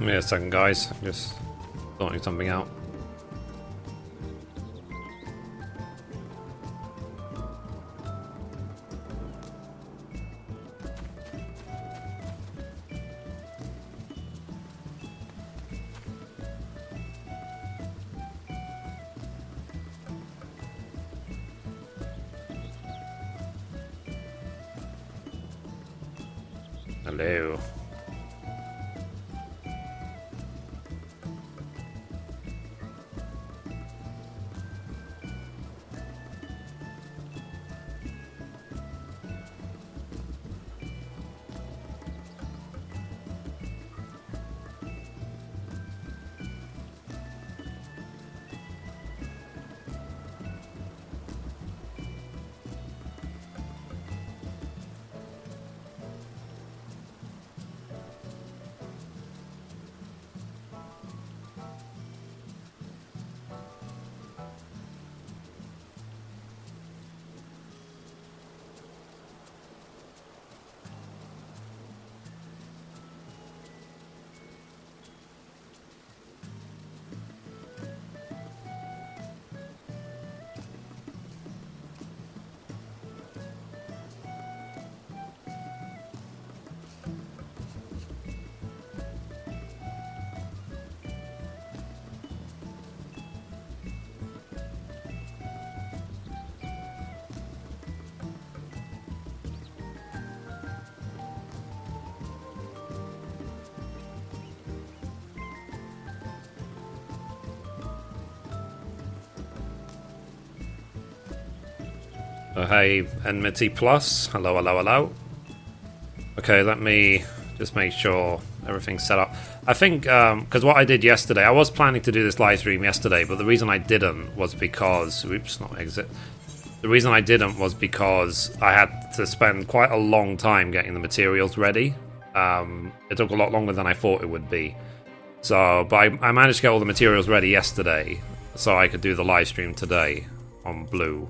Give me a second, guys. Just sorting something out. Hello. Hey, Enmity Plus. Hello, hello, hello. Okay, let me just make sure everything's set up. I think, because what I did yesterday, I was planning to do this live stream yesterday, but the reason I didn't was because... Oops, not exit. The reason I didn't was because I had to spend quite a long time getting the materials ready. It took a lot longer than I thought it would be. So, but I managed to get all the materials ready yesterday, so I could do the live stream today on Blue.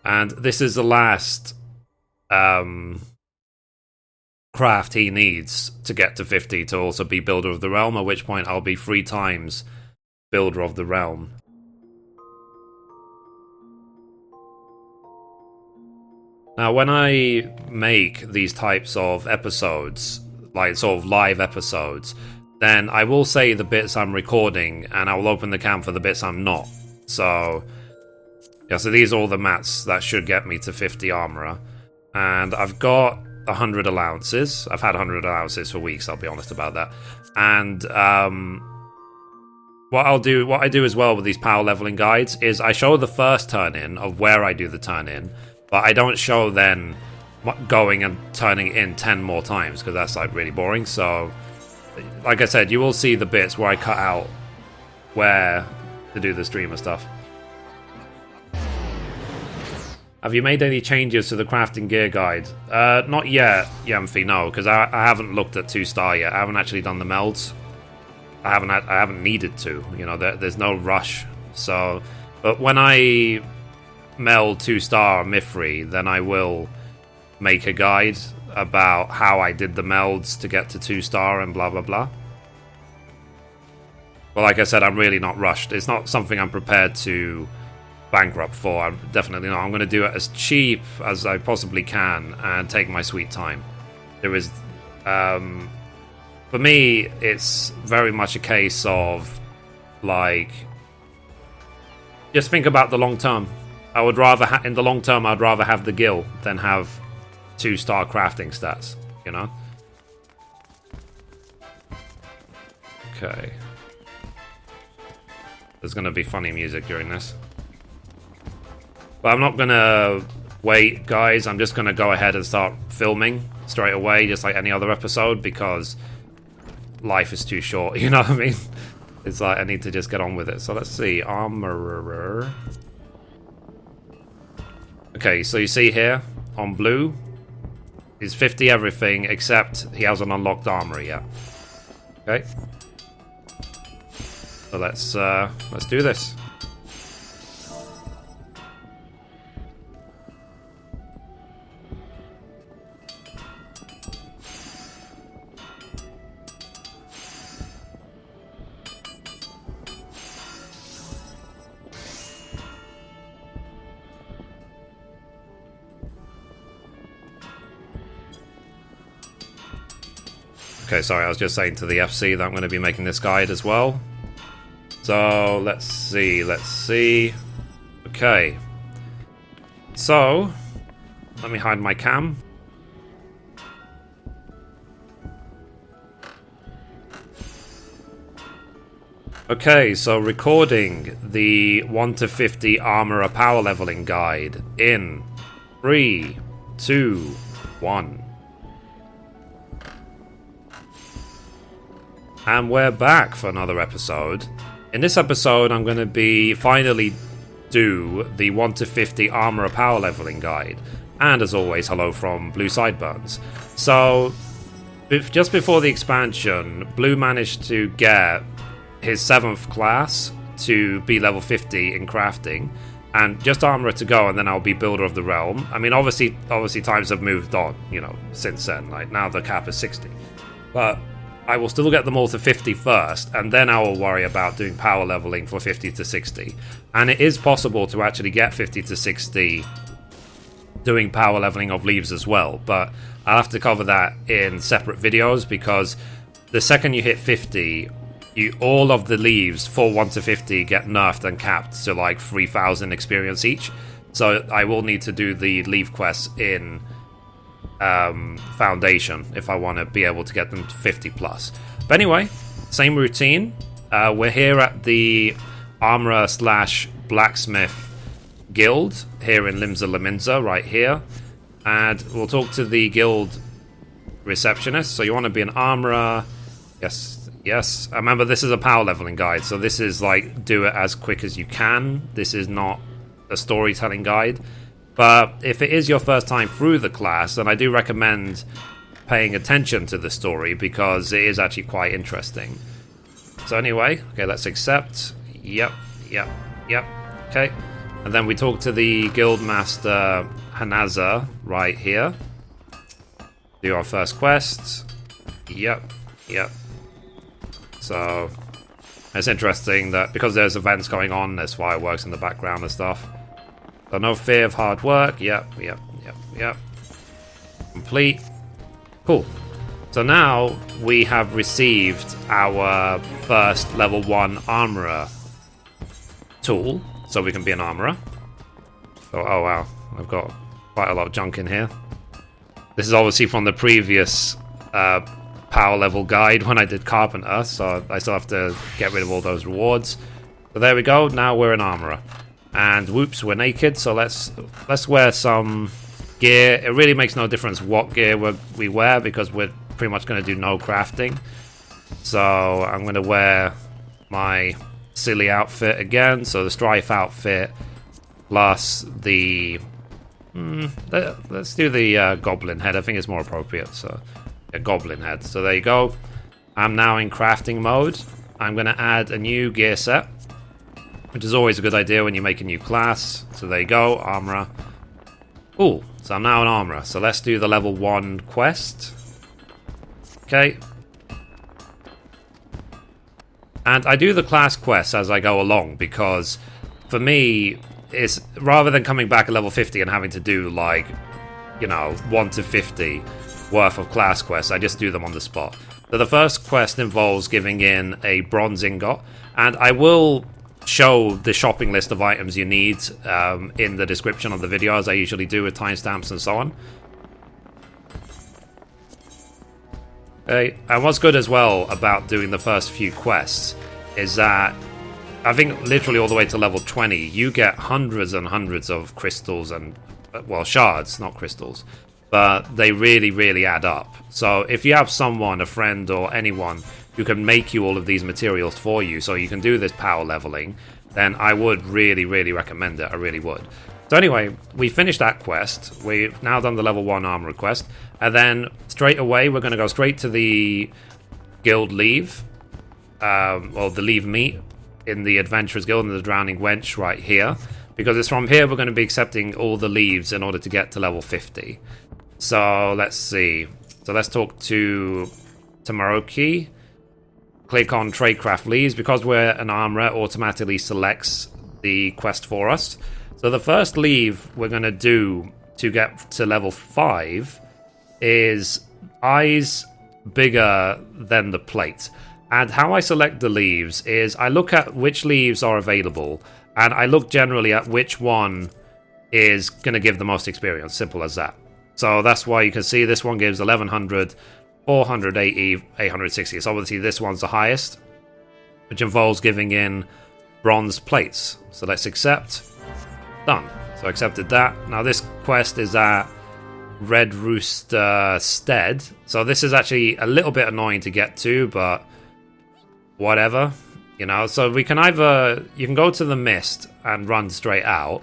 And this is the last craft he needs to get to 50 to also be Builder of the Realm, at which point I'll be 3 times Builder of the Realm. Now, when I make these types of episodes, like sort of live episodes, then I will say the bits I'm recording, and I will open the cam for the bits I'm not. So... yeah, so these are all the mats that should get me to 50 armorer. And I've got 100 allowances. I've had 100 allowances for weeks, I'll be honest about that. And what I do as well with these power leveling guides is I show the first turn-in of where I do the turn-in, but I don't show then going and turning in 10 more times, because that's like really boring. So, like I said, you will see the bits where I cut out where to do the streamer stuff. Have you made any changes to the crafting gear guide? Not yet, Yamfi, no, because I haven't looked at 2-star yet. I haven't actually done the melds. I haven't needed to. You know, there's no rush. So, but when I meld 2-star Mithrie, then I will make a guide about how I did the melds to get to 2-star and blah blah blah. But like I said, I'm really not rushed. It's not something I'm prepared to bankrupt for. I'm definitely not. I'm going to do it as cheap as I possibly can and take my sweet time. There is, for me, it's very much a case of like, just think about the long term. I would rather, in the long term, I'd rather have the guild than have 2-star crafting stats. You know. Okay. There's going to be funny music during this. But I'm not going to wait, guys. I'm just going to go ahead and start filming straight away, just like any other episode, because life is too short, you know what I mean? It's like I need to just get on with it. So let's see. Armorer. Okay, so you see here, on blue, he's 50 everything, except he hasn't unlocked armor yet. Okay. So let's do this. Okay, sorry, I was just saying to the FC that I'm going to be making this guide as well. So, let's see. Okay. So, let me hide my cam. Okay, so recording the 1 to 50 Armorer power leveling guide in 3, 2, 1. And we're back for another episode. In this episode, I'm going to be finally do the 1 to 50 Armorer power leveling guide. And as always, hello from Blue Sideburns. So, just before the expansion, Blue managed to get his 7th class to be level 50 in crafting. And just Armorer to go, and then I'll be Builder of the Realm. I mean, obviously times have moved on, you know, since then. Like, now the cap is 60. But I will still get them all to 50 first, and then I will worry about doing power leveling for 50 to 60. And it is possible to actually get 50 to 60 doing power leveling of leaves as well, but I'll have to cover that in separate videos, because the second you hit 50, all of the leaves for 1 to 50 get nerfed and capped to like 3,000 experience each. So I will need to do the leave quests in Foundation if I want to be able to get them to 50 plus. But anyway, same routine. We're here at the Armorer / Blacksmith Guild here in Limsa Laminza, right here. And we'll talk to the guild receptionist. So you want to be an Armorer. Yes. Remember, this is a power leveling guide, so this is like do it as quick as you can. This is not a storytelling guide. But if it is your first time through the class, then I do recommend paying attention to the story, because it is actually quite interesting. So anyway, okay, let's accept. Yep. Okay. And then we talk to the guild master Hanaza right here. Do our first quest. Yep. So it's interesting that because there's events going on, there's fireworks in the background and stuff. So no fear of hard work. Yep. Complete. Cool. So now we have received our first level 1 Armorer tool, so we can be an Armorer. Oh wow, I've got quite a lot of junk in here. This is obviously from the previous power level guide when I did Carpenter, so I still have to get rid of all those rewards. So there we go, now we're an Armorer. And whoops, we're naked, so let's wear some gear. It really makes no difference what gear we wear, because we're pretty much going to do no crafting. So I'm going to wear my silly outfit again, so the Strife outfit plus the... let's do the Goblin head, I think it's more appropriate, so... Goblin head. So there you go. I'm now in crafting mode. I'm going to add a new gear set, which is always a good idea when you make a new class. So there you go, Armorer. Cool. So I'm now an Armorer. So let's do the level 1 quest. Okay. And I do the class quests as I go along, because for me, it's rather than coming back at level 50 and having to do like, you know, 1 to 50 worth of class quests, I just do them on the spot. So the first quest involves giving in a bronze ingot, and I will show the shopping list of items you need in the description of the video, as I usually do with timestamps and so on. Okay, and what's good as well about doing the first few quests is that I think literally all the way to level 20 you get hundreds and hundreds of crystals and, well, shards, not crystals, but they really add up. So if you have someone, a friend or anyone who can make you all of these materials for you so you can do this power leveling, then I would really recommend it. I really would. So anyway, we finished that quest. We've now done the level 1 Armorer quest, and then straight away we're going to go straight to the guild leave, or the leave meet in the Adventurers Guild in the Drowning Wench right here, because it's from here we're going to be accepting all the leaves in order to get to level 50. So let's see. So let's talk to Tamaroki. Click on Tradecraft Leaves. Because we're an Armorer, it automatically selects the quest for us. So the first leave we're going to do to get to level 5 is Eyes bigger than the plate. And how I select the leaves is I look at which leaves are available, and I look generally at which one is going to give the most experience. Simple as that. So that's why you can see this one gives 1100, 480, 860. So obviously this one's the highest, which involves giving in bronze plates. So let's accept. Done. So I accepted that. Now this quest is at Red Rooster Stead. So this is actually a little bit annoying to get to, but whatever. You know, so we can either... You can go to the Mist and run straight out,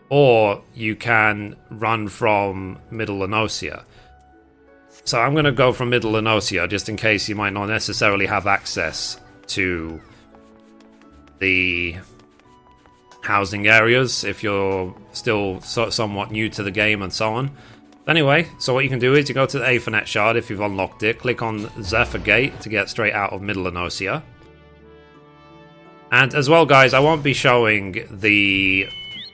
or you can run from Middle Enosia. So I'm going to go from Middle Enosia, just in case you might not necessarily have access to the housing areas if you're still somewhat new to the game and so on. Anyway, so what you can do is you go to the Aethernet Shard if you've unlocked it, click on Zephyr Gate to get straight out of Middle Enosia. And as well, guys, I won't be showing the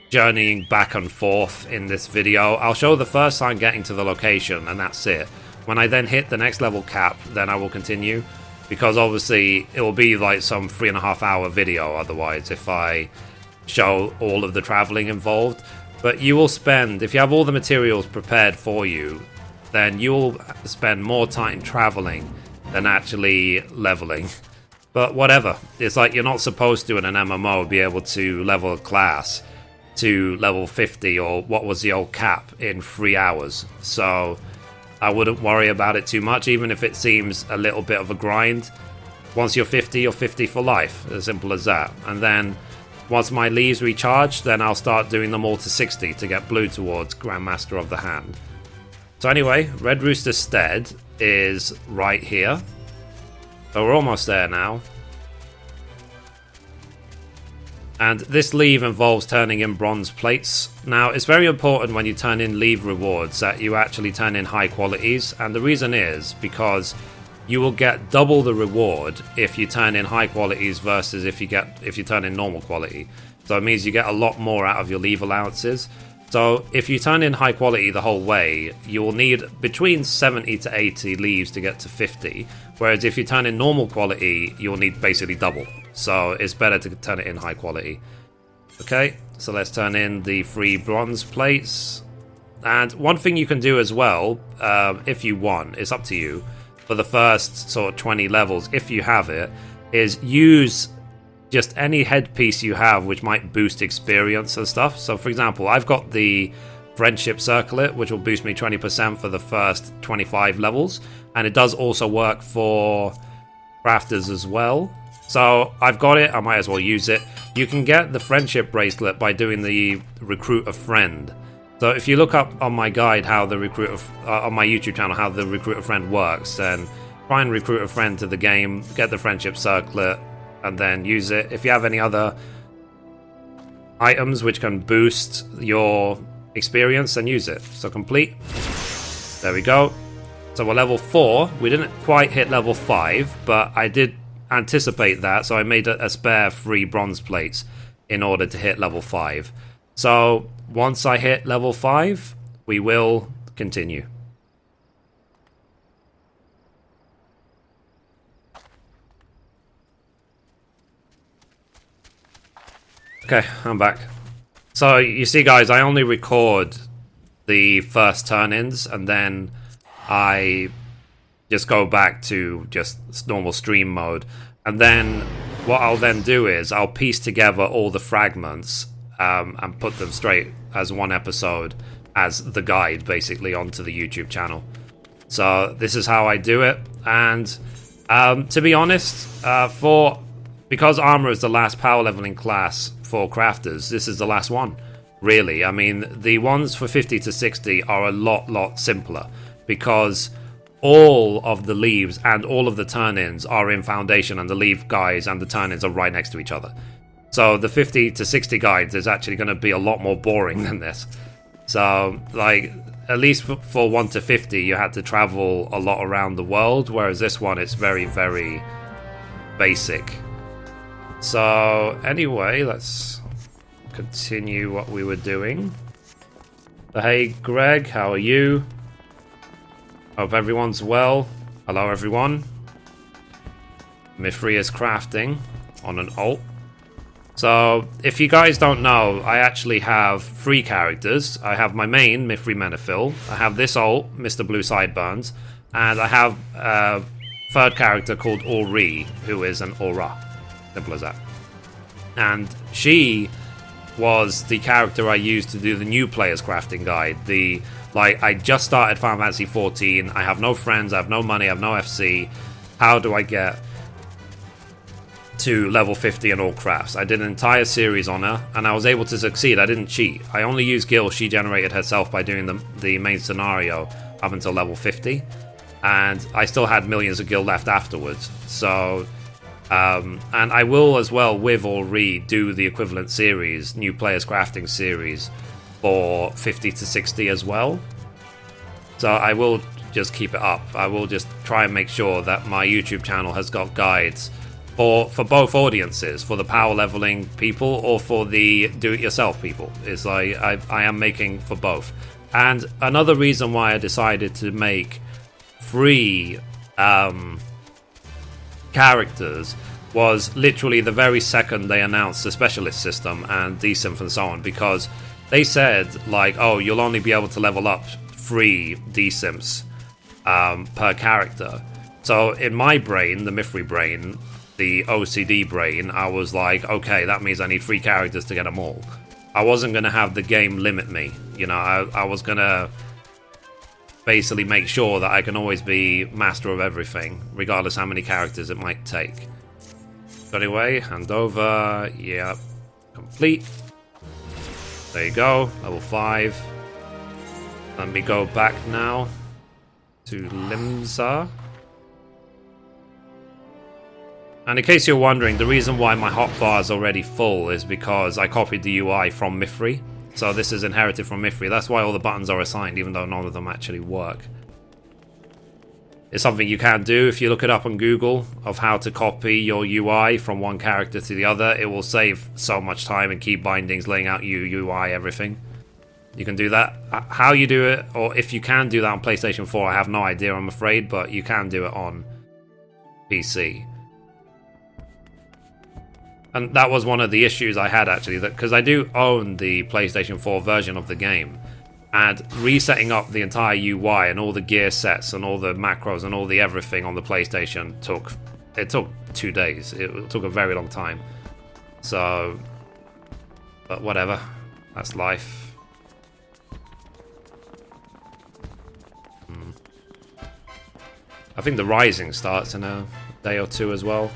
journeying back and forth in this video. I'll show the first time getting to the location, and that's it. When I then hit the next level cap, then I will continue, because obviously it will be like some 3.5 hour video otherwise if I show all of the traveling involved. But you will spend, if you have all the materials prepared for you, then you'll spend more time traveling than actually leveling. But whatever, it's like you're not supposed to in an MMO be able to level a class to level 50 or what was the old cap in 3 hours. So I wouldn't worry about it too much, even if it seems a little bit of a grind. Once you're 50, you're 50 for life, as simple as that. And then once my leaves recharge, then I'll start doing them all to 60 to get blue towards Grandmaster of the Hand. So anyway, Red Rooster Stead is right here. So we're almost there now. And this leave involves turning in bronze plates. Now, it's very important when you turn in leave rewards that you actually turn in high qualities. And the reason is because you will get double the reward if you turn in high qualities versus if you turn in normal quality. So it means you get a lot more out of your leave allowances. So if you turn in high quality the whole way, you will need between 70 to 80 leaves to get to 50. Whereas if you turn in normal quality, you'll need basically double. So it's better to turn it in high quality. Okay, so let's turn in the 3 bronze plates. And one thing you can do as well, if you want, it's up to you, for the first sort of 20 levels, if you have it, is use just any headpiece you have which might boost experience and stuff. So for example, I've got the Friendship Circlet, which will boost me 20% for the first 25 levels, and it does also work for crafters as well. So I've got it, I might as well use it. You can get the Friendship Bracelet by doing the Recruit a Friend. So if you look up on my guide how the on my YouTube channel how the Recruit a Friend works, then try and recruit a friend to the game, get the Friendship Circlet, and then use it. If you have any other items which can boost your experience, then use it. So complete. There we go. So we're level 4. We didn't quite hit level 5, but I did anticipate that, so I made a spare 3 bronze plates in order to hit level 5. So once I hit level 5, we will continue. Okay, I'm back. So you see, guys, I only record the first turn-ins and then I just go back to just normal stream mode. And then what I'll then do is I'll piece together all the fragments and put them straight as one episode as the guide, basically, onto the YouTube channel. So this is how I do it. And to be honest, because armor is the last power leveling class for crafters, this is the last one, really. I mean, the ones for 50 to 60 are a lot simpler, because all of the leaves and all of the turn-ins are in Foundation, and the leave guides and the turn-ins are right next to each other. So the 50 to 60 guides is actually going to be a lot more boring than this. So, like, at least for 1 to 50, you had to travel a lot around the world, whereas this one, it's very basic. So, anyway, let's continue what we were doing. So, hey, Greg, how are you? Hope everyone's well. Hello everyone. Mithrie is crafting on an alt. So, if you guys don't know, I actually have 3 characters. I have my main, Mithrie Menethil. I have this alt, Mr. Blue Sideburns. And I have a 3rd character called Ori, who is an Aura. Simple as that. And she was the character I used to do the new players crafting guide. I just started Final Fantasy XIV. I have no friends, I have no money, I have no FC. How do I get to level 50 in all crafts? I did an entire series on her, and I was able to succeed. I didn't cheat. I only used gil she generated herself by doing the main scenario up until level 50. And I still had millions of gil left afterwards. So... and I will as well, with Ori, do the equivalent series, new players crafting series, for 50 to 60 as well. So I will just keep it up. I will just try and make sure that my YouTube channel has got guides for both audiences, for the power leveling people or for the do-it-yourself people. It's like I am making for both. And another reason why I decided to make 3 characters was literally the very second they announced the specialist system and desynth and so on, because they said, like, oh, you'll only be able to level up 3 desynths per character. So in my brain, the Mithrie brain, the OCD brain, I was like, okay, that means I need 3 characters to get them all. I wasn't going to have the game limit me. You know, I was going to basically make sure that I can always be master of everything, regardless how many characters it might take. So anyway, hand over. Yeah, complete. There you go, level 5. Let me go back now to Limsa. And in case you're wondering, the reason why my hotbar is already full is because I copied the UI from Mithrie. So this is inherited from Mithrie. That's why all the buttons are assigned, even though none of them actually work. It's something you can do if you look it up on Google of how to copy your UI from one character to the other. It will save so much time and key bindings, laying out your UI, everything. You can do that. How you do it, or if you can do that on PlayStation 4, I have no idea, I'm afraid, but you can do it on PC. And that was one of the issues I had, actually, because I do own the PlayStation 4 version of the game. And resetting up the entire UI and all the gear sets and all the macros and all the everything on the PlayStation took 2 days. It took a very long time. So, but whatever. That's life. I think the Rising starts in a day or 2 as well.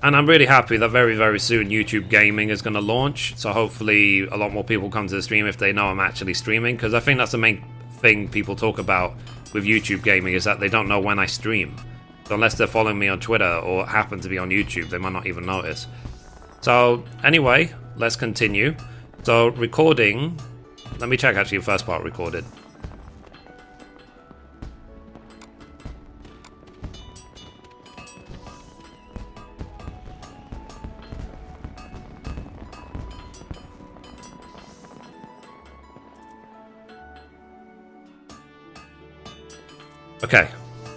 And I'm really happy that very, very soon YouTube Gaming is going to launch. So hopefully a lot more people come to the stream if they know I'm actually streaming. Because I think that's the main thing people talk about with YouTube Gaming, is that they don't know when I stream. So unless they're following me on Twitter or happen to be on YouTube, they might not even notice. So anyway, let's continue. So recording... Let me check actually the first part recorded. Okay,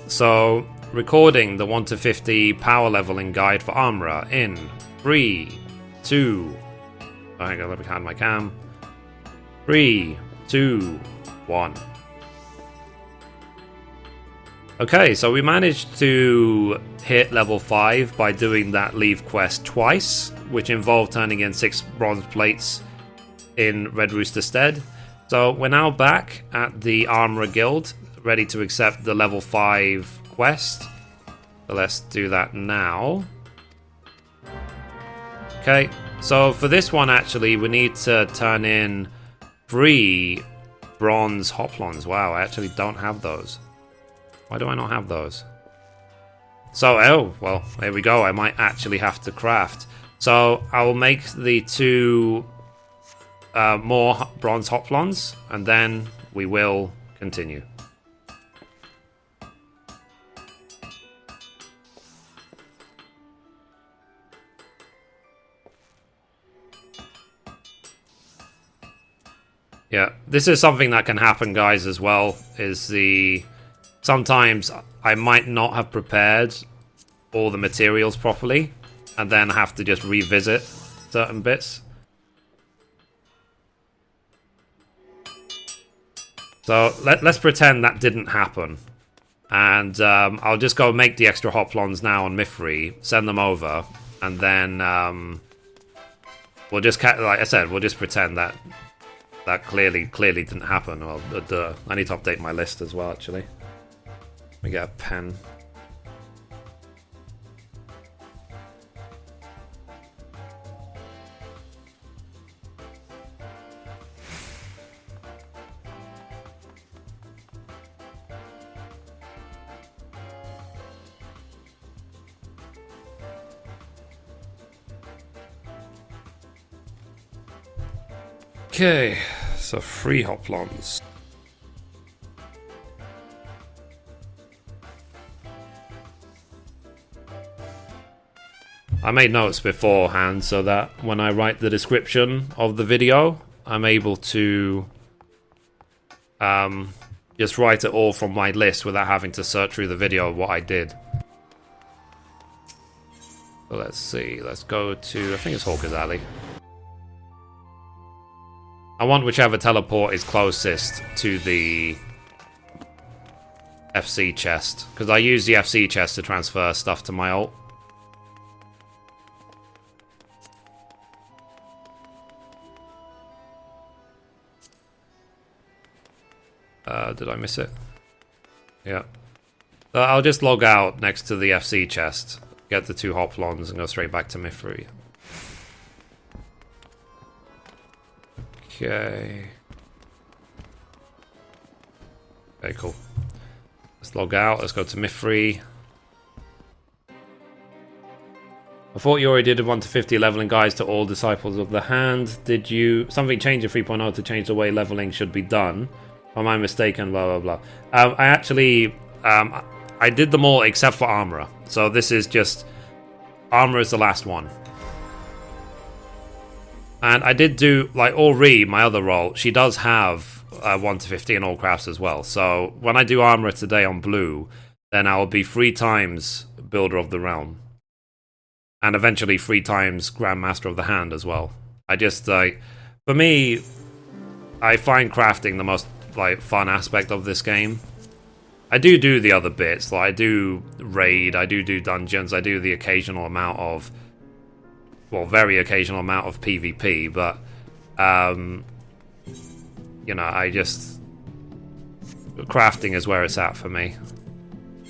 so recording the 1 to 50 power leveling guide for Armourer in 3, 2... Oh, hang on, let me hand my cam. 3, 2, 1. Okay, so we managed to hit level 5 by doing that leave quest twice, which involved turning in 6 bronze plates in Red Rooster Stead. So we're now back at the Armourer Guild, ready to accept the level 5 quest. So let's do that now. Okay, so for this one actually we need to turn in 3 bronze hoplons. Wow, I actually don't have those. Why do I not have those? So, oh, well, there we go. I might actually have to craft. So I will make the 2 more bronze hoplons, and then we will continue. Yeah, this is something that can happen, guys, as well, is sometimes I might not have prepared all the materials properly, and then have to just revisit certain bits. So let's pretend that didn't happen. And I'll just go make the extra hoplons now on Mithrie, send them over, and then we'll just, like I said, we'll just pretend that clearly didn't happen. Well, I need to update my list as well, actually. Let me get a pen. Okay, so 3 hoplons. I made notes beforehand so that when I write the description of the video, I'm able to just write it all from my list without having to search through the video of what I did. So let's see, let's go to, I think it's Hawker's Alley. I want whichever teleport is closest to the FC chest, because I use the FC chest to transfer stuff to my ult. Did I miss it? Yeah. I'll just log out next to the FC chest, get the 2 hoplons, and go straight back to Mithrie. Okay. Okay, cool. Let's log out. Let's go to Mithrie. I thought you already did 1 to 50 leveling guides to all disciples of the hand. Did you something change in 3.0 to change the way leveling should be done? Am I mistaken? Blah blah blah. I actually I did them all except for Armorer. So this is just Armorer is the last one. And I did do, like, Ori, my other role, she does have 1 to 50 in all crafts as well. So when I do Armorer today on blue, then I will be 3 times Builder of the Realm. And eventually 3 times Grandmaster of the Hand as well. I just, like, for me, I find crafting the most, like, fun aspect of this game. I do the other bits, like I do raid, I do dungeons, I do the occasional amount of, well, very occasional amount of PvP, but, you know, crafting is where it's at for me.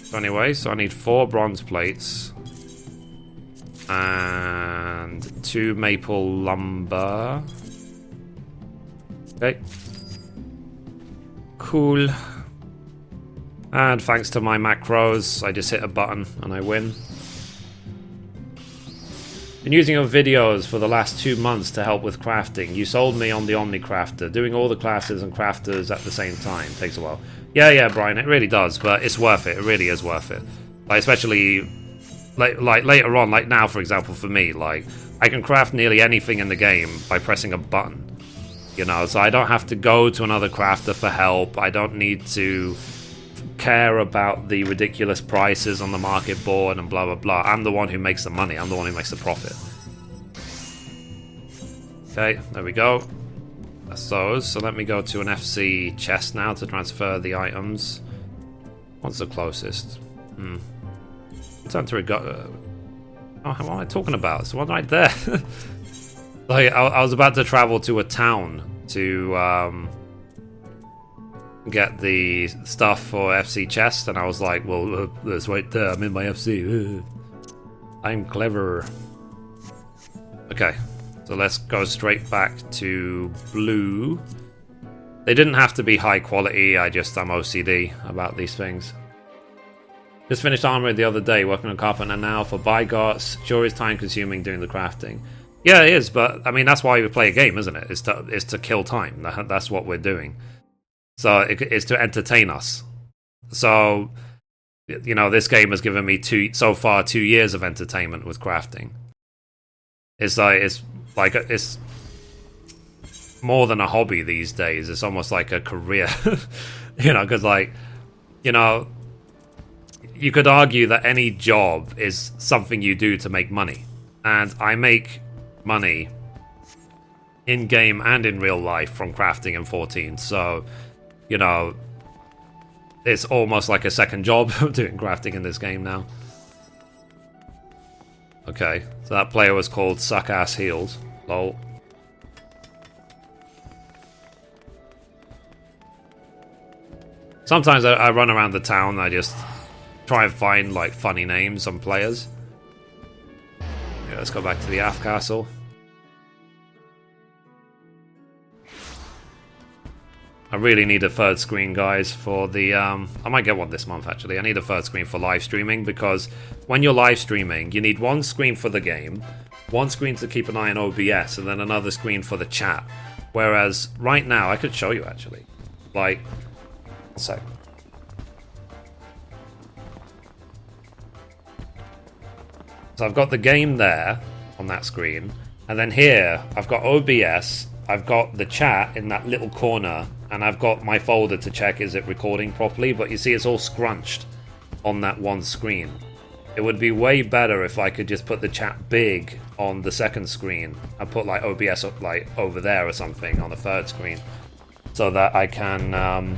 So anyway, so I need 4 bronze plates, and 2 maple lumber. Okay. Cool. And thanks to my macros, I just hit a button and I win. Been using your videos for the last 2 months to help with crafting. You sold me on the Omnicrafter. Doing all the classes and crafters at the same time takes a while. Yeah, Brian, it really does, but it's worth it. It really is worth it. Like, especially like later on, like now, for example, for me, like I can craft nearly anything in the game by pressing a button. You know, so I don't have to go to another crafter for help. I don't need to care about the ridiculous prices on the market board and blah blah blah. I'm the one who makes the money. I'm the one who makes the profit. Okay, there we go. That's those. So let me go to an FC chest now to transfer the items. What's the closest? Time to what am I talking about? It's one right there. Like I was about to travel to a town to get the stuff for FC chest, and I was like, well, that's right there. I'm in my FC. I'm clever. Okay, so let's go straight back to blue. They didn't have to be high quality. I'm OCD about these things. Just finished Armour the other day, working on Carpenter now for Bygots. Sure is time consuming doing the crafting. Yeah, it is, but I mean that's why we play a game, isn't it? It's to kill time. That's what we're doing. So it's to entertain us. So, you know, this game has given me 2 years of entertainment with crafting. It's more than a hobby these days. It's almost like a career, you know, because like, you know, you could argue that any job is something you do to make money, and I make money in game and in real life from crafting in 14. So, you know, it's almost like a second job doing crafting in this game now. Okay, so that player was called Suck Ass Heels. Lol. Sometimes I run around the town and I just try and find like funny names on players. Yeah, let's go back to the Aft Castle. I really need a third screen, guys, for the... I might get one this month, actually. I need a third screen for live streaming, because when you're live streaming, you need one screen for the game, one screen to keep an eye on OBS, and then another screen for the chat. Whereas, right now, I could show you, actually. Like, one sec. So I've got the game there, on that screen, and then here, I've got OBS, I've got the chat in that little corner, and I've got my folder to check is it recording properly, but you see it's all scrunched on that one screen. It would be way better if I could just put the chat big on the second screen and put like OBS up like over there or something on the third screen, so that I can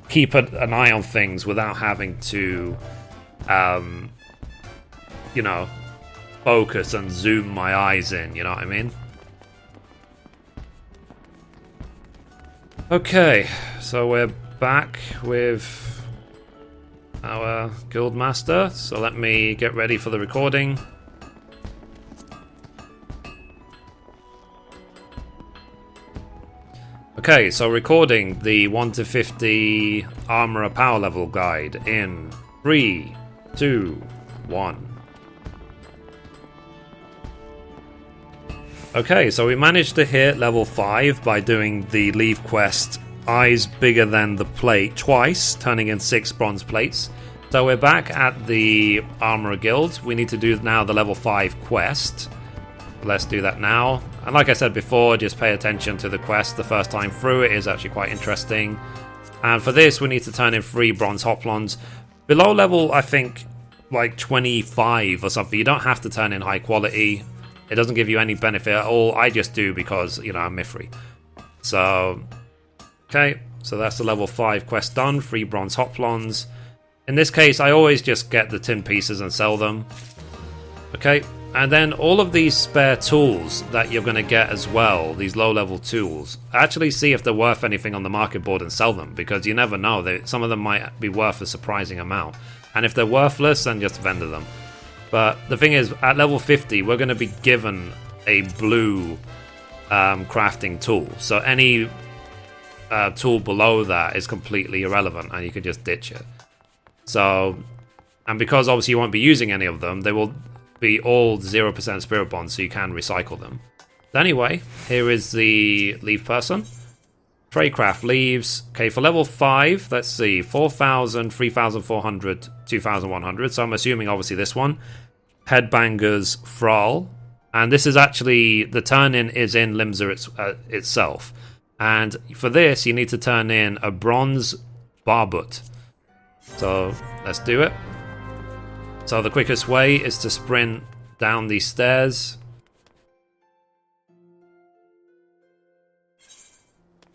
keep an eye on things without having to you know, focus and zoom my eyes in, you know what I mean? Okay, so we're back with our guildmaster, so let me get ready for the recording. Okay, so recording the 1 to 50 armorer power level guide in 3, 2, 1. Okay, so we managed to hit level 5 by doing the leave quest Eyes Bigger Than the Plate twice, turning in 6 bronze plates. So we're back at the Armorer Guild. We need to do now the level 5 quest. Let's do that now. And like I said before, just pay attention to the quest the first time through. It is actually quite interesting. And for this, we need to turn in 3 bronze hoplons. Below level, I think, like 25 or something, you don't have to turn in high quality. It doesn't give you any benefit at all. I just do because, you know, I'm Mithrie. So, okay. So that's the level 5 quest done. 3 bronze hoplons. In this case, I always just get the tin pieces and sell them. Okay. And then all of these spare tools that you're going to get as well, these low-level tools, actually see if they're worth anything on the market board and sell them, because you never know. Some of them might be worth a surprising amount. And if they're worthless, then just vendor them. But the thing is, at level 50, we're going to be given a blue crafting tool. So any tool below that is completely irrelevant, and you can just ditch it. So, and because obviously you won't be using any of them, they will be all 0% spirit bonds, so you can recycle them. Anyway, here is the leaf person. Tradecraft leaves. Okay, for level 5, let's see, 4,000, 3,400, 2,100. So I'm assuming obviously this one. Headbangers Thrall. And this is actually, the turn-in is in Limsa itself. And for this, you need to turn in a bronze barbut. So let's do it. So the quickest way is to sprint down these stairs.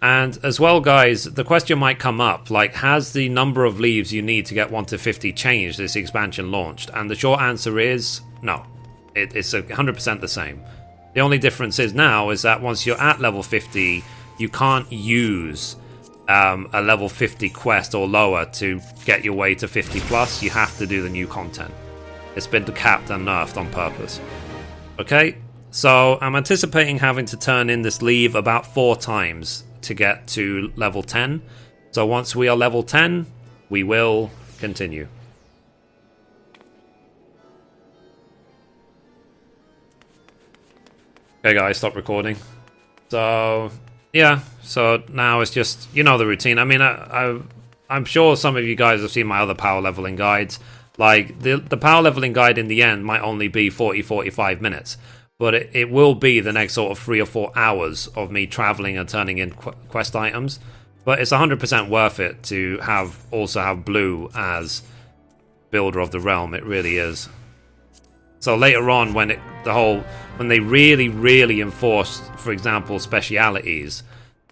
And as well, guys, the question might come up, like, has the number of leaves you need to get 1 to 50 changed as the expansion launched? And the short answer is no. It's 100% the same. The only difference is now is that once you're at level 50, you can't use a level 50 quest or lower to get your way to 50 plus. You have to do the new content. It's been capped and nerfed on purpose. Okay, so I'm anticipating having to turn in this leave about 4 times to get to level 10. So once we are level 10, we will continue. Okay guys, stop recording. So yeah, so now it's just, you know the routine. I mean, I'm sure some of you guys have seen my other power leveling guides. Like the power leveling guide in the end might only be 40-45 minutes. but it will be the next sort of 3 or 4 hours of me traveling and turning in quest items. But it's 100% worth it to also have Blue as builder of the realm. It really is. So later on, when they really enforce, for example, specialities,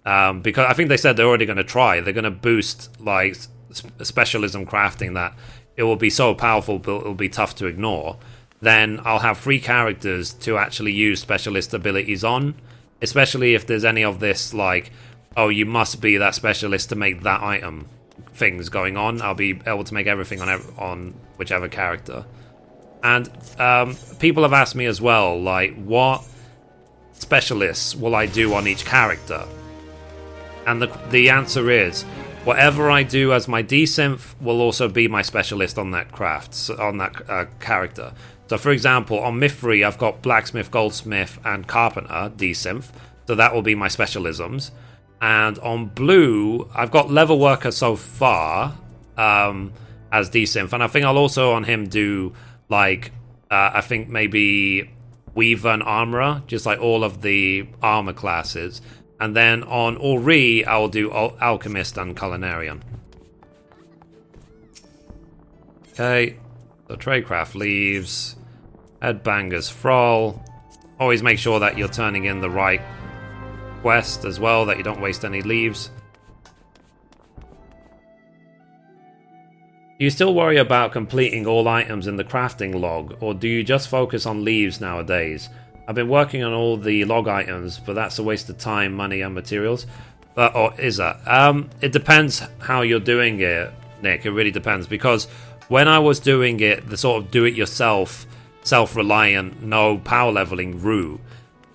because I think they said they're already going to try. They're going to boost like specialism crafting that it will be so powerful, but it will be tough to ignore. Then I'll have 3 characters to actually use specialist abilities on, especially if there's any of this like, oh, you must be that specialist to make that item things going on. I'll be able to make everything on whichever character. And people have asked me as well, like, what specialists will I do on each character? And the answer is, whatever I do as my D-Synth will also be my specialist on that character. So, for example, on Mithrie, I've got Blacksmith, Goldsmith, and Carpenter, D-Synth. So that will be my specialisms. And on Blue, I've got Level Worker so far as D-Synth. And I think I'll also on him do, like, I think maybe Weaver and Armorer, just like all of the armor classes. And then on Ori, I'll do Alchemist and Culinarian. Okay, so Tradecraft leaves, Headbangers Thrall. Always make sure that you're turning in the right quest as well, that you don't waste any leaves. Do you still worry about completing all items in the crafting log, or do you just focus on leaves nowadays? I've been working on all the log items, but that's a waste of time, money, and materials. Or is that? It depends how you're doing it, Nick. It really depends, because when I was doing it, the sort of do-it-yourself, self-reliant, no power leveling route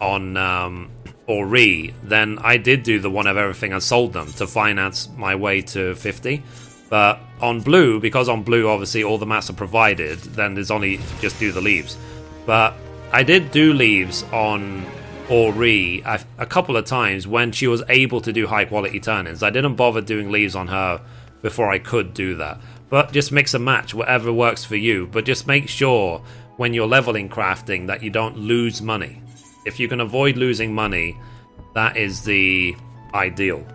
on Ori, then I did do the one of everything and sold them to finance my way to 50. But on Blue, because on Blue, obviously, all the mats are provided, then there's only just do the leaves. But I did do leaves on Ori a couple of times when she was able to do high-quality turn-ins. I didn't bother doing leaves on her before I could do that. But just mix and match, whatever works for you. But just make sure when you're leveling crafting that you don't lose money. If you can avoid losing money, that is the ideal.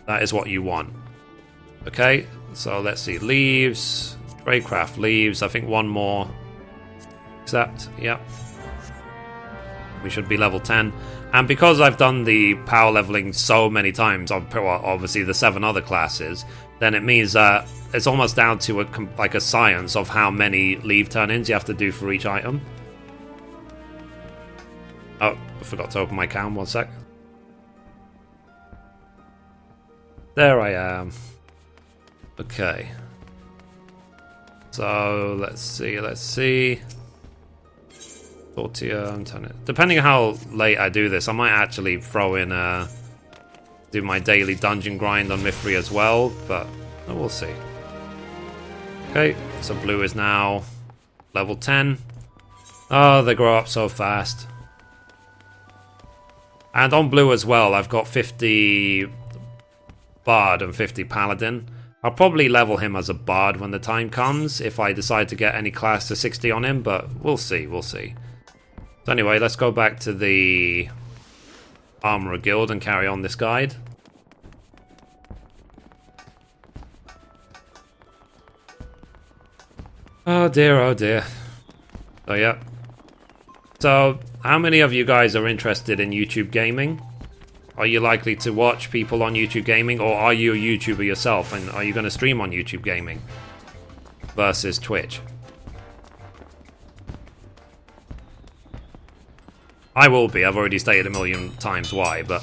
That is what you want. Okay, so let's see. Leaves. Tradecraft leaves. I think one more. Accept. Yep. We should be level 10. And because I've done the power leveling so many times on obviously the 7 other classes, then it means that it's almost down to a science of how many leave turn-ins you have to do for each item. Oh, I forgot to open my cam. 1 sec. There I am. Okay. So let's see. Tortilla, depending on how late I do this, I might actually throw in do my daily dungeon grind on Mithrie as well, but we'll see. Okay, so Blue is now level 10. Oh, they grow up so fast. And on Blue as well, I've got 50 Bard and 50 Paladin. I'll probably level him as a Bard when the time comes, if I decide to get any class to 60 on him, but we'll see. So anyway, let's go back to the Armorer Guild and carry on this guide. Oh dear. Oh yeah. So, how many of you guys are interested in YouTube gaming? Are you likely to watch people on YouTube gaming, or are you a YouTuber yourself, and are you going to stream on YouTube gaming versus Twitch? I will be. I've already stated a million times why, but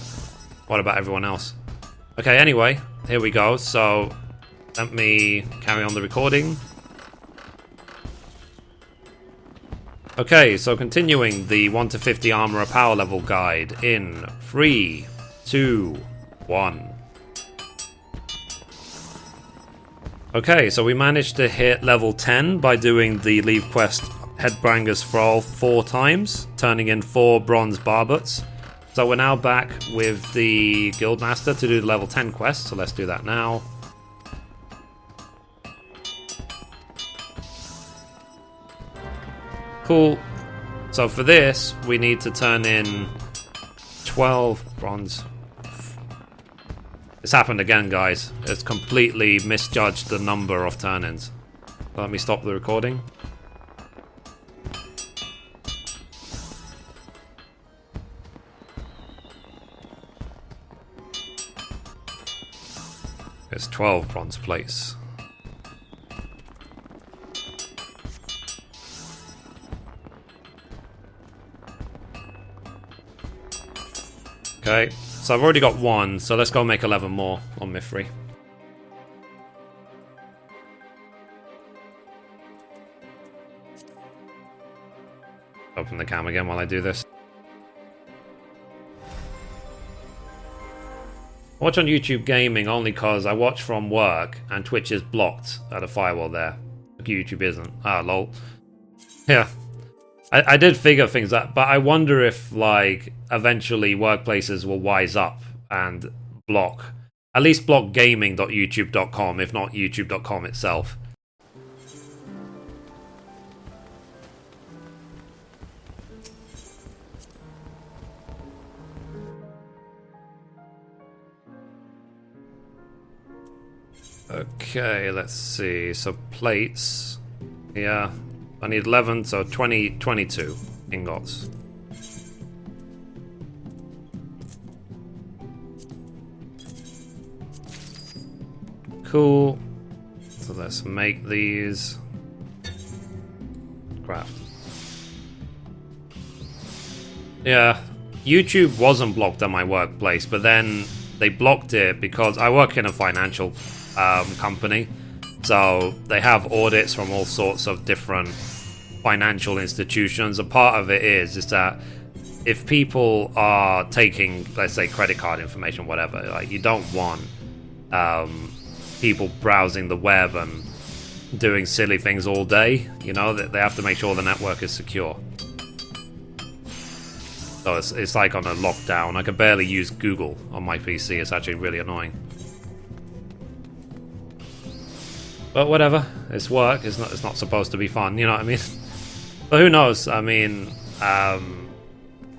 what about everyone else? Okay, anyway, here we go. So, let me carry on the recording. Okay, so continuing the 1 to 50 Armorer Power Level Guide in 3, 2, 1. Okay, so we managed to hit level 10 by doing the Leave Quest Headbangers Thrall 4 times, turning in 4 Bronze Barbuts. So we're now back with the Guildmaster to do the level 10 quest, so let's do that now. Cool. So for this, we need to turn in 12 bronze. It's happened again, guys. It's completely misjudged the number of turn-ins. Let me stop the recording. It's 12 bronze plates. Okay, so I've already got one, so let's go make 11 more on Mithrie. Open the cam again while I do this. I watch on YouTube Gaming only because I watch from work and Twitch is blocked at a firewall there. YouTube isn't. Ah, lol. Yeah. I did figure things out, but I wonder if, like, eventually workplaces will wise up and block, at least block gaming.youtube.com, if not youtube.com itself. Okay, let's see. So plates. Yeah. I need 11, so 22 ingots. Cool. So let's make these. Crap. Yeah, YouTube wasn't blocked at my workplace, but then they blocked it because I work in a financial company. So they have audits from all sorts of different financial institutions. A part of it is that if people are taking, let's say, credit card information, whatever, like, you don't want people browsing the web and doing silly things all day. You know, they have to make sure the network is secure. So it's like on a lockdown. I can barely use Google on my PC. It's actually really annoying. But whatever, it's work. It's not supposed to be fun. You know what I mean? But who knows? I mean,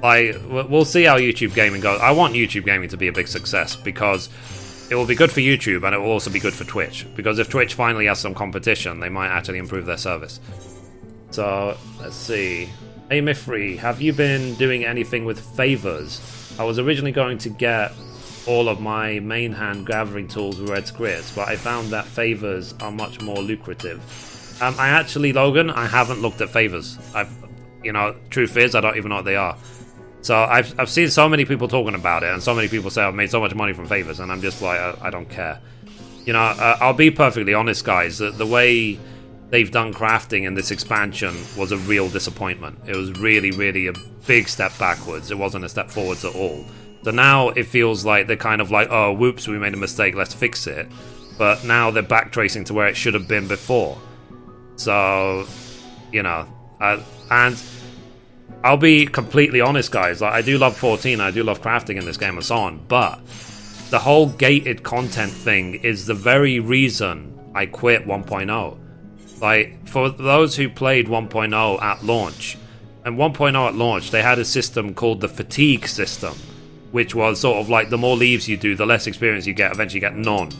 like, we'll see how YouTube gaming goes. I want YouTube gaming to be a big success because it will be good for YouTube and it will also be good for Twitch. Because if Twitch finally has some competition, they might actually improve their service. So let's see. Hey Mithrie, have you been doing anything with favors? I was originally going to get all of my main hand gathering tools with red squares, but I found that favors are much more lucrative. I actually, Logan, I haven't looked at favors. Truth is, I don't even know what they are. So I've seen so many people talking about it, and so many people say I've made so much money from favors, and I'm just like, I don't care. You know, I'll be perfectly honest, guys. The way they've done crafting in this expansion was a real disappointment. It was really, really a big step backwards. It wasn't a step forwards at all. So now it feels like they're kind of like, oh, whoops, we made a mistake, let's fix it. But now they're backtracing to where it should have been before. So, you know, and I'll be completely honest, guys. Like, I do love 14, I do love crafting in this game and so on, but the whole gated content thing is the very reason I quit 1.0. Like, for those who played 1.0 at launch, and 1.0 at launch, they had a system called the fatigue system, which was sort of like the more leaves you do, the less experience you get. Eventually you get none.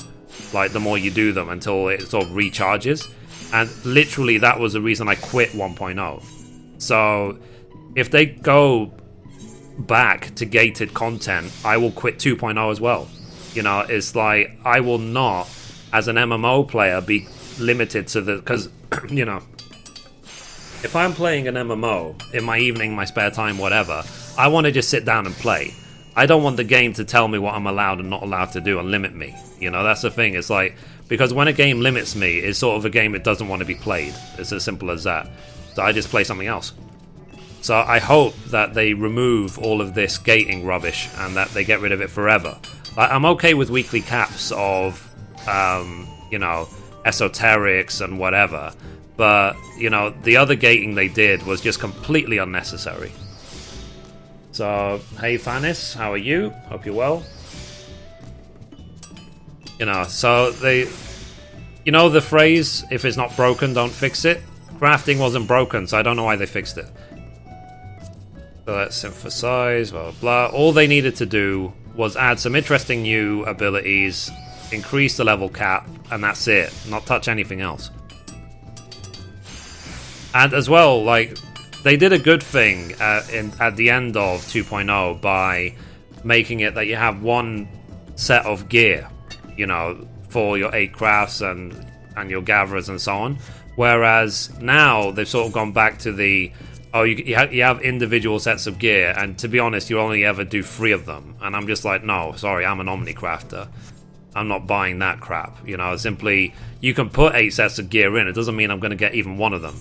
Like, the more you do them until it sort of recharges. And literally that was the reason I quit 1.0. So if they go back to gated content, I will quit 2.0 as well. You know, it's like, I will not, as an MMO player, be limited to the... Because, you know, if I'm playing an MMO in my evening, my spare time, whatever, I want to just sit down and play. I don't want the game to tell me what I'm allowed and not allowed to do and limit me. You know, that's the thing. It's like, because when a game limits me, it's sort of a game that doesn't want to be played. It's as simple as that. So I just play something else. So I hope that they remove all of this gating rubbish and that they get rid of it forever. I'm okay with weekly caps of, you know, esoterics and whatever. But, you know, the other gating they did was just completely unnecessary. So, hey Fanis, how are you? Hope you're well. You know, so they... You know the phrase, if it's not broken, don't fix it? Crafting wasn't broken, so I don't know why they fixed it. So let's synthesize, blah, blah, blah. All they needed to do was add some interesting new abilities, increase the level cap, and that's it. Not touch anything else. And as well, like, they did a good thing at the end of 2.0 by making it that you have one set of gear, you know, for your 8 crafts and your gatherers and so on. Whereas now they've sort of gone back to the, oh, you have individual sets of gear, and to be honest, you only ever do 3 of them. And I'm just like, no, sorry, I'm an Omnicrafter. I'm not buying that crap. You know, simply, you can put 8 sets of gear in. It doesn't mean I'm going to get even one of them.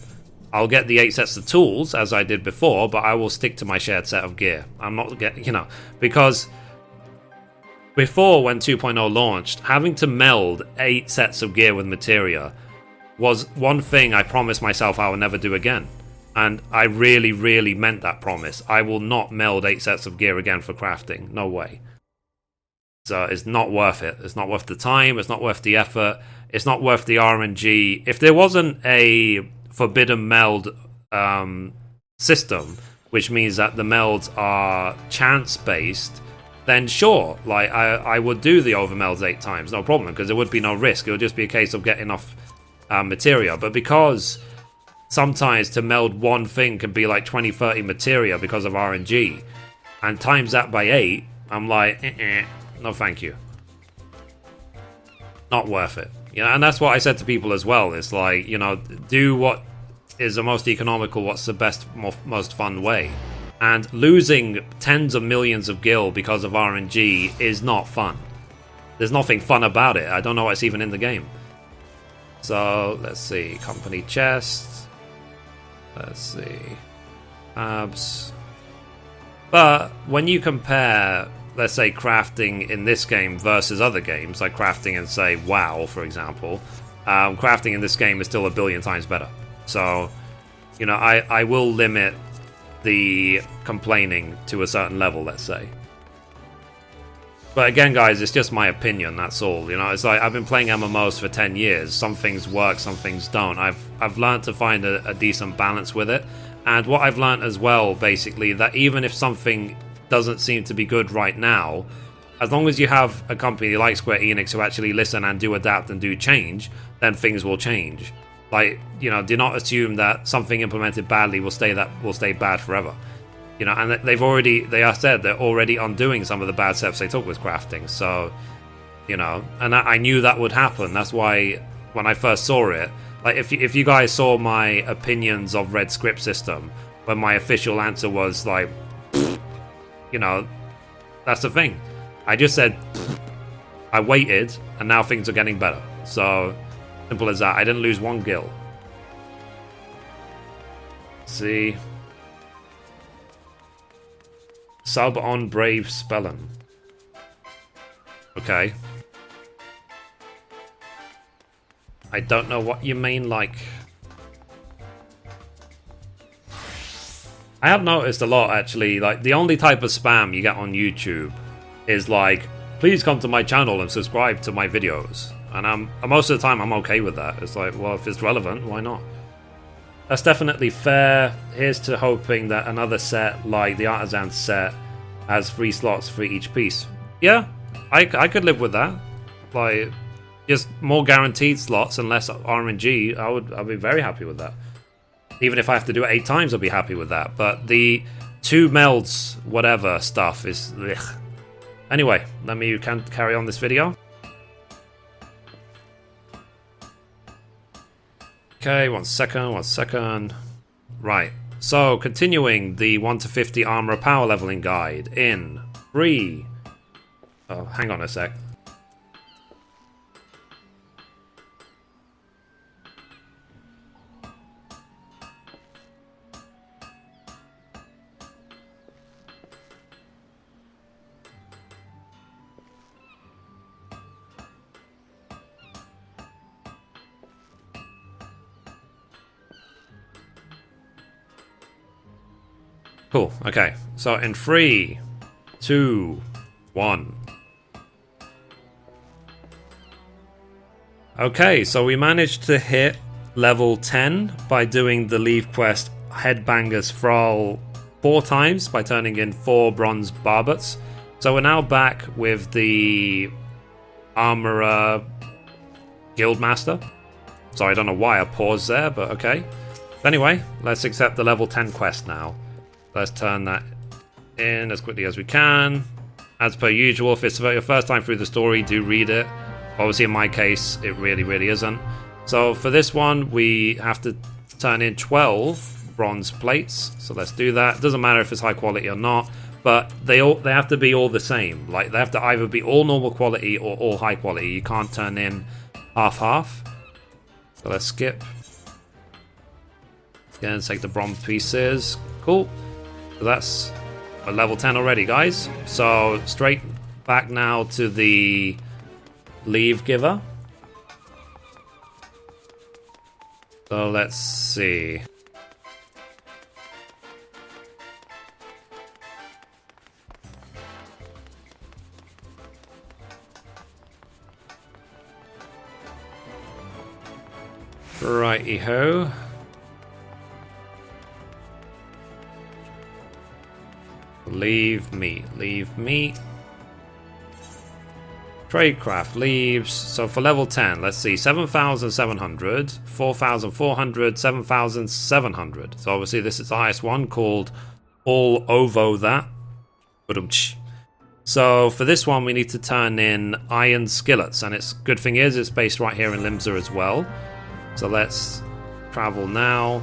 I'll get the 8 sets of tools, as I did before, but I will stick to my shared set of gear. I'm not getting, you know, because before, when 2.0 launched, having to meld 8 sets of gear with materia was one thing I promised myself I would never do again. And I really, really meant that promise. I will not meld 8 sets of gear again for crafting. No way. So it's not worth it. It's not worth the time. It's not worth the effort. It's not worth the RNG. If there wasn't a forbidden meld system, which means that the melds are chance based, then sure, like I would do the overmelds 8 times, no problem, because there would be no risk. It would just be a case of getting off materia. But because sometimes to meld one thing can be like 20-30 materia because of RNG, and times that by 8, I'm like, no thank you, not worth it. You know, and that's what I said to people as well. It's like, you know, do what is the most economical, what's the best, most fun way. And losing tens of millions of gil because of RNG is not fun. There's nothing fun about it. I don't know what's even in the game. So, let's see. Company chest. Let's see. Abs. But when you compare, let's say, crafting in this game versus other games, like crafting in, say, WoW, for example, crafting in this game is still 1 billion times better. So, you know, I will limit the complaining to a certain level, let's say. But again, guys, it's just my opinion, that's all. You know, it's like, I've been playing MMOs for 10 years. Some things work, some things don't. I've learned to find a decent balance with it. And what I've learned as well, basically, that even if something doesn't seem to be good right now, as long as you have a company like Square Enix who actually listen and do adapt and do change, then things will change. Like, you know, do not assume that something implemented badly will stay bad forever. You know, and they're already undoing some of the bad steps they took with crafting. So, you know, and I knew that would happen. That's why when I first saw it, like if you guys saw my opinions of Red Script System, when my official answer was like, you know, that's the thing. I just said, I waited, and now things are getting better. So, simple as that. I didn't lose 1 gil. Let's see. Sub on Brave Spellin. Okay. I don't know what you mean, like... I have noticed a lot, actually, like, the only type of spam you get on YouTube is like, please come to my channel and subscribe to my videos. And most of the time, I'm okay with that. It's like, well, if it's relevant, why not? That's definitely fair. Here's to hoping that another set, like the Artisan set, has 3 slots for each piece. Yeah, I could live with that. Like, just more guaranteed slots and less RNG, I'd be very happy with that. Even if I have to do it 8 times, I'll be happy with that. But the 2 melds, whatever stuff is... Ugh. Anyway, let me carry on this video. Okay, one second. Right, so continuing the 1 to 50 armor power leveling guide in 3... Oh, hang on a sec. Cool, okay. So in 3, 2, 1. Okay, so we managed to hit level 10 by doing the Leave Quest Headbangers Thrall 4 times by turning in 4 bronze barbots. So we're now back with the Armorer Guildmaster. So I don't know why I paused there, but okay. Anyway, let's accept the level 10 quest now. Let's turn that in as quickly as we can. As per usual, if it's your first time through the story, do read it. Obviously, in my case, it really isn't. So for this one, we have to turn in 12 bronze plates. So let's do that. Doesn't matter if it's high quality or not, but they have to be all the same. Like, they have to either be all normal quality or all high quality. You can't turn in half. So let's skip. Again, take the bronze pieces. Cool. So that's a level 10 already, guys. So straight back now to the leave giver. So let's see. Righty-ho. Leave meat. Tradecraft leaves. So for level 10, let's see, 7,700, 4,400, 7,700. So obviously this is the highest one, called All Ovo That. So for this one, we need to turn in iron skillets, and it's good thing is it's based right here in Limsa as well. So let's travel now.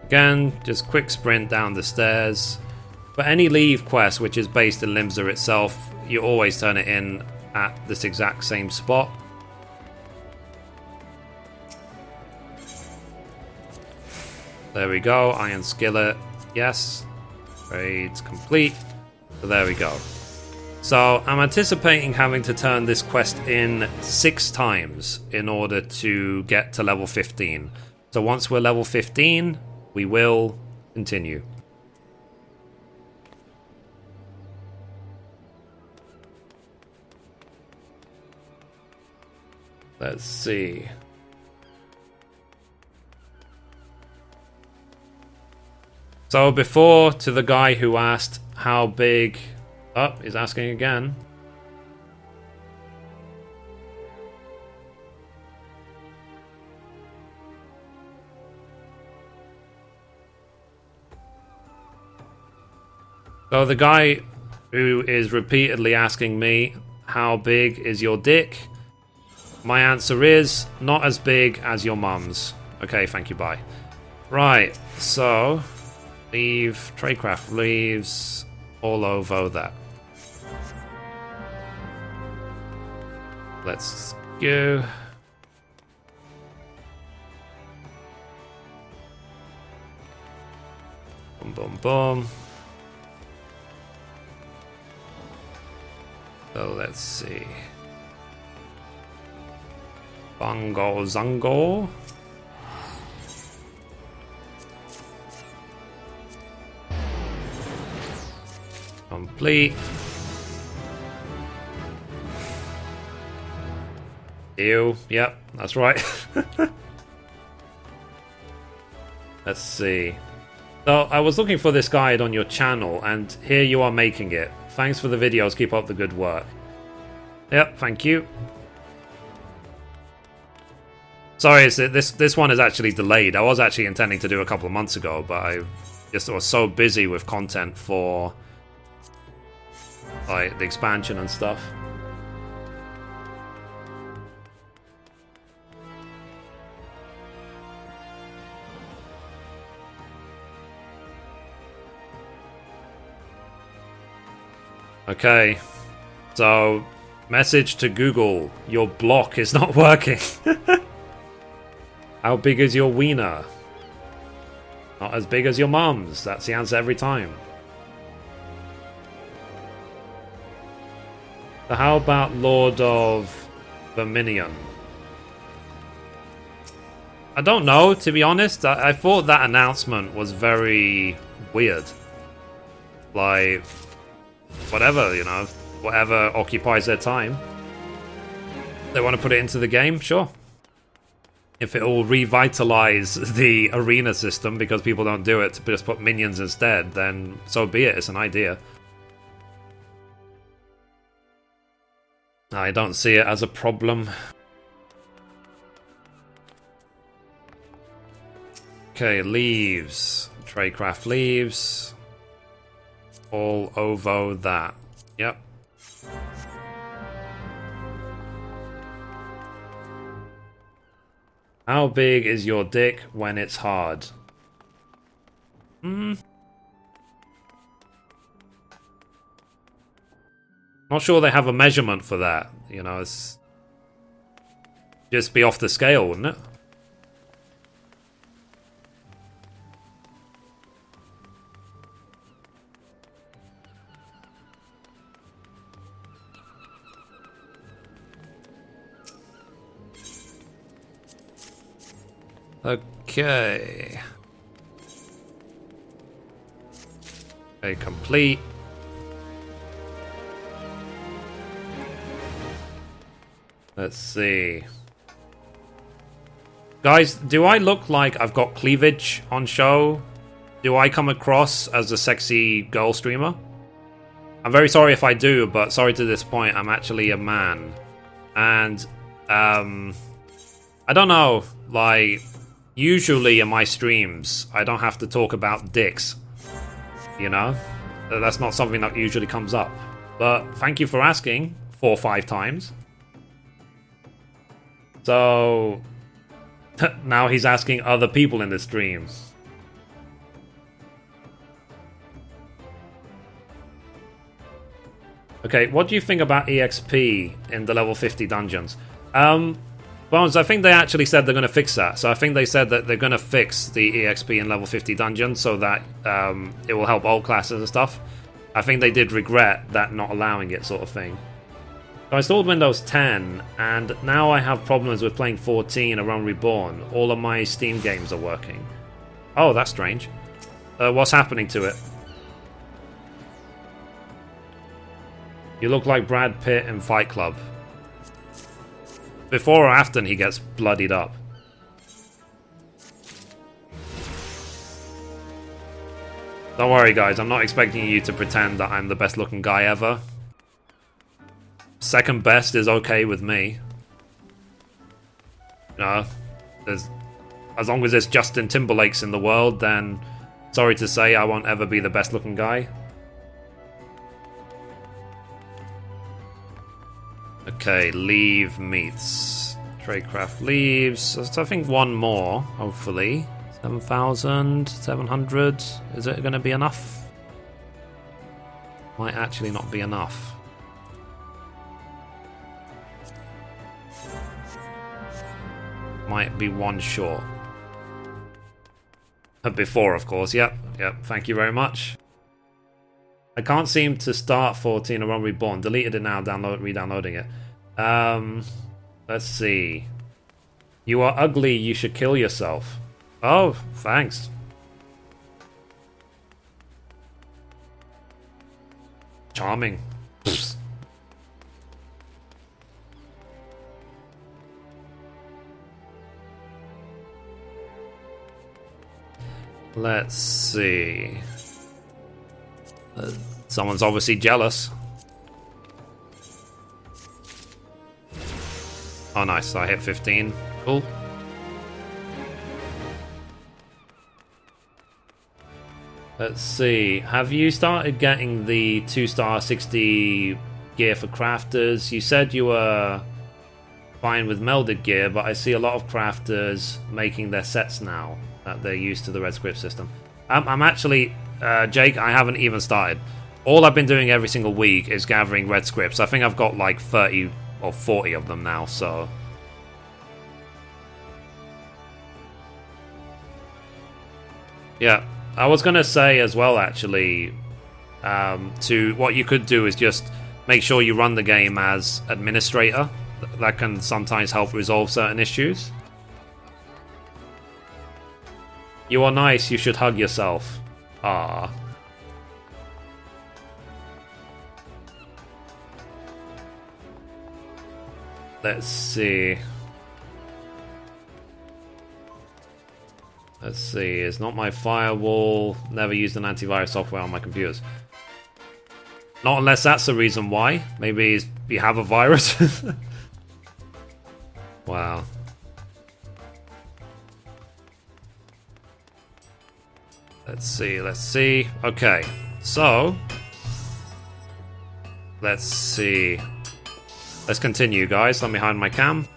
Again, just quick sprint down the stairs. For any leave quest which is based in Limsa itself, you always turn it in at this exact same spot. There we go, iron skillet, yes. Trade's complete. So there we go. So I'm anticipating having to turn this quest in 6 times in order to get to level 15. So once we're level 15, we will continue. Let's see. So before, to the guy who asked how big... Oh, he's asking again. So the guy who is repeatedly asking me, how big is your dick? My answer is, not as big as your mum's. Okay, thank you, bye. Right, so... Leave, tradecraft leaves, all over that. Let's go. Boom. So let's see. Bongo Zango. Complete. Ew. Yep, that's right. Let's see. So I was looking for this guide on your channel, and here you are making it. Thanks for the videos. Keep up the good work. Yep, thank you. Sorry, this one is actually delayed. I was actually intending to do a couple of months ago, but I just was so busy with content for like the expansion and stuff. Okay, so message to Google, your block is not working. How big is your wiener? Not as big as your mum's. That's the answer every time. So how about Lord of Verminion? I don't know, to be honest. I thought that announcement was very weird. Like, whatever, you know, whatever occupies their time. They want to put it into the game, sure. If it will revitalize the arena system because people don't do it to just put minions instead, then so be it. It's an idea. I don't see it as a problem. Okay, leaves. Tradecraft leaves. All over that. Yep. How big is your dick when it's hard? Not sure they have a measurement for that. You know, it's just be off the scale, wouldn't it? Okay. Okay, complete. Let's see. Guys, do I look like I've got cleavage on show? Do I come across as a sexy girl streamer? I'm very sorry if I do, but sorry to disappoint, I'm actually a man. And, I don't know, like, usually in my streams, I don't have to talk about dicks. You know? That's not something that usually comes up. But thank you for asking 4 or 5 times. So, now he's asking other people in the stream. Okay, what do you think about EXP in the level 50 dungeons? Bones, I think they actually said they're going to fix that. So I think they said that they're going to fix the EXP in level 50 dungeons so that it will help old classes and stuff. I think they did regret that not allowing it, sort of thing. So I installed Windows 10, and now I have problems with playing 14, A Realm Reborn. All of my Steam games are working. Oh, that's strange. What's happening to it? You look like Brad Pitt in Fight Club. Before or after he gets bloodied up? Don't worry, guys. I'm not expecting you to pretend that I'm the best looking guy ever. Second best is okay with me. You know, as long as there's Justin Timberlakes in the world, then sorry to say I won't ever be the best looking guy. Okay, leave meats. Tradecraft leaves. So I think one more, hopefully. 7,700. Is it going to be enough? Might actually not be enough. Might be one short. Before, of course. Yep. Thank you very much. I can't seem to start 14 A Realm Reborn. Deleted it now, re-downloading it. Let's see. You are ugly, you should kill yourself. Oh, thanks. Charming. Psst. Let's see. Someone's obviously jealous. Oh, nice. I hit 15. Cool. Let's see. Have you started getting the 2-star 60 gear for crafters? You said you were fine with melded gear, but I see a lot of crafters making their sets now that they're used to the red script system. I'm actually... Jake, I haven't even started. All I've been doing every single week is gathering red scripts. I think I've got like 30 or 40 of them now, so... Yeah, I was going to say as well, actually, to what you could do is just make sure you run the game as administrator. That can sometimes help resolve certain issues. You are nice, you should hug yourself. Ah. Let's see. Let's see, it's not my firewall. Never used an antivirus software on my computers. Not unless that's the reason why. Maybe you have a virus. Wow. Let's see. Okay, so let's see. Let's continue, guys. Let me hide my cam.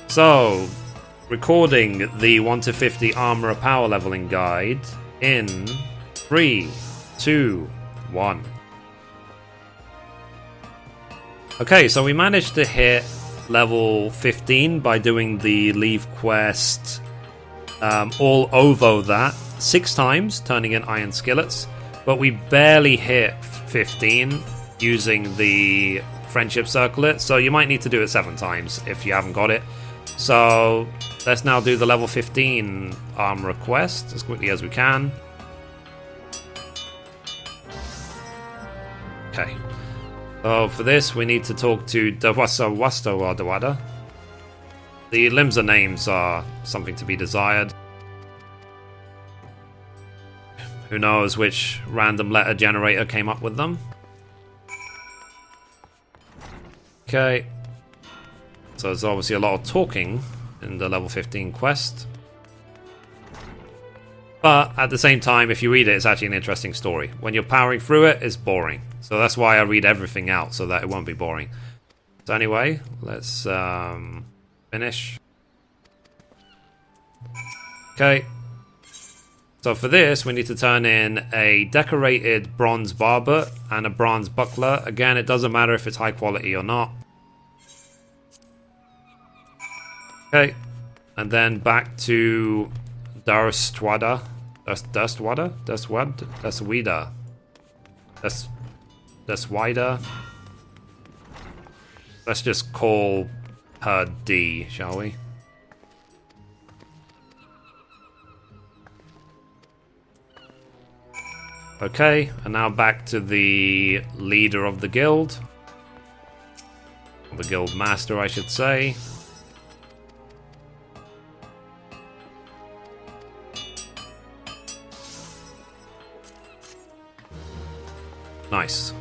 So, recording the 1 to 50 armor power leveling guide in 3, 2, 1. Okay, so we managed to hit level 15 by doing the leave quest all over that 6 times, turning in iron skillets, but we barely hit 15 using the friendship circlet, so you might need to do it 7 times if you haven't got it. So let's now do the level 15 armor quest as quickly as we can. Okay. So for this, we need to talk to Dawasa. The Limsa names are something to be desired. Who knows which random letter generator came up with them. Okay. So there's obviously a lot of talking in the level 15 quest. But at the same time, if you read it, it's actually an interesting story. When you're powering through it, it's boring. So that's why I read everything out, so that it won't be boring. So anyway, let's finish. Okay. So for this, we need to turn in a decorated bronze barbet and a bronze buckler. Again, it doesn't matter if it's high quality or not. Okay. And then back to Darstwada. That's wider. Let's just call her D, shall we? Okay, and now back to the leader of the guild. The guild master, I should say. Nice.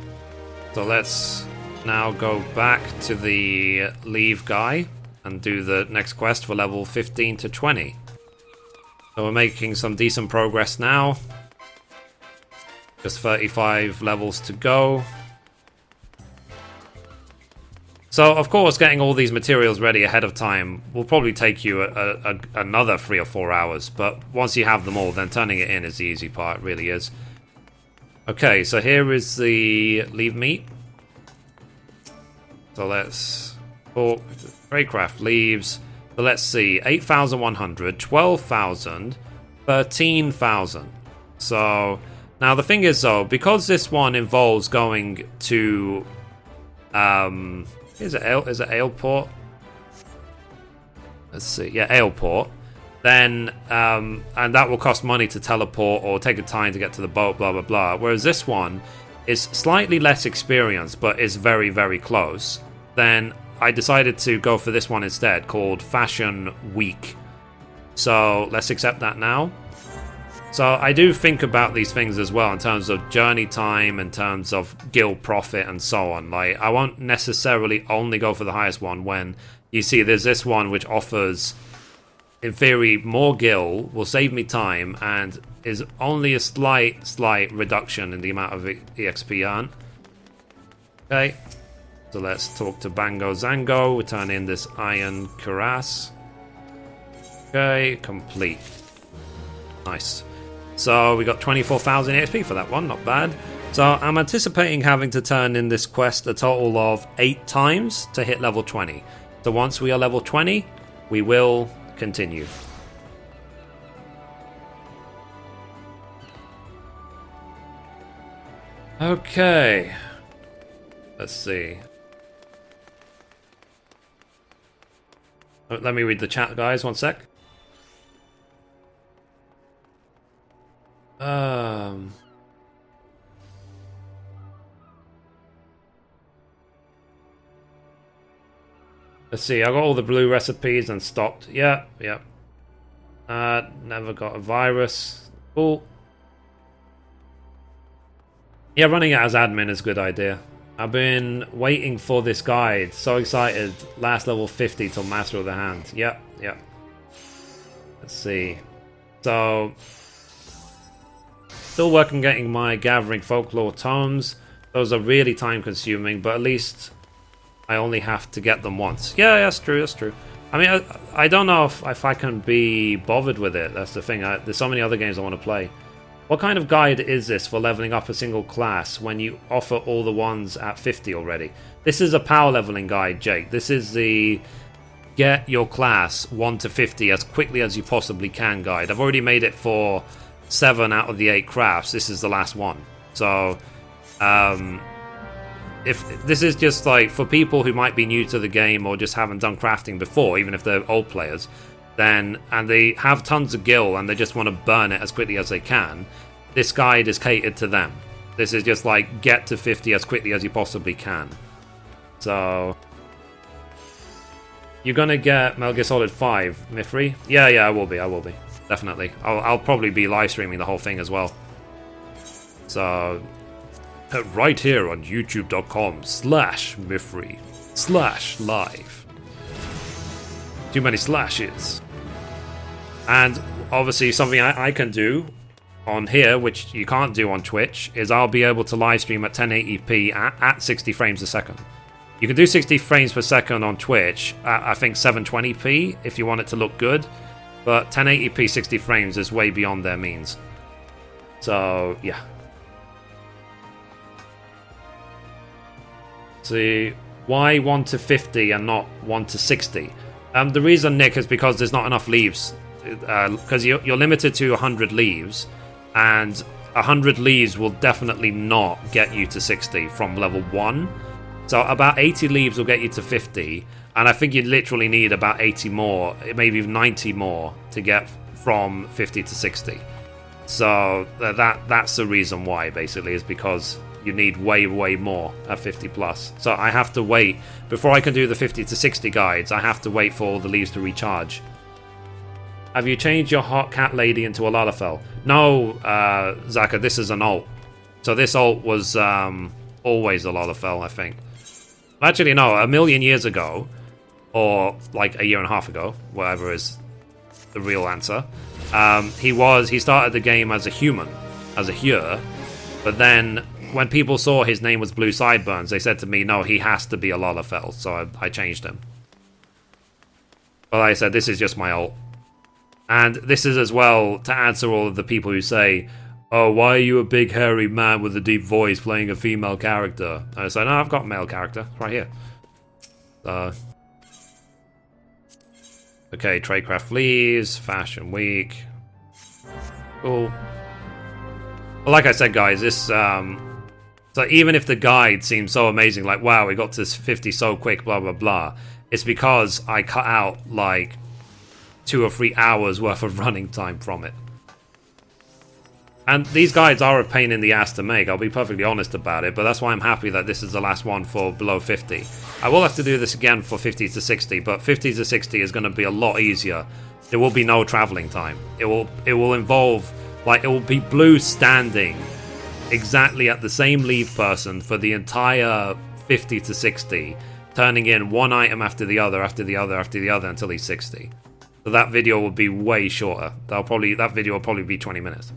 So let's now go back to the leave guy and do the next quest for level 15 to 20. So we're making some decent progress now. Just 35 levels to go. So, of course, getting all these materials ready ahead of time will probably take you another 3 or 4 hours. But once you have them all, then turning it in is the easy part, it really is. Okay, so here is the leave meat. So let's talk. Tradecraft leaves. So let's see. 8,100, 12,000, 13,000. So now the thing is though, because this one involves going to is it Aleport? Let's see. Yeah, Aleport. Then and that will cost money to teleport or take a time to get to the boat, blah blah blah. Whereas this one is slightly less experienced but is very very close. Then I decided to go for this one instead, called Fashion Week. So let's accept that now. So I do think about these things as well in terms of journey time, in terms of guild profit and so on. Like, I won't necessarily only go for the highest one when you see there's this one which offers, in theory, more gil, will save me time, and is only a slight reduction in the amount of EXP earned. Okay, so let's talk to Bango Zango. We turn in this Iron Cuirass. Okay, complete. Nice. So we got 24,000 EXP for that one, not bad. So I'm anticipating having to turn in this quest a total of 8 times to hit level 20. So once we are level 20, we will continue. Okay. Let's see. Let me read the chat, guys. One sec. Let's see, I got all the blue recipes and stopped. Yeah. Never got a virus. Cool. Yeah, running it as admin is a good idea. I've been waiting for this guide. So excited. Last level 50 till Master of the Hand. Yep. Let's see. So, still working getting my Gathering Folklore tomes. Those are really time consuming, but at least I only have to get them once. Yeah, that's true. I mean, I don't know if I can be bothered with it. That's the thing. There's so many other games I want to play. What kind of guide is this for leveling up a single class when you offer all the ones at 50 already? This is a power leveling guide, Jake. This is the get your class 1 to 50 as quickly as you possibly can guide. I've already made it for 7 out of the 8 crafts. This is the last one. So, if this is just like for people who might be new to the game or just haven't done crafting before, even if they're old players, then and they have tons of gil and they just want to burn it as quickly as they can, this guide is catered to them. This is just like get to 50 as quickly as you possibly can. So you're gonna get Metal Gear Solid 5, Mithrie? Yeah, I will be. Definitely. I'll probably be live streaming the whole thing as well. So right here on youtube.com/Mithrie/live. Too many slashes. And obviously something I can do on here, which you can't do on Twitch, is I'll be able to live stream at 1080p at 60 frames a second. You can do 60 frames per second on Twitch at, I think, 720p if you want it to look good, but 1080p 60 frames is way beyond their means. So, yeah. See, why 1 to 50 and not 1 to 60? The reason, Nick, is because there's not enough leaves. Because you're limited to 100 leaves, and 100 leaves will definitely not get you to 60 from level 1. So about 80 leaves will get you to 50, and I think you literally need about 80 more, maybe even 90 more, to get from 50 to 60. So that's the reason why, basically, is because you need way more at 50 plus. So I have to wait before I can do the 50 to 60 guides. I have to wait for all the leaves to recharge. Have you changed your hot cat lady into a Lalafell? No, Zaka, this is an alt. So this alt was always a Lalafell, I think. Actually, no, a million years ago, or like a year and a half ago, whatever is the real answer, he started the game as a human, as a Hyur, but then when people saw his name was Blue Sideburns, they said to me, no, he has to be a Lalafell, so I changed him. But like I said, this is just my alt. And this is as well to answer all of the people who say, oh, why are you a big hairy man with a deep voice playing a female character? And I said, no, I've got a male character right here. Okay, Tradecraft Fleas, Fashion Week. Cool. Well, like I said, guys, this... so even if the guide seems so amazing, like, wow, we got to 50 so quick, blah, blah, blah, it's because I cut out, like, 2 or 3 hours worth of running time from it. And these guides are a pain in the ass to make, I'll be perfectly honest about it, but that's why I'm happy that this is the last one for below 50. I will have to do this again for 50 to 60, but 50 to 60 is going to be a lot easier. There will be no traveling time. It will involve, like, it will be Blue standing exactly at the same leave person for the entire 50 to 60, turning in one item after the other, after the other, after the other, until he's 60. So that video will be way shorter. That video will probably be 20 minutes.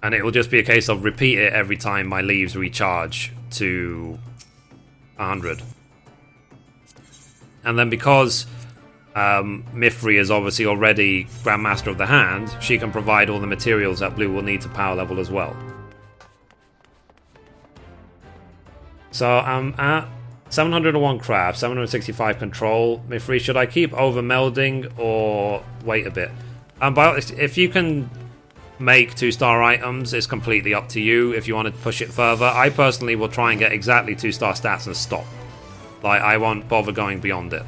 And it will just be a case of repeat it every time my leaves recharge to 100. And then because Mithrie is obviously already Grandmaster of the Hand, she can provide all the materials that Blue will need to power level as well. So I'm at 701 craft, 765 control. Mithrie, should I keep over melding or wait a bit? But if you can make 2-star items, it's completely up to you if you want to push it further. I personally will try and get exactly 2-star stats and stop. Like, I won't bother going beyond it.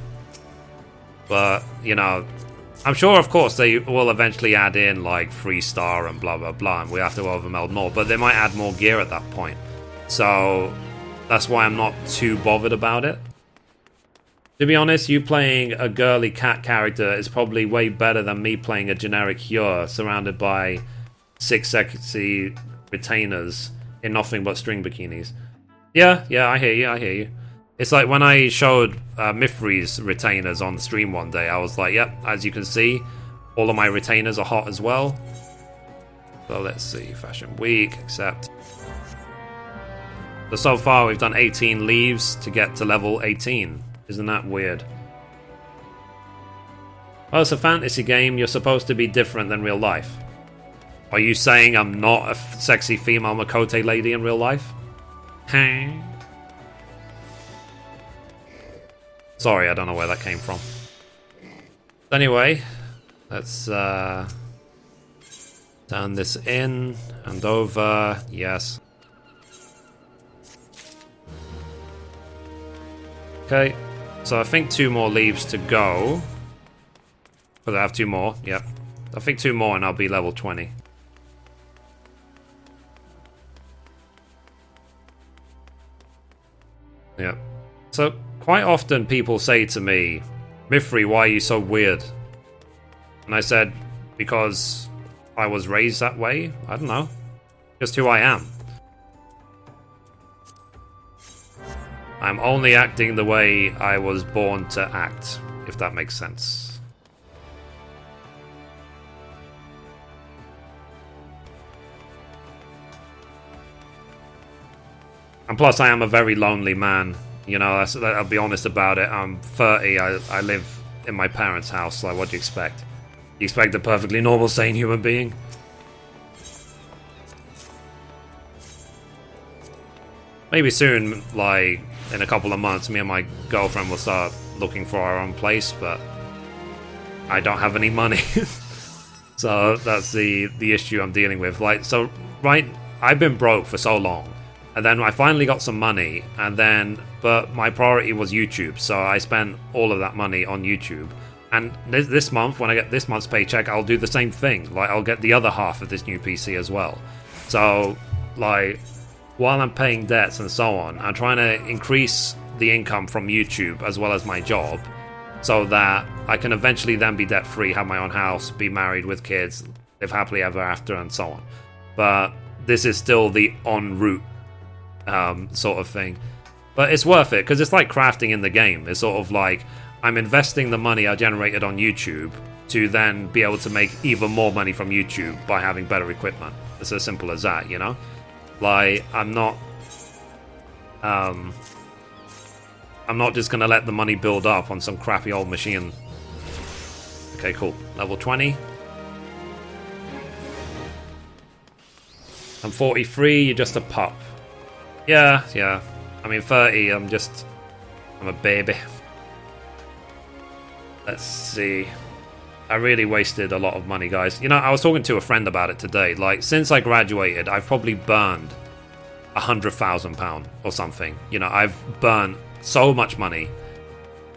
But, you know, I'm sure, of course, they will eventually add in, like, 3-star and blah, blah, blah, and we have to overmeld more, but they might add more gear at that point. So, that's why I'm not too bothered about it. To be honest, you playing a girly cat character is probably way better than me playing a generic Hyur surrounded by 6 sexy retainers in nothing but string bikinis. Yeah, I hear you. It's like when I showed Mithrie's retainers on the stream one day, I was like, yep, as you can see, all of my retainers are hot as well. So let's see, Fashion Week, accept. So far we've done 18 leaves to get to level 18. Isn't that weird? Well, it's a fantasy game. You're supposed to be different than real life. Are you saying I'm not a sexy female Makote lady in real life? Sorry, I don't know where that came from. Anyway, let's turn this in and over. Yes. Okay. So I think 2 more leaves to go. Because I have 2 more, yep. I think 2 more and I'll be level 20. Yep. So quite often people say to me, Mithrie, why are you so weird? And I said, because I was raised that way? I don't know. Just who I am. I'm only acting the way I was born to act, if that makes sense. And plus, I am a very lonely man. You know, I'll be honest about it. I'm 30. I live in my parents' house. Like, what do you expect? You expect a perfectly normal, sane human being? Maybe soon, like, in a couple of months, me and my girlfriend will start looking for our own place, but I don't have any money. So that's the issue I'm dealing with. Like, so, right, I've been broke for so long, and then I finally got some money, but my priority was YouTube, so I spent all of that money on YouTube. And this month, when I get this month's paycheck, I'll do the same thing. Like, I'll get the other half of this new PC as well. So, like, while I'm paying debts and so on, I'm trying to increase the income from YouTube as well as my job so that I can eventually then be debt-free, have my own house, be married with kids, live happily ever after, and so on. But this is still the en route sort of thing. But it's worth it, because it's like crafting in the game. It's sort of like I'm investing the money I generated on YouTube to then be able to make even more money from YouTube by having better equipment. It's as simple as that, you know? Like, I'm not just gonna let the money build up on some crappy old machine. Okay, cool. Level 20. I'm 43, you're just a pup. Yeah. I mean, 30, I'm a baby. Let's see. I really wasted a lot of money, guys. You know, I was talking to a friend about it today. Like, since I graduated, I've probably burned £100,000 or something. You know, I've burned so much money.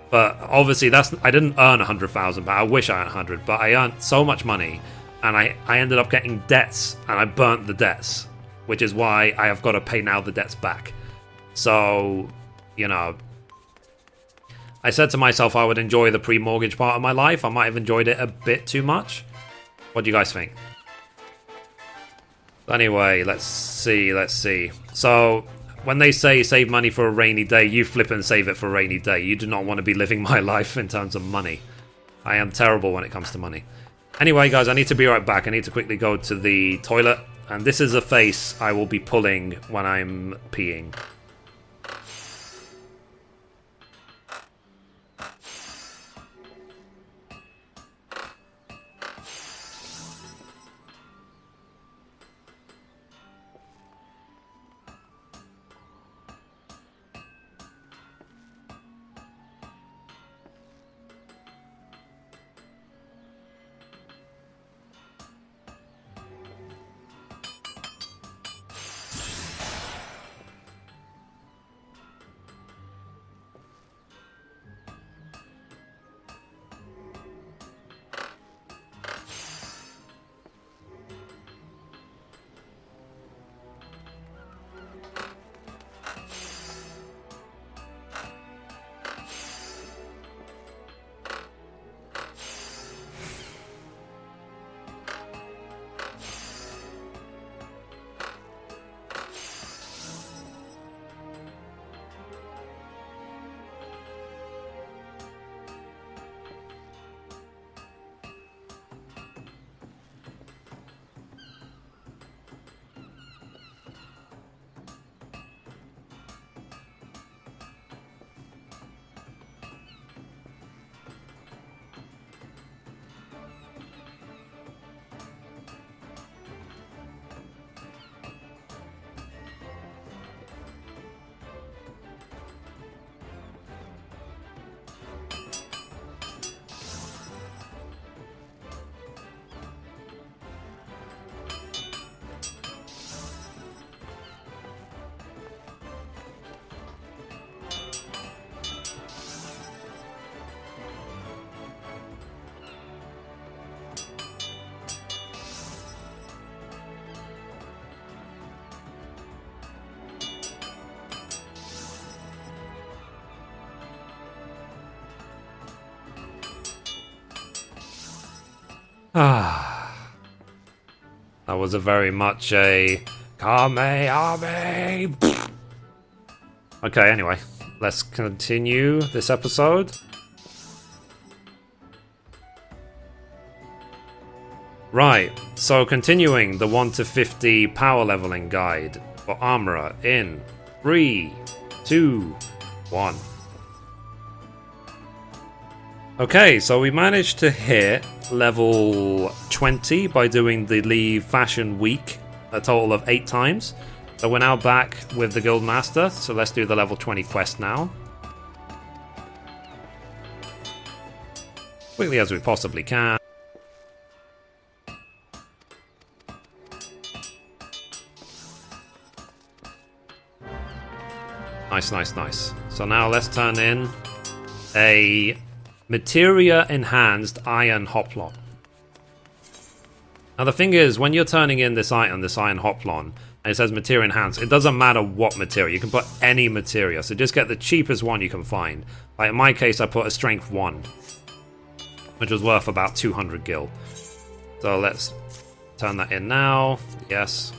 But obviously, I didn't earn £100,000. I wish I earned 100, but I earned so much money, and I ended up getting debts, and I burnt the debts, which is why I have got to pay now the debts back. So, you know, I said to myself I would enjoy the pre-mortgage part of my life. I might have enjoyed it a bit too much. What do you guys think? Anyway, let's see. So, when they say save money for a rainy day, you flip and save it for a rainy day. You do not want to be living my life in terms of money. I am terrible when it comes to money. Anyway, guys, I need to be right back. I need to quickly go to the toilet. And this is a face I will be pulling when I'm peeing. Ah, that was a very much a Kamehameha. Okay, anyway, let's continue this episode. Right, so continuing the 1 to 50 power leveling guide for Armorer in 3, 2, 1. Okay, so we managed to hit level 20 by doing the Leave Fashion Week a total of 8 times. So we're now back with the Guild Master, so let's do the level 20 quest now. Quickly as we possibly can. Nice, nice, nice. So now let's turn in a Materia Enhanced Iron Hoplon. Now the thing is, when you're turning in this iron Hoplon, and it says Materia Enhanced, it doesn't matter what material. You can put any materia, so just get the cheapest one you can find. Like in my case, I put a Strength 1, which was worth about 200 gil. So let's turn that in now. Yes.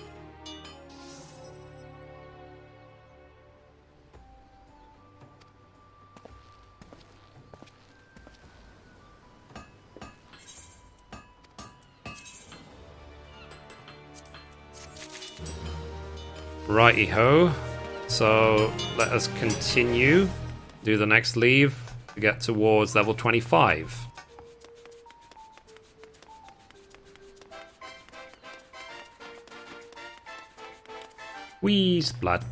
Righty-ho. So let us continue. Do the next leave to get towards level 25. Whee, splat.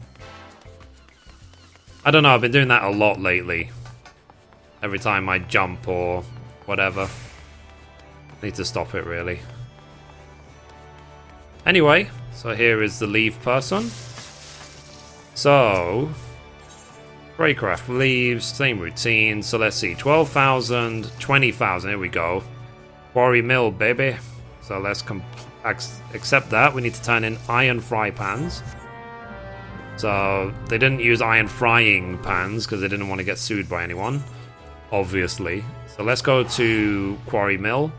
I don't know, I've been doing that a lot lately. Every time I jump or whatever. Need to stop it, really. Anyway, so here is the leave person. So, Raycraft leaves, same routine. So let's see, 12,000, 20,000, here we go. Quarry Mill, baby. So let's accept that. We need to turn in iron fry pans. So they didn't use iron frying pans because they didn't want to get sued by anyone, obviously. So let's go to Quarry Mill.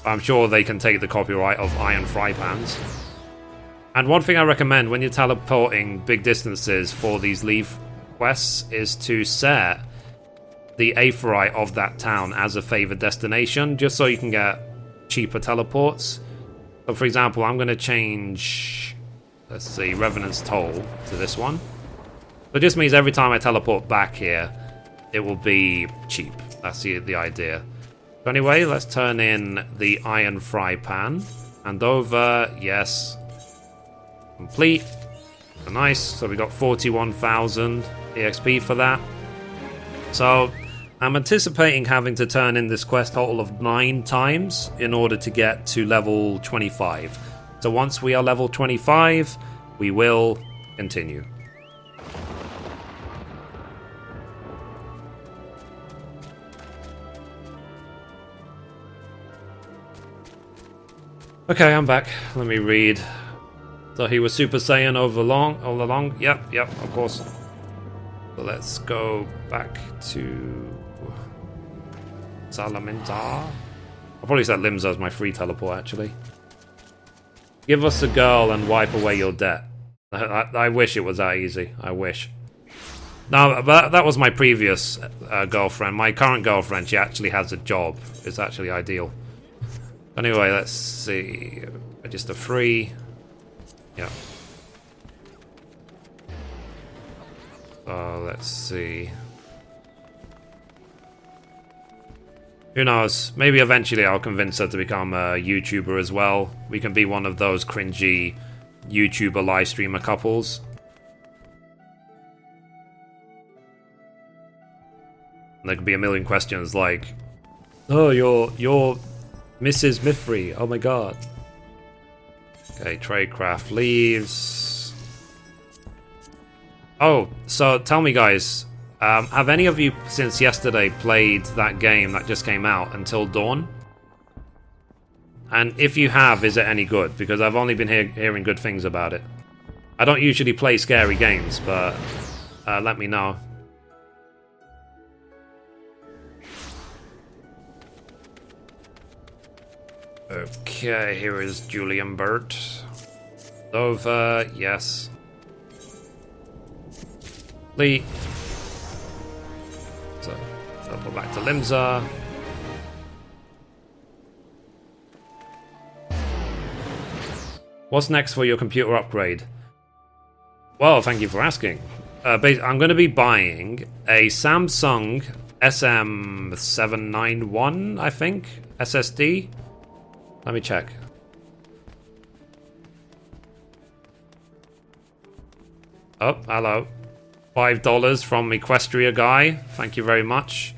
I'm sure they can take the copyright of iron fry pans. And one thing I recommend when you're teleporting big distances for these leave quests is to set the aetheryte of that town as a favored destination, just so you can get cheaper teleports. So for example, I'm going to change, let's see, Revenant's Toll to this one. So it just means every time I teleport back here, it will be cheap. That's the idea. So anyway, let's turn in the iron fry pan. And over, yes. Complete. Nice. So we got 41,000 EXP for that. So I'm anticipating having to turn in this quest total of 9 times in order to get to level 25. So once we are level 25, we will continue. Okay, I'm back. Let me read. So he was Super Saiyan all along. Yep, of course. So let's go back to Salamantar. I'll probably set Limsa as my free teleport, actually. Give us a girl and wipe away your debt. I wish it was that easy. I wish. No, but that was my previous girlfriend. My current girlfriend, she actually has a job. It's actually ideal. Anyway, let's see. Register free. Yeah. Let's see. Who knows? Maybe eventually I'll convince her to become a YouTuber as well. We can be one of those cringy YouTuber live streamer couples. And there could be a million questions like, "Oh, you're Mrs. Mithrie. Oh my god." Okay, Tradecraft leaves. Oh, so tell me, guys, have any of you since yesterday played that game that just came out, Until Dawn? And if you have, is it any good? Because I've only been hearing good things about it. I don't usually play scary games, but let me know. Okay, here is Julian Burt. Over, yes. Lee. So, circle back to Limsa. What's next for your computer upgrade? Well, thank you for asking. I'm going to be buying a Samsung SM791, I think, SSD. Let me check. Oh, hello. $5 from Equestria Guy. Thank you very much.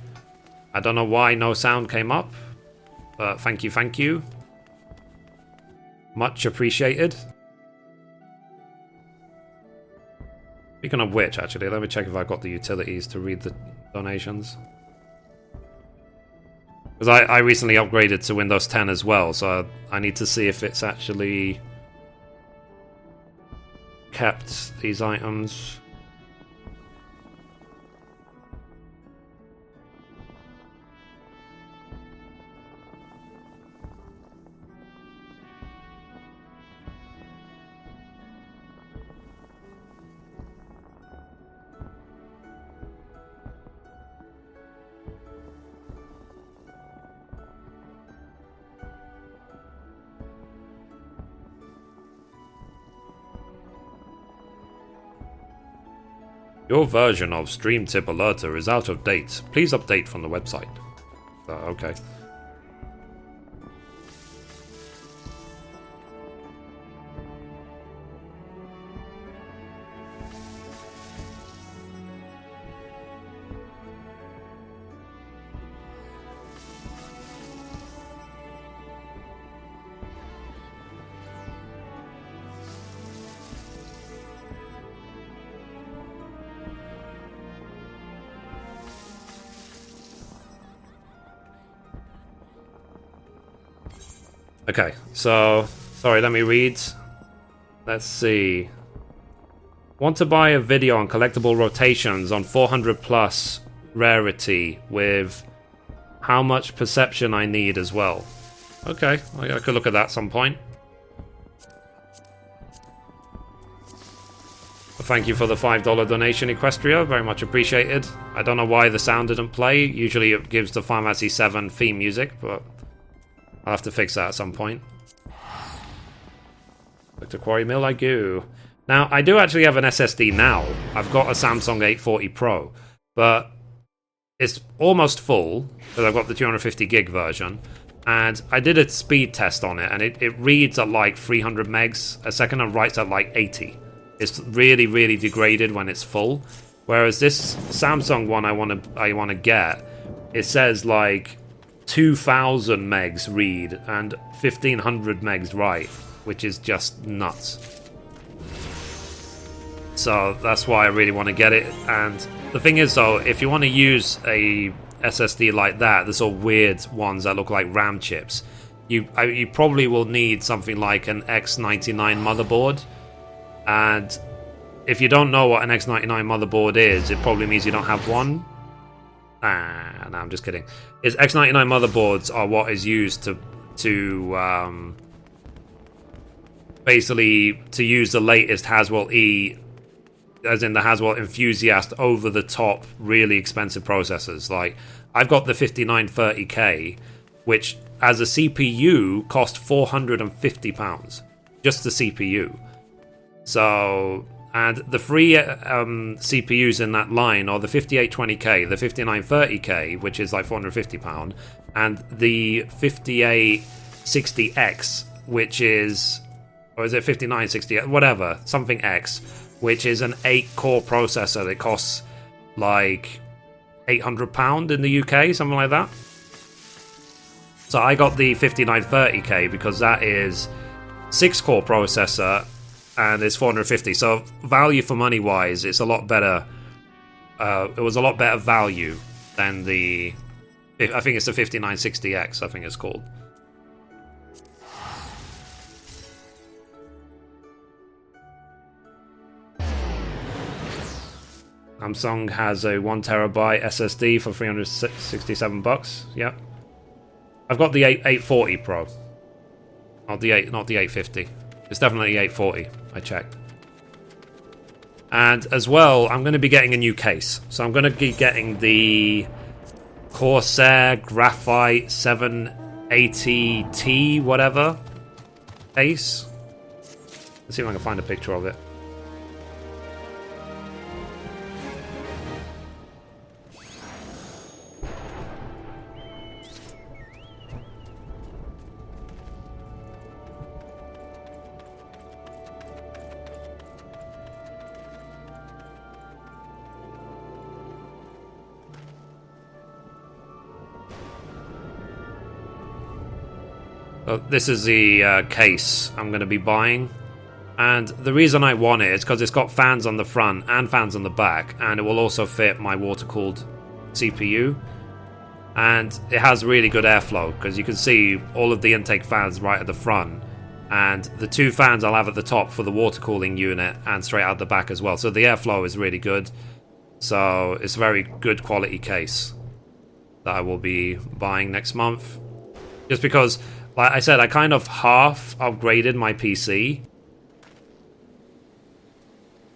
I don't know why no sound came up, but thank you, thank you. Much appreciated. Speaking of which, actually, let me check if I've got the utilities to read the donations. Because I recently upgraded to Windows 10 as well, so I need to see if it's actually kept these items. Your version of Stream Tip Alerter is out of date. Please update from the website. Okay. Okay, so, sorry, let me read. Let's see. Want to buy a video on collectible rotations on 400 plus rarity with how much perception I need as well. Okay, I could look at that at some point. Thank you for the $5 donation, Equestria. Very much appreciated. I don't know why the sound didn't play. Usually it gives the Final Fantasy XIV theme music, but I'll have to fix that at some point. Back to Quarry Mill I go. Now, I do actually have an SSD now. I've got a Samsung 840 Pro, but it's almost full, because I've got the 250 gig version, and I did a speed test on it, and it reads at like 300 megs a second and writes at like 80. It's really, really degraded when it's full. Whereas this Samsung one I want to get, it says like 2,000 megs read and 1,500 megs write, which is just nuts. So that's why I really want to get it. And the thing is, though, if you want to use a SSD like that, the sort of weird ones that look like RAM chips, you probably will need something like an X99 motherboard. And if you don't know what an X99 motherboard is, it probably means you don't have one. No, I'm just kidding. X99 motherboards are what is used to basically to use the latest Haswell E, as in the Haswell Enthusiast, over the top, really expensive processors. Like I've got the 5930K, which as a CPU cost £450, just the CPU. So, and the free CPUs in that line are the 5820K, the 5930K, which is like £450, and the 5860X, which is, or is it 5960, whatever, something X, which is an 8-core processor that costs like £800 in the UK, something like that. So I got the 5930K because that is 6-core processor, and it's 450. So value for money wise, it's a lot better. It was a lot better value than the, I think it's the 5960X, I think it's called. Samsung has a 1TB SSD for $367. Yep. I've got the 840 Pro. Not the 850. It's definitely 840. I checked. And as well, I'm going to be getting a new case. So I'm going to be getting the Corsair Graphite 780T whatever case. Let's see if I can find a picture of it. This is the case I'm going to be buying, and the reason I want it is because it's got fans on the front and fans on the back, and it will also fit my water-cooled CPU, and it has really good airflow because you can see all of the intake fans right at the front, and the 2 fans I'll have at the top for the water cooling unit and straight out the back as well, so the airflow is really good. So it's a very good quality case that I will be buying next month, just because, like I said, I kind of half upgraded my PC.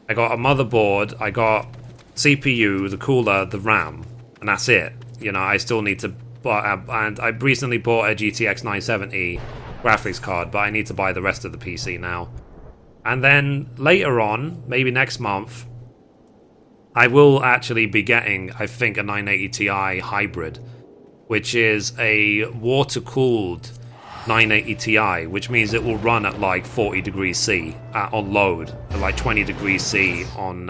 I got a motherboard, I got CPU, the cooler, the RAM, and that's it. You know, I still need to buy, and I recently bought a GTX 970 graphics card, but I need to buy the rest of the PC now. And then later on, maybe next month, I will actually be getting, I think, a 980 Ti hybrid, which is a water-cooled 980 Ti, which means it will run at like 40 degrees C on load, at like 20 degrees C on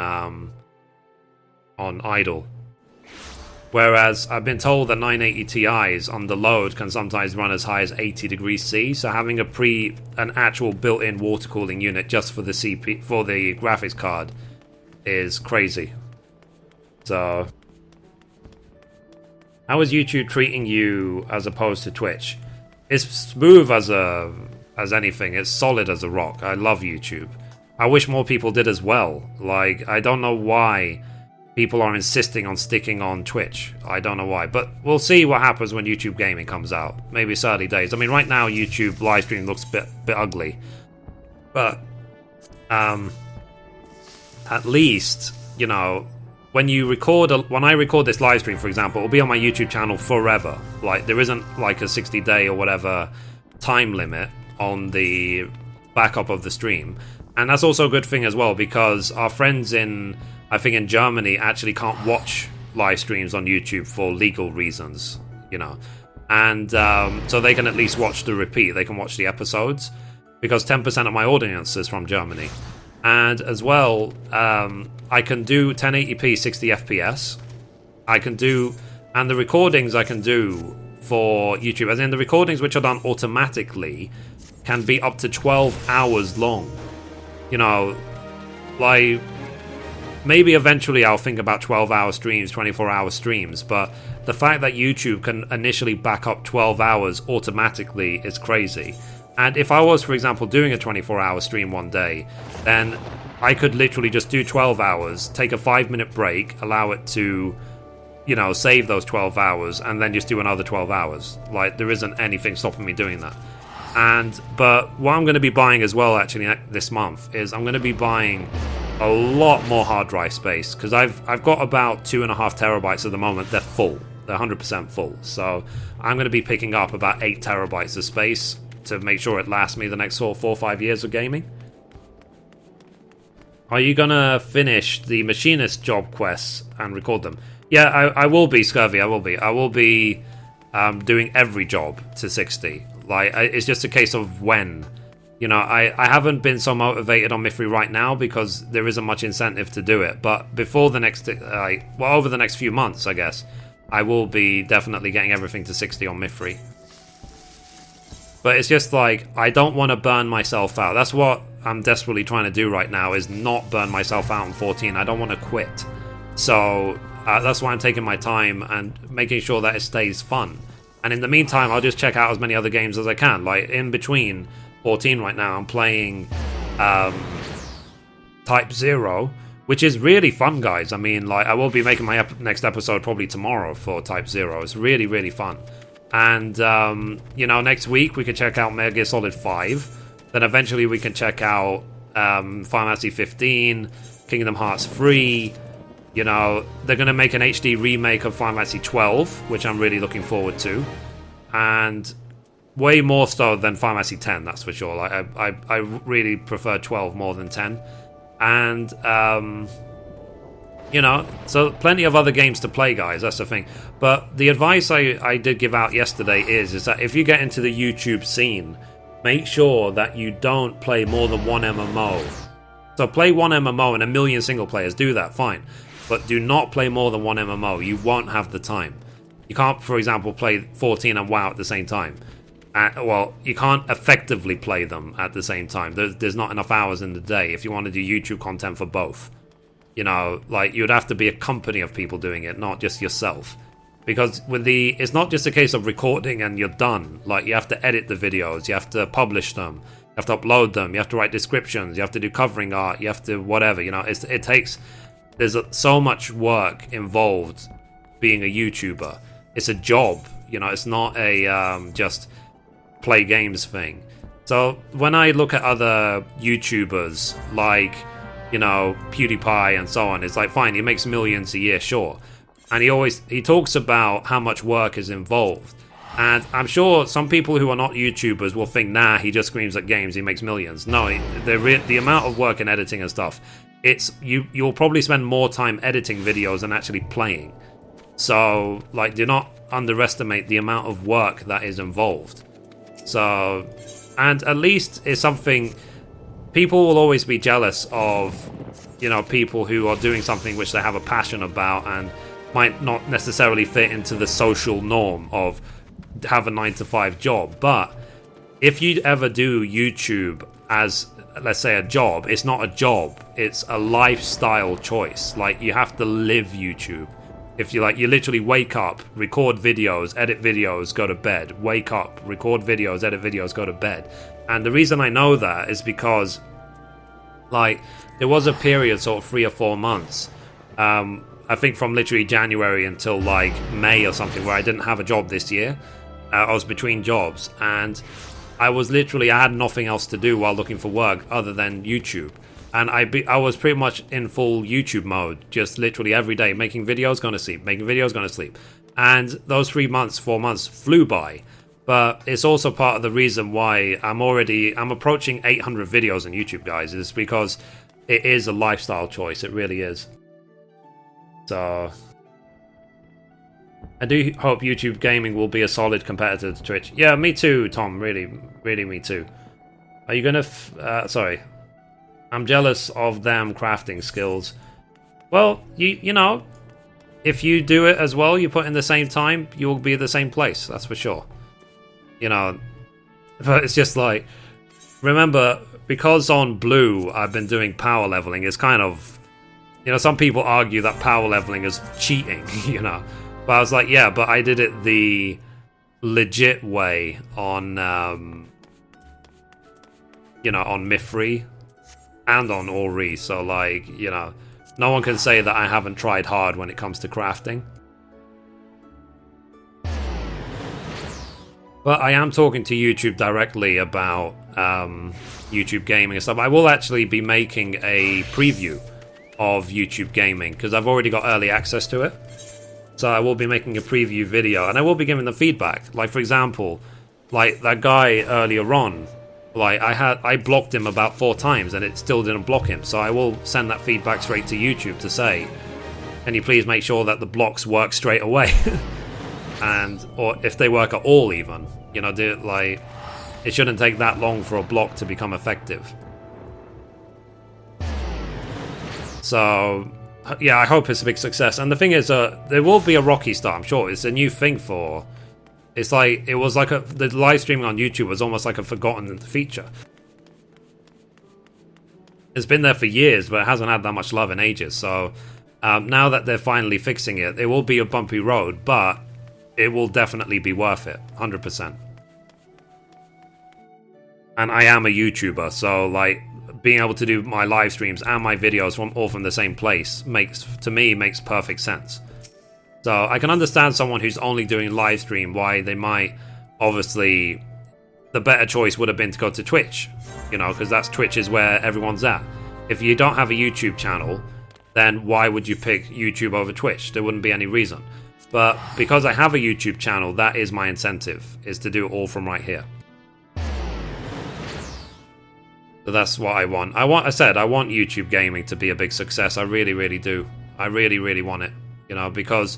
idle. Whereas I've been told that 980 Ti's on the load can sometimes run as high as 80 degrees C, so having an actual built-in water cooling unit just for the graphics card is crazy. So, how is YouTube treating you as opposed to Twitch? It's smooth as anything. It's solid as a rock. I love YouTube. I wish more people did as well. Like, I don't know why people are insisting on sticking on Twitch. I don't know why. But we'll see what happens when YouTube Gaming comes out. Maybe it's early days. I mean, right now YouTube live stream looks a bit ugly. But at least, you know, when I record this live stream, for example, it'll be on my YouTube channel forever. Like, there isn't like a 60-day or whatever time limit on the backup of the stream. And that's also a good thing as well, because our friends in Germany actually can't watch live streams on YouTube for legal reasons, you know. And so they can at least watch the repeat. They can watch the episodes, because 10% of my audience is from Germany. And as well, I can do 1080p 60 FPS. And the recordings I can do for YouTube, as in the recordings which are done automatically, can be up to 12 hours long. You know, like, maybe eventually I'll think about 12-hour streams, 24-hour streams, but the fact that YouTube can initially back up 12 hours automatically is crazy. And if I was, for example, doing a 24-hour stream one day, then I could literally just do 12 hours, take a 5-minute break, allow it to, you know, save those 12 hours, and then just do another 12 hours. Like, there isn't anything stopping me doing that. But what I'm going to be buying as well, actually, this month, is I'm going to be buying a lot more hard drive space, because I've got about 2.5 terabytes at the moment. They're full. They're 100% full. So I'm going to be picking up about 8 terabytes of space to make sure it lasts me the next sort of 4 or 5 years of gaming. Are you gonna finish the Machinist job quests and record them? Yeah, I will be, Scurvy, I will be doing every job to 60. Like, it's just a case of when. You know, I haven't been so motivated on Mithrie right now because there isn't much incentive to do it. But before the next, over the next few months, I guess, I will be definitely getting everything to 60 on Mithrie. But it's just like, I don't want to burn myself out. That's what I'm desperately trying to do right now, is not burn myself out on 14. I don't want to quit. So that's why I'm taking my time and making sure that it stays fun. And in the meantime, I'll just check out as many other games as I can. Like, in between 14 right now, I'm playing Type 0, which is really fun, guys. I mean, like, I will be making my next episode probably tomorrow for Type 0. It's really, really fun. And, you know, next week we can check out Metal Gear Solid 5. Then eventually we can check out Final Fantasy XV, Kingdom Hearts 3. You know, they're going to make an HD remake of Final Fantasy XII, which I'm really looking forward to. And way more so than Final Fantasy X, that's for sure. Like, I really prefer 12 more than 10. And, you know, so plenty of other games to play, guys, that's the thing. But the advice I did give out yesterday is that if you get into the YouTube scene, make sure that you don't play more than one MMO. So play one MMO and a million single players, do that, fine. But do not play more than one MMO, you won't have the time. You can't, for example, play 14 and WoW at the same time. Well, you can't effectively play them at the same time. There's not enough hours in the day if you want to do YouTube content for both. You know, like, you'd have to be a company of people doing it, not just yourself. Because it's not just a case of recording and you're done. Like, you have to edit the videos, you have to publish them, you have to upload them, you have to write descriptions, you have to do covering art, you have to whatever, you know. There's so much work involved being a YouTuber. It's a job, you know, it's not a just play games thing. So when I look at other YouTubers like, you know, PewDiePie and so on, it's like, fine, he makes millions a year, sure. And he talks about how much work is involved. And I'm sure some people who are not YouTubers will think, nah, he just screams at games, he makes millions. No, the amount of work in editing and stuff, you'll probably spend more time editing videos than actually playing. So, like, do not underestimate the amount of work that is involved. So, and at least it's something, people will always be jealous of, you know, people who are doing something which they have a passion about and might not necessarily fit into the social norm of have a 9-to-5 job. But if you ever do YouTube as, let's say, a job, it's not a job, it's a lifestyle choice. Like, you have to live YouTube. If you like, you literally wake up, record videos, edit videos, go to bed, wake up, record videos, edit videos, go to bed. And the reason I know that is because, like, there was a period, sort of 3 or 4 months, I think from literally January until like May or something, where I didn't have a job this year. I was between jobs, and I had nothing else to do while looking for work other than YouTube. And I was pretty much in full YouTube mode, just literally every day, making videos, going to sleep, making videos, going to sleep. And those 4 months flew by. But it's also part of the reason why I'm approaching 800 videos on YouTube, guys, is because it is a lifestyle choice. It really is. So, I do hope YouTube gaming will be a solid competitor to Twitch. Yeah, me too, Tom. Really, really me too. Are you gonna... sorry. I'm jealous of them crafting skills. Well, you know, if you do it as well, you put in the same time, you'll be at the same place. That's for sure. You know, but it's just like... Remember, because on Blue I've been doing power leveling, it's kind of... You know, some people argue that power leveling is cheating, you know. But I was like, yeah, but I did it the legit way on, you know, on Mithrie and on Ori. So, like, you know, no one can say that I haven't tried hard when it comes to crafting. But I am talking to YouTube directly about YouTube gaming and stuff. I will actually be making a preview of YouTube gaming, because I've already got early access to it. So I will be making a preview video, and I will be giving the feedback. Like, for example, like that guy earlier on, like I blocked him about 4 times and it still didn't block him. So I will send that feedback straight to YouTube to say, can you please make sure that the blocks work straight away? And or if they work at all, even, you know, like, it shouldn't take that long for a block to become effective. So, yeah, I hope it's a big success. And the thing is, there will be a rocky start, I'm sure. It's a new thing for... It's like, it was like the live streaming on YouTube was almost like a forgotten feature. It's been there for years, but it hasn't had that much love in ages. So, now that they're finally fixing it, it will be a bumpy road, but it will definitely be worth it, 100%. And I am a YouTuber, so, like, being able to do my live streams and my videos all from the same place makes perfect sense. So I can understand someone who's only doing live stream, why they might, obviously, the better choice would have been to go to Twitch, you know, because Twitch is where everyone's at. If you don't have a YouTube channel, then why would you pick YouTube over Twitch? There wouldn't be any reason. But because I have a YouTube channel, that is my incentive, is to do it all from right here. So that's what I want. I want YouTube gaming to be a big success. I really, really do. I really, really want it. You know, because,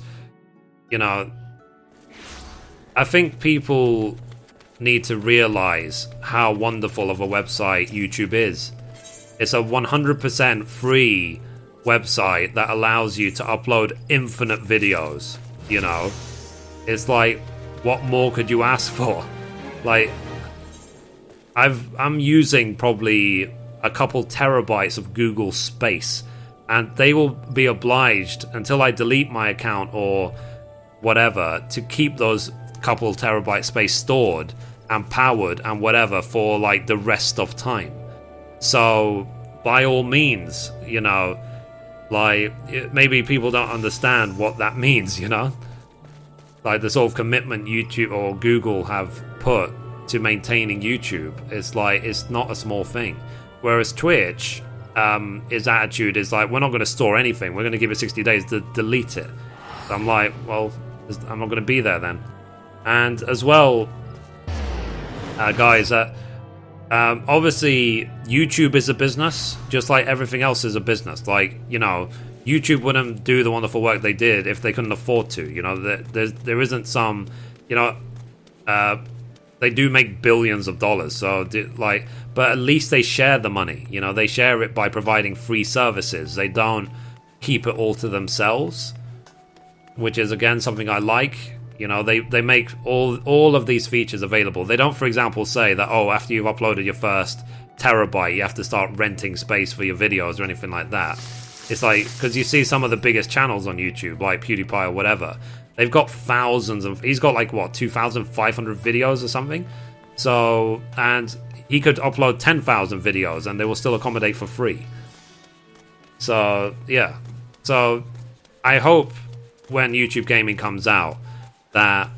you know, I think people need to realize how wonderful of a website YouTube is. It's a 100% free website that allows you to upload infinite videos, you know. It's like, what more could you ask for? Like, I'm using probably a couple terabytes of Google space, and they will be obliged, until I delete my account or whatever, to keep those couple terabyte space stored and powered and whatever for like the rest of time. So by all means, you know, like, maybe people don't understand what that means, you know, like the sort of commitment YouTube or Google have put to maintaining YouTube. It's like, it's not a small thing. Whereas Twitch, his attitude is like, we're not going to store anything, we're going to give it 60 days to delete it. So I'm like, well, I'm not going to be there then. And as well, guys, obviously YouTube is a business, just like everything else is a business. Like, you know, YouTube wouldn't do the wonderful work they did if they couldn't afford to. You know, there isn't some, you know, they do make billions of dollars, so like, but at least they share the money. You know, they share it by providing free services. They don't keep it all to themselves, which is again something I like. You know, they make all of these features available. They don't, for example, say that, oh, after you've uploaded your first terabyte, you have to start renting space for your videos or anything like that. It's like, because you see some of the biggest channels on YouTube, like PewDiePie or whatever, they've got thousands of, he's got like, what, 2,500 videos or something? So, and he could upload 10,000 videos and they will still accommodate for free. So, yeah. So, I hope when YouTube Gaming comes out, that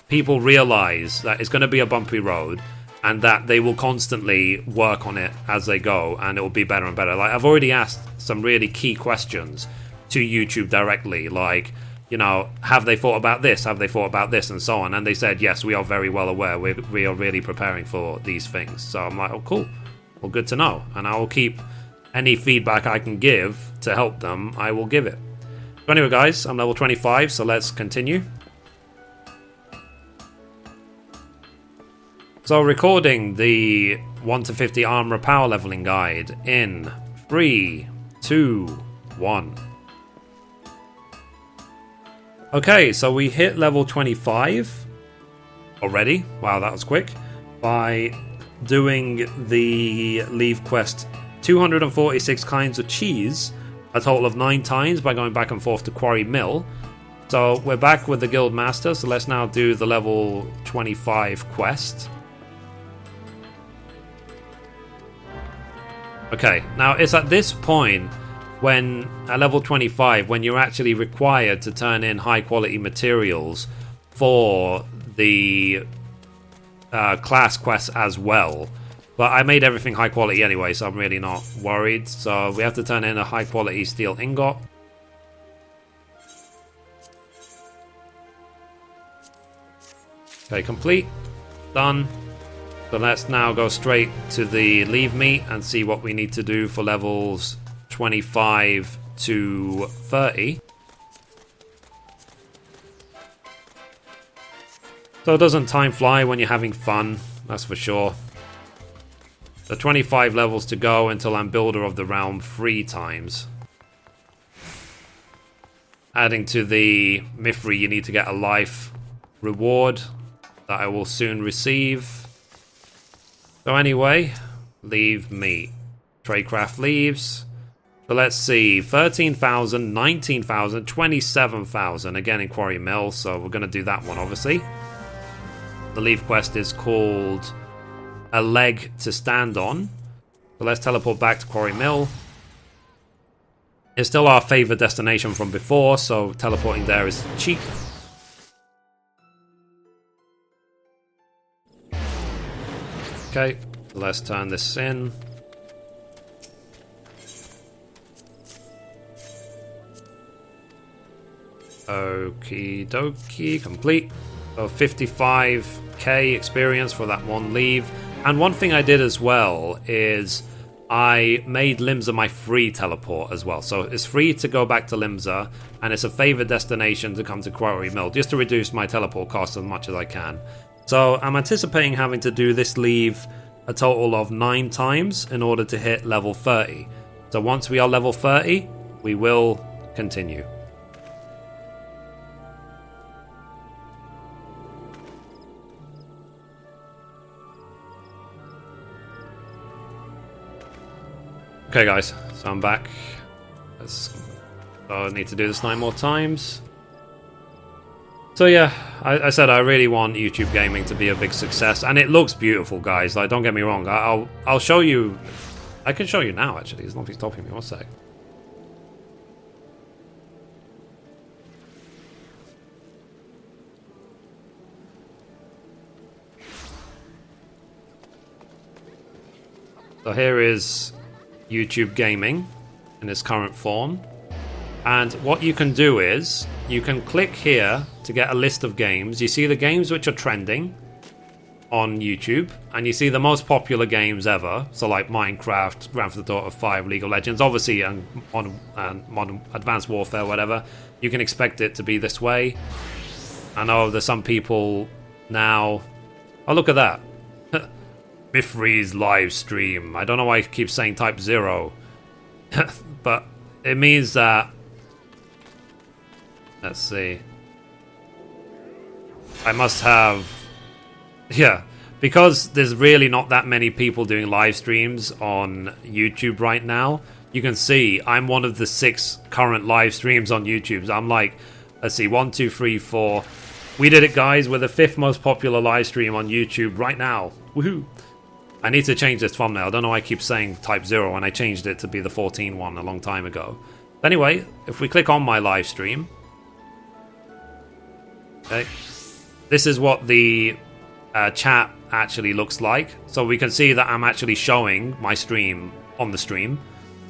people realize that it's going to be a bumpy road and that they will constantly work on it as they go, and it will be better and better. Like, I've already asked some really key questions to YouTube directly, like, you know, have they thought about this? Have they thought about this? And so on. And they said, yes, we are very well aware. We are really preparing for these things. So I'm like, oh, cool. Well, good to know. And I will keep any feedback I can give to help them, I will give it. So anyway, guys, I'm level 25, so let's continue. So recording the 1 to 50 armor power leveling guide in 3, 2, 1. Okay, so we hit level 25 already. Wow, that was quick. By doing the leave quest 246 kinds of cheese a total of 9 times by going back and forth to Quarry Mill. So we're back with the Guild Master, so let's now do the level 25 quest. Okay, now it's at this point when, at level 25, when you're actually required to turn in high quality materials for the class quests as well. But I made everything high quality anyway, so I'm really not worried. So we have to turn in a high quality steel ingot. Okay, complete. Done. So let's now go straight to the leave meet and see what we need to do for levels 25 to 30. So doesn't time fly when you're having fun, that's for sure. So 25 levels to go until I'm Builder of the Realm 3 times. Adding to the Mithrie, you need to get a life reward that I will soon receive. So anyway, leave me. Tradecraft leaves. So let's see, 13,000, 19,000, 27,000, again in Quarry Mill, so we're going to do that one obviously. The leave quest is called A Leg to Stand On. So let's teleport back to Quarry Mill. It's still our favorite destination from before, so teleporting there is cheap. Okay, let's turn this in. Okie dokie, complete. So 55k experience for that one leave. And one thing I did as well is I made Limsa my free teleport as well. So it's free to go back to Limsa, and it's a favored destination to come to Quarry Mill, just to reduce my teleport costs as much as I can. So I'm anticipating having to do this leave a total of 9 times in order to hit level 30. So once we are level 30, we will continue. Okay guys, so I'm back. I need to do this 9 more times. So yeah, I said I really want YouTube gaming to be a big success, and it looks beautiful, guys. Like, don't get me wrong. I'll show you. I can show you now, actually. There's nothing stopping me. One sec. So here is YouTube gaming in its current form. And what you can do is, you can click here to get a list of games. You see the games which are trending on YouTube, and you see the most popular games ever. So like Minecraft, Grand Theft Auto 5, League of Legends, obviously, and modern Advanced Warfare, whatever. You can expect it to be this way. I know there's some people now... Oh, look at that. Mithrie's live stream. I don't know why I keep saying type 0. But it means that... Let's see. I must have... Yeah, because there's really not that many people doing live streams on YouTube right now. You can see I'm one of the 6 current live streams on YouTube. So I'm like, let's see, 1, 2, 3, 4. We did it, guys. We're the 5th most popular live stream on YouTube right now. Woohoo! I need to change this thumbnail. I don't know why I keep saying type 0 when I changed it to be the 14 one a long time ago. Anyway, if we click on my live stream... Okay, this is what the chat actually looks like. So we can see that I'm actually showing my stream on the stream.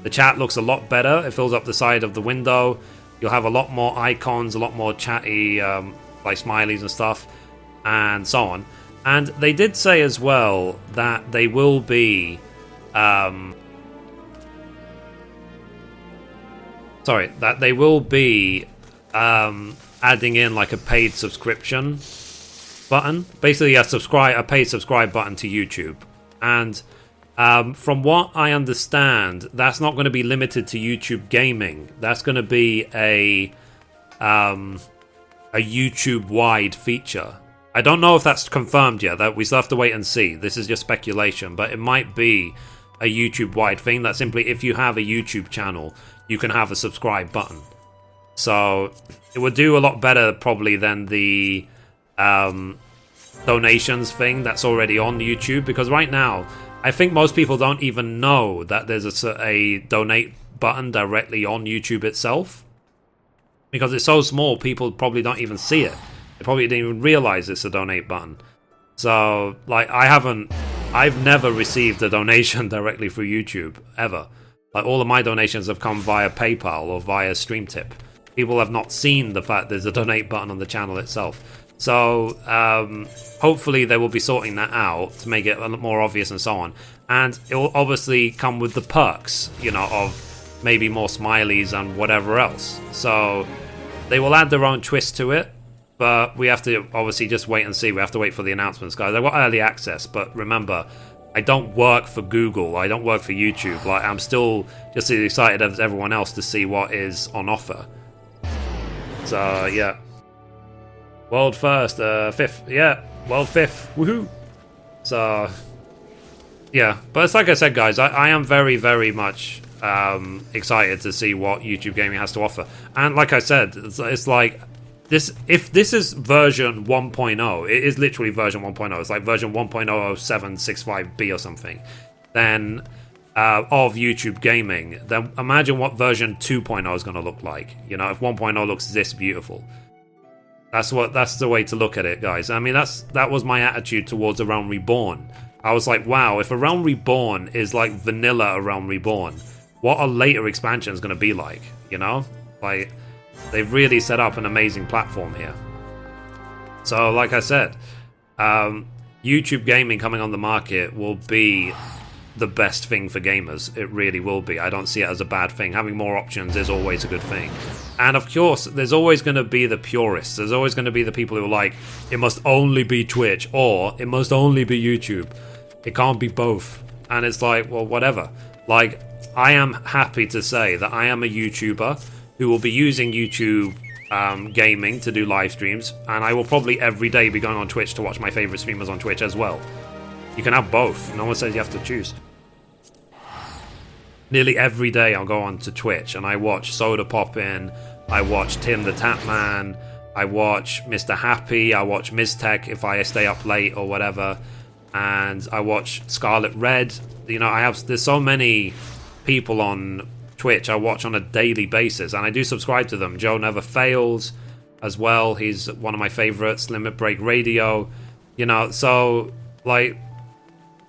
The chat looks a lot better. It fills up the side of the window. You'll have a lot more icons, a lot more chatty, like smileys and stuff, and so on. And they did say as well that they will be... that they will be... adding in like a paid subscription button, basically a paid subscribe button to YouTube. And from what I understand, that's not going to be limited to YouTube gaming. That's going to be a YouTube-wide feature. I don't know if that's confirmed yet. That we still have to wait and see. This is just speculation, but it might be a YouTube-wide thing. That simply, if you have a YouTube channel, you can have a subscribe button. So it would do a lot better probably than the donations thing that's already on YouTube, because right now I think most people don't even know that there's a donate button directly on YouTube itself, because it's so small. People probably don't even see it. They probably didn't even realize it's a donate button. So like I've never received a donation directly through YouTube ever. Like all of my donations have come via PayPal or via StreamTip. People have not seen the fact there's a donate button on the channel itself. So hopefully they will be sorting that out to make it a lot more obvious and so on. And it will obviously come with the perks, you know, of maybe more smileys and whatever else. So they will add their own twist to it, but we have to obviously just wait and see. We have to wait for the announcements, guys. I've got early access, but remember, I don't work for Google. I don't work for YouTube. Like, I'm still just as excited as everyone else to see what is on offer. So, yeah. World first, 5th. Yeah, world 5th. Woohoo! So, yeah. But it's like I said, guys, I am very, very much excited to see what YouTube gaming has to offer. And like I said, it's like, if this is version 1.0, it is literally version 1.0. It's like version 1.00765B or something. Then of YouTube gaming, then imagine what version 2.0 is going to look like. You know, if 1.0 looks this beautiful. That's the way to look at it, guys. I mean, that was my attitude towards A Realm Reborn. I was like, wow, if A Realm Reborn is like vanilla A Realm Reborn, what a later expansion is going to be like, you know? Like, they've really set up an amazing platform here. So, like I said, YouTube gaming coming on the market will be the best thing for gamers. It really will be. I don't see it as a bad thing. Having more options is always a good thing. And of course, there's always going to be the purists. There's always going to be the people who are like, it must only be Twitch or it must only be YouTube. It can't be both. And it's like, well, whatever. Like, I am happy to say that I am a YouTuber who will be using YouTube gaming to do live streams, and I will probably every day be going on Twitch to watch my favorite streamers on Twitch as well. You can have both. No one says you have to choose. Nearly every day I'll go on to Twitch and I watch Soda Poppin', I watch Tim the Tapman, I watch Mr. Happy, I watch Miztech if I stay up late or whatever, and I watch Scarlet Red. You know, there's so many people on Twitch I watch on a daily basis, and I do subscribe to them. Joe Never Fails as well, he's one of my favorites. Limit Break Radio, you know. So, like,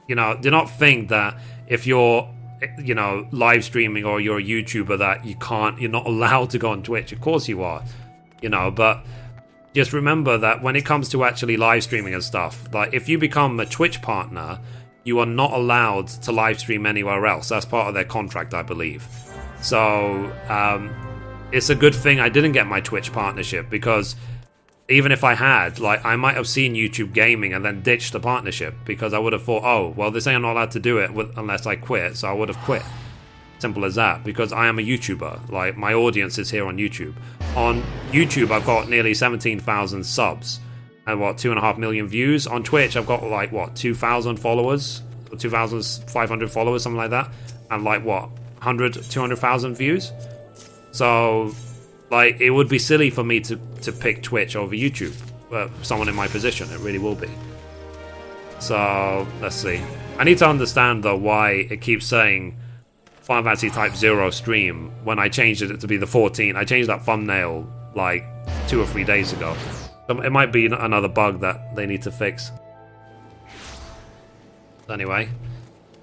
you know, do not think that if you're, you know, live streaming or you're a YouTuber that you're not allowed to go on Twitch. Of course you are, you know, but just remember that when it comes to actually live streaming and stuff, like if you become a Twitch partner, you are not allowed to live stream anywhere else. That's part of their contract, I believe. So it's a good thing I didn't get my Twitch partnership, because even if I had, like, I might have seen YouTube gaming and then ditched the partnership, because I would have thought, oh, well, this ain't, I'm not allowed to do it unless I quit, so I would have quit. Simple as that, because I am a YouTuber. Like, my audience is here on YouTube. On YouTube, I've got nearly 17,000 subs and 2.5 million views. On Twitch, I've got like 2,000 followers, 2,500 followers, something like that, and 200,000 views. So, like, it would be silly for me to pick Twitch over YouTube. Someone in my position, it really will be. So, let's see. I need to understand, though, why it keeps saying Final Fantasy Type 0 stream when I changed it to be the 14. I changed that thumbnail, like, 2 or 3 days ago. It might be another bug that they need to fix. Anyway,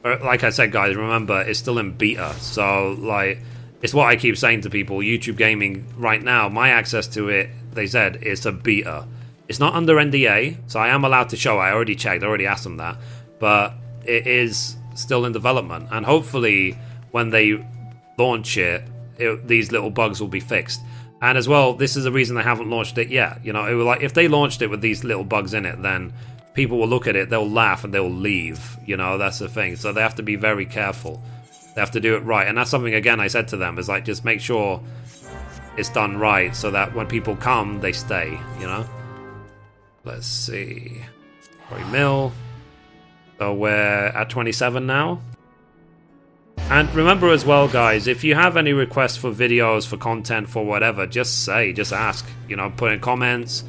like I said, guys, remember, it's still in beta. So, like, it's what I keep saying to people. YouTube gaming right now, my access to it, they said, it's a beta. It's not under NDA, so I am allowed to show it. I already checked, I already asked them that. But it is still in development. And hopefully, when they launch it, these little bugs will be fixed. And as well, this is the reason they haven't launched it yet. You know, it was like, if they launched it with these little bugs in it, then people will look at it, they'll laugh, and they'll leave. You know, that's the thing. So they have to be very careful. They have to do it right. And that's something, again, I said to them, is like, just make sure it's done right so that when people come, they stay, you know? Let's see. Corey Mill. So we're at 27 now. And remember as well, guys, if you have any requests for videos, for content, for whatever, just ask. You know, put in comments,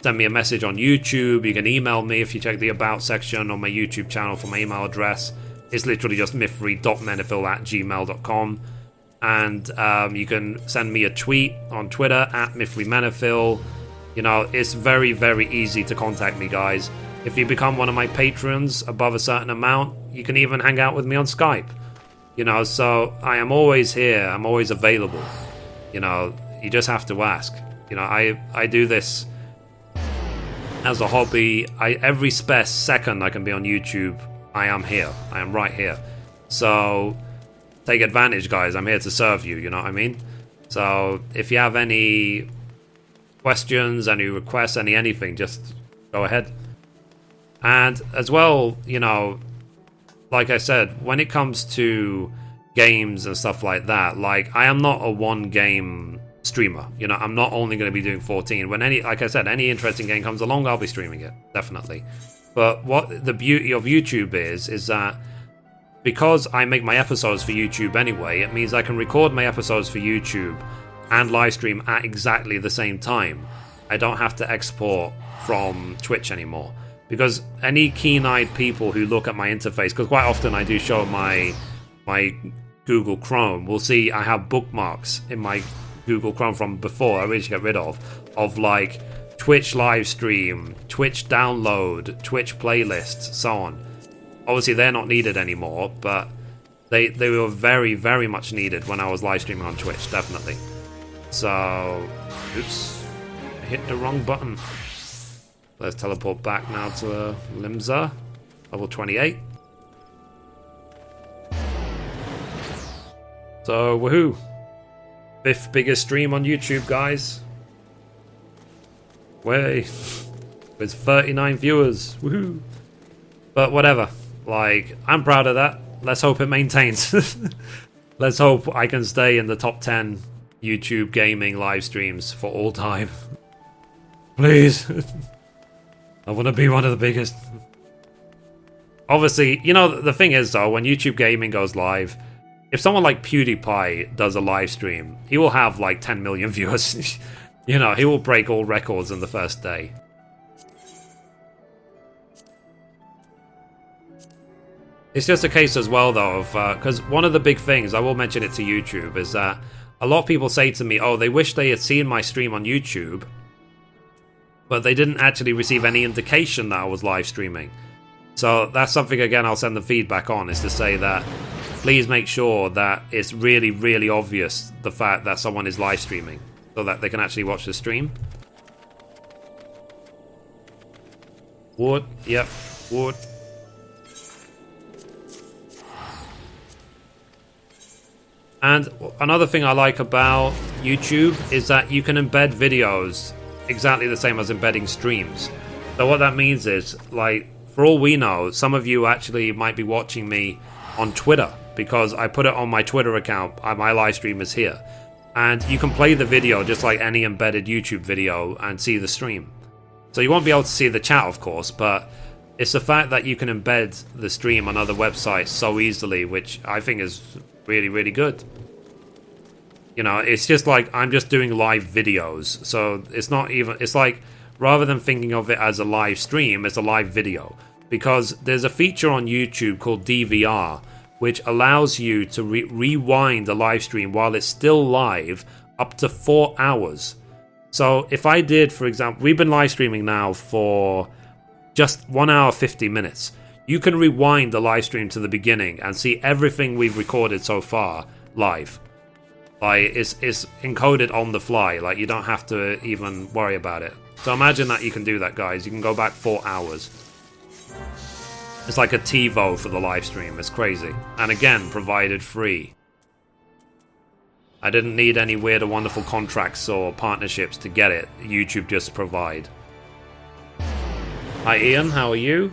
send me a message on YouTube. You can email me if you check the About section on my YouTube channel for my email address. It's literally just mithrie.menifil@gmail.com. And you can send me a tweet on Twitter @mithrie.menifil. You know, it's very, very easy to contact me, guys. If you become one of my patrons above a certain amount, you can even hang out with me on Skype. You know, so I am always here. I'm always available. You know, you just have to ask. You know, I do this as a hobby. Every spare second I can be on YouTube, I am here. I am right here. So take advantage, guys. I'm here to serve you. You know what I mean? So if you have any questions, any requests, anything, just go ahead. And as well, you know, like I said, when it comes to games and stuff like that, like, I am not a one game streamer. You know, I'm not only going to be doing 14. When like I said, any interesting game comes along, I'll be streaming it, definitely. But what the beauty of YouTube is that because I make my episodes for YouTube anyway, it means I can record my episodes for YouTube and live stream at exactly the same time. I don't have to export from Twitch anymore. Because any keen-eyed people who look at my interface, because quite often I do show my my Google Chrome will see I have bookmarks in my Google Chrome from before I wish to get rid of like Twitch live stream, Twitch download, Twitch playlists, so on. Obviously they're not needed anymore, but they were very, very much needed when I was live streaming on Twitch, definitely. So, oops, I hit the wrong button. Let's teleport back now to Limsa, level 28. So, woohoo! 5th biggest stream on YouTube, guys. Way! With 39 viewers, woohoo! But whatever, like, I'm proud of that. Let's hope it maintains. Let's hope I can stay in the top 10 YouTube gaming live streams for all time. Please. I want to be one of the biggest. Obviously, you know, the thing is though, when YouTube gaming goes live, if someone like PewDiePie does a live stream, he will have like 10 million viewers. You know, he will break all records in the first day. It's just a case as well though of, because one of the big things, I will mention it to YouTube, is that a lot of people say to me, oh, they wish they had seen my stream on YouTube, but they didn't actually receive any indication that I was live streaming. So that's something, again, I'll send the feedback on, is to say that please make sure that it's really, really obvious the fact that someone is live streaming, so that they can actually watch the stream. Wood, yep, wood. And another thing I like about YouTube is that you can embed videos exactly the same as embedding streams. So what that means is, like, for all we know, some of you actually might be watching me on Twitter, because I put it on my Twitter account, my live stream is here. And you can play the video just like any embedded YouTube video and see the stream. So you won't be able to see the chat, of course, but it's the fact that you can embed the stream on other websites so easily, which I think is really, really good. You know, it's just like I'm just doing live videos, so it's not even, it's like, rather than thinking of it as a live stream, it's a live video, because there's a feature on YouTube called DVR which allows you to rewind the live stream while it's still live up to 4 hours. So if I did, for example, we've been live streaming now for just 1 hour 50 minutes. You can rewind the live stream to the beginning and see everything we've recorded so far live. Like, it's encoded on the fly. Like, you don't have to even worry about it. So imagine that you can do that, guys. You can go back 4 hours. It's like a TiVo for the live stream. It's crazy. And again, provided free. I didn't need any weird or wonderful contracts or partnerships to get it. YouTube just provide. Hi Ian, how are you?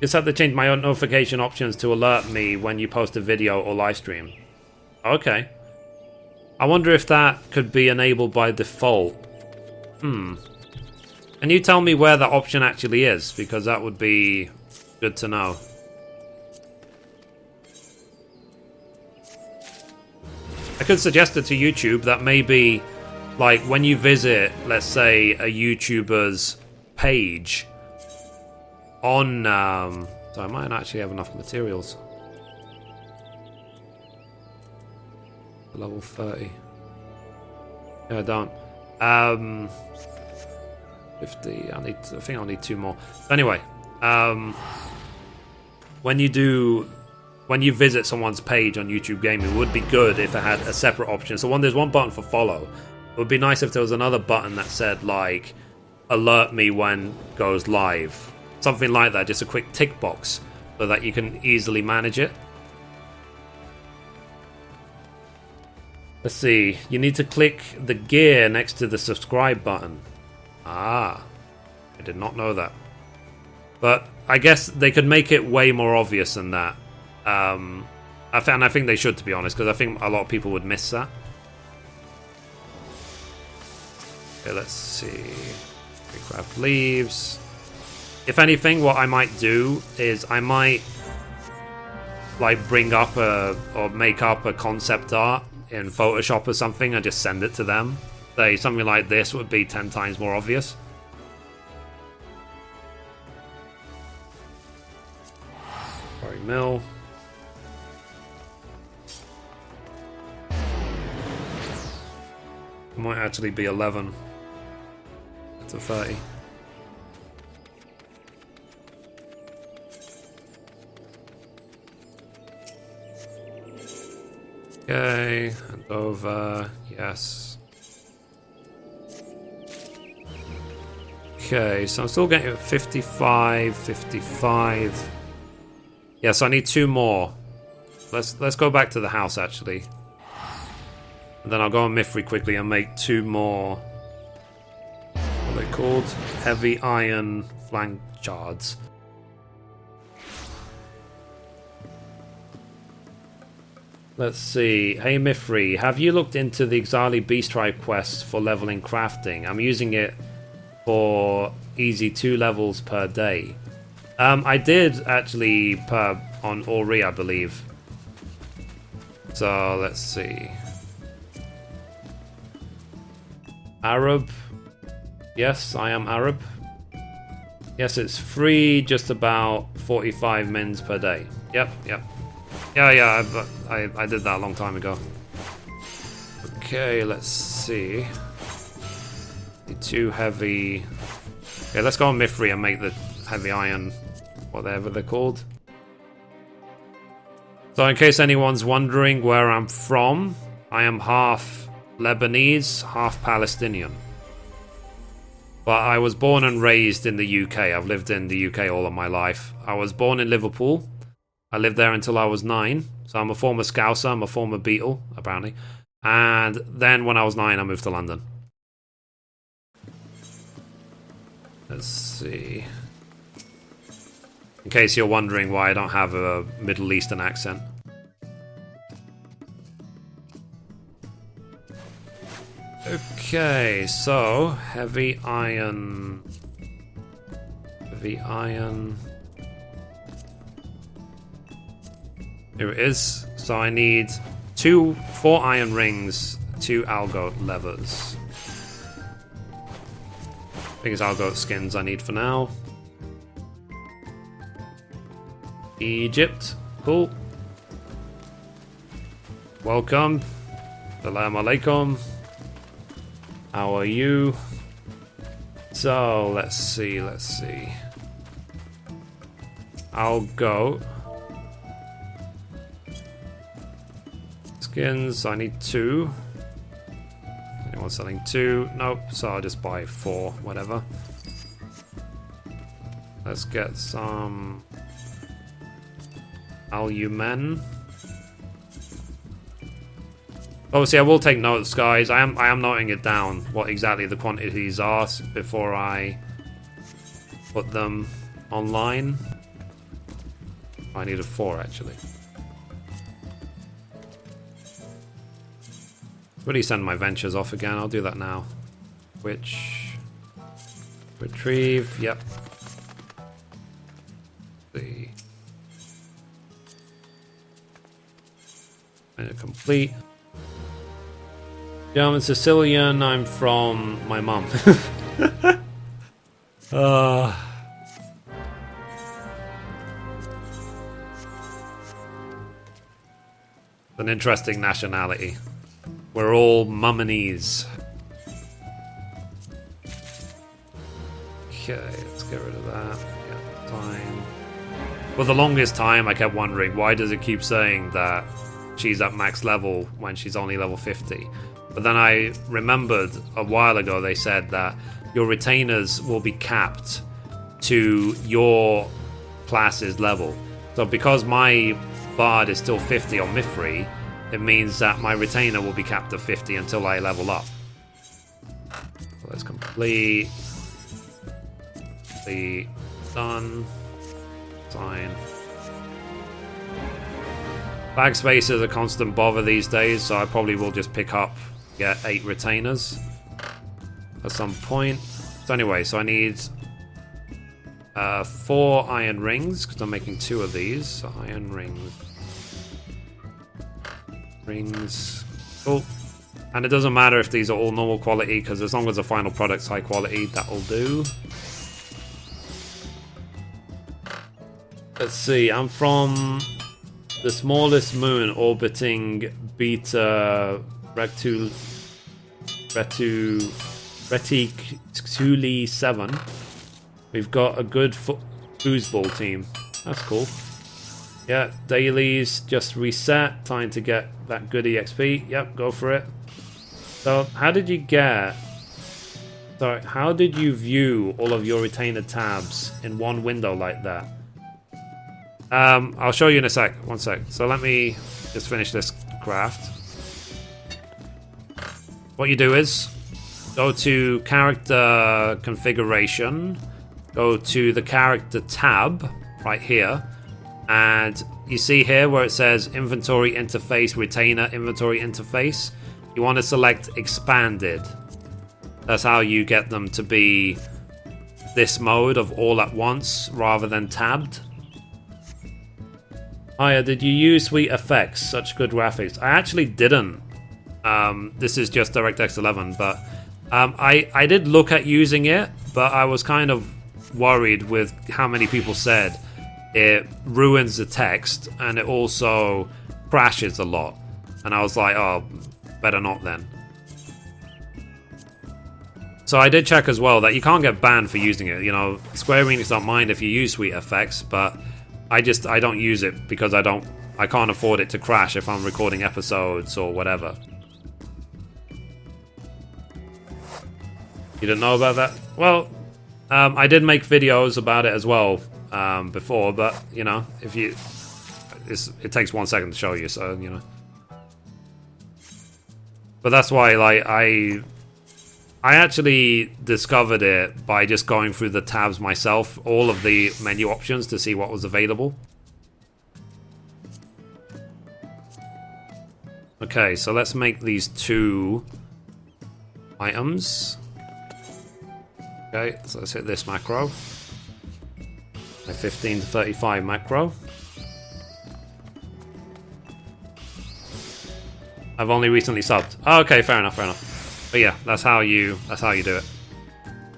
Just had to change my own notification options to alert me when you post a video or live stream. Okay. I wonder if that could be enabled by default. Can you tell me where that option actually is? Because that would be good to know. I could suggest it to YouTube that maybe, like, when you visit, let's say, a YouTuber's page on, so I might actually have enough materials. Level 30. Yeah, I don't. 50. I think I'll need 2 more. Anyway, when you visit someone's page on YouTube Gaming, it would be good if it had a separate option. So there's one button for follow. It would be nice if there was another button that said, like, alert me when goes live. Something like that, just a quick tick box, so that you can easily manage it. Let's see, you need to click the gear next to the subscribe button. Ah, I did not know that. But I guess they could make it way more obvious than that. And I think they should, to be honest, because I think a lot of people would miss that. Okay, let's see. We craft leaves. If anything, what I might do is I might, like, bring up or make up a concept art in Photoshop or something and just send it to them. Say something like this would be 10 times more obvious. Sorry, mill. might actually be 11 to 30. Okay, and over, yes. Okay, so I'm still getting 55, 55. Yes, I need 2 more. Let's go back to the house actually. And then I'll go on Mithrie quickly and make 2 more. What are they called? Heavy iron flank shards. Let's see. Hey Mithrie, have you looked into the Xali Beast Tribe quest for leveling crafting? I'm using it for easy 2 levels per day. I did actually on Ori, I believe. So let's see. Arab. Yes, I am Arab. Yes, it's free, just about 45 mins per day. Yep. Yeah, I did that a long time ago. Okay, let's see. The 2 heavy... Okay, let's go on Mithrie and make the heavy iron, whatever they're called. So in case anyone's wondering where I'm from, I am half Lebanese, half Palestinian. But I was born and raised in the UK. I've lived in the UK all of my life. I was born in Liverpool. I lived there until I was 9. So I'm a former Scouser, I'm a former Beatle, apparently. And then when I was 9, I moved to London. Let's see. In case you're wondering why I don't have a Middle Eastern accent. Okay, so heavy iron. Heavy iron. Here it is. So I need 4 iron rings, 2 algoat levers. I think it's algoat skins I need for now. Egypt. Cool. Welcome. Salam alaikum. How are you? So, let's see. I'll go. Skins, I need 2. Anyone selling 2? Nope, so I'll just buy 4, whatever. Let's get some Alumen. Obviously, I will take notes, guys. I am noting it down, what exactly the quantities are, before I put them online. I needed 4, actually. Really send my ventures off again. I'll do that now. Which... Retrieve. Yep. See. And complete. German Sicilian, I'm from my mum. An interesting nationality. We're all Mummanese. Okay, let's get rid of that. Yeah, time. For the longest time, I kept wondering, why does it keep saying that she's at max level when she's only level 50? But then I remembered a while ago they said that your retainers will be capped to your class's level. So because my bard is still 50 on Mithrie, it means that my retainer will be capped at 50 until I level up. So let's complete. Done. Sign. Bag space is a constant bother these days, so I probably will just pick up, get 8 retainers at some point. So anyway, so I need 4 iron rings, because I'm making 2 of these. So iron rings. Rings. Cool. And it doesn't matter if these are all normal quality, because as long as the final product's high quality, that will do. Let's see, I'm from the smallest moon orbiting Beta Reticuli 7. We've got a good foosball team. That's cool. Yeah, dailies just reset. Time to get that good EXP. Yep, go for it. So, how did you get... Sorry, how did you view all of your retainer tabs in one window like that? I'll show you in a sec. One sec. So let me just finish this craft. What you do is go to character configuration, go to the character tab right here, and you see here where it says inventory interface, retainer inventory interface. You want to select expanded. That's how you get them to be this mode of all at once rather than tabbed. Hiya, did you use sweet effects? Such good graphics. I actually didn't. This is just DirectX 11, but I did look at using it, but I was kind of worried with how many people said it ruins the text and it also crashes a lot. And I was like, oh, better not then. So I did check as well that you can't get banned for using it. You know, Square Enix don't mind if you use sweet effects, but I don't use it because I can't afford it to crash if I'm recording episodes or whatever. You didn't know about that? Well, I did make videos about it as well before, but you know, it takes 1 second to show you, so you know. But that's why, like, I actually discovered it by just going through the tabs myself, all of the menu options to see what was available. Okay, so let's make these 2 items. Okay, so let's hit this macro. My 15 to 35 macro. I've only recently subbed. Oh, okay, fair enough, fair enough. But yeah, that's how you do it.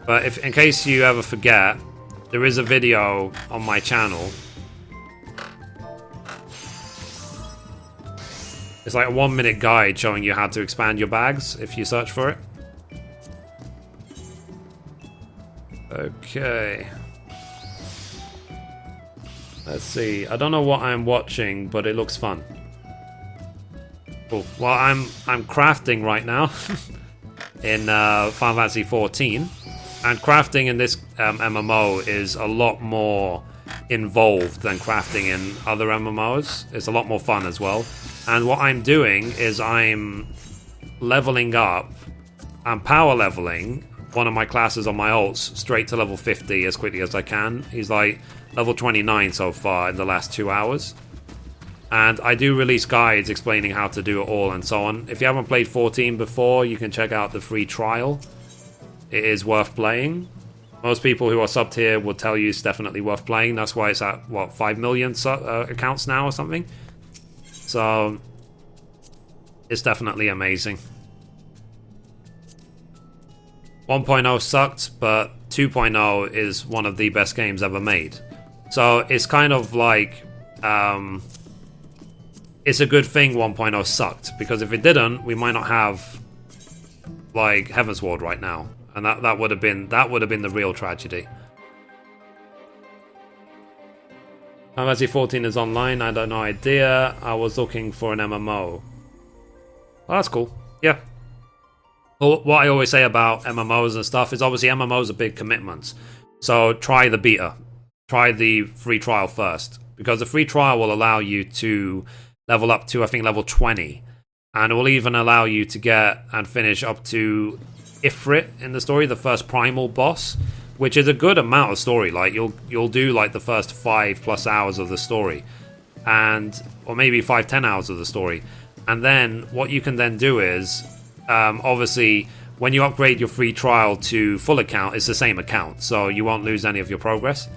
But if, in case you ever forget, there is a video on my channel. It's like a 1-minute guide showing you how to expand your bags if you search for it. Okay. Let's see. I don't know what I'm watching, but it looks fun. Cool. Well, I'm crafting right now. In Final Fantasy XIV, and crafting in this MMO is a lot more involved than crafting in other MMOs. It's a lot more fun as well. And what I'm doing is I'm leveling up, I'm power leveling one of my classes on my alts straight to level 50 as quickly as I can. He's like level 29 so far in the last 2 hours. And I do release guides explaining how to do it all and so on. If you haven't played 14 before, you can check out the free trial. It is worth playing. Most people who are subbed here will tell you it's definitely worth playing. That's why it's at, what, 5 million accounts now or something? So, it's definitely amazing. 1.0 sucked, but 2.0 is one of the best games ever made. So, it's kind of like... it's a good thing 1.0 sucked, because if it didn't, we might not have like Heavensward right now, and that would have been the real tragedy. Final Fantasy 14 is online. I had no idea. I was looking for an MMO. Well, that's cool. Yeah. Well, what I always say about MMOs and stuff is obviously MMOs are big commitments. So try the beta, try the free trial first, because the free trial will allow you to level up to, I think, level 20. And it will even allow you to get and finish up to Ifrit in the story, the first primal boss, which is a good amount of story. Like, you'll do, like, the first 5+ hours of the story. Or maybe 5-10 hours of the story. And then, what you can then do is, obviously, when you upgrade your free trial to full account, it's the same account. So you won't lose any of your progress.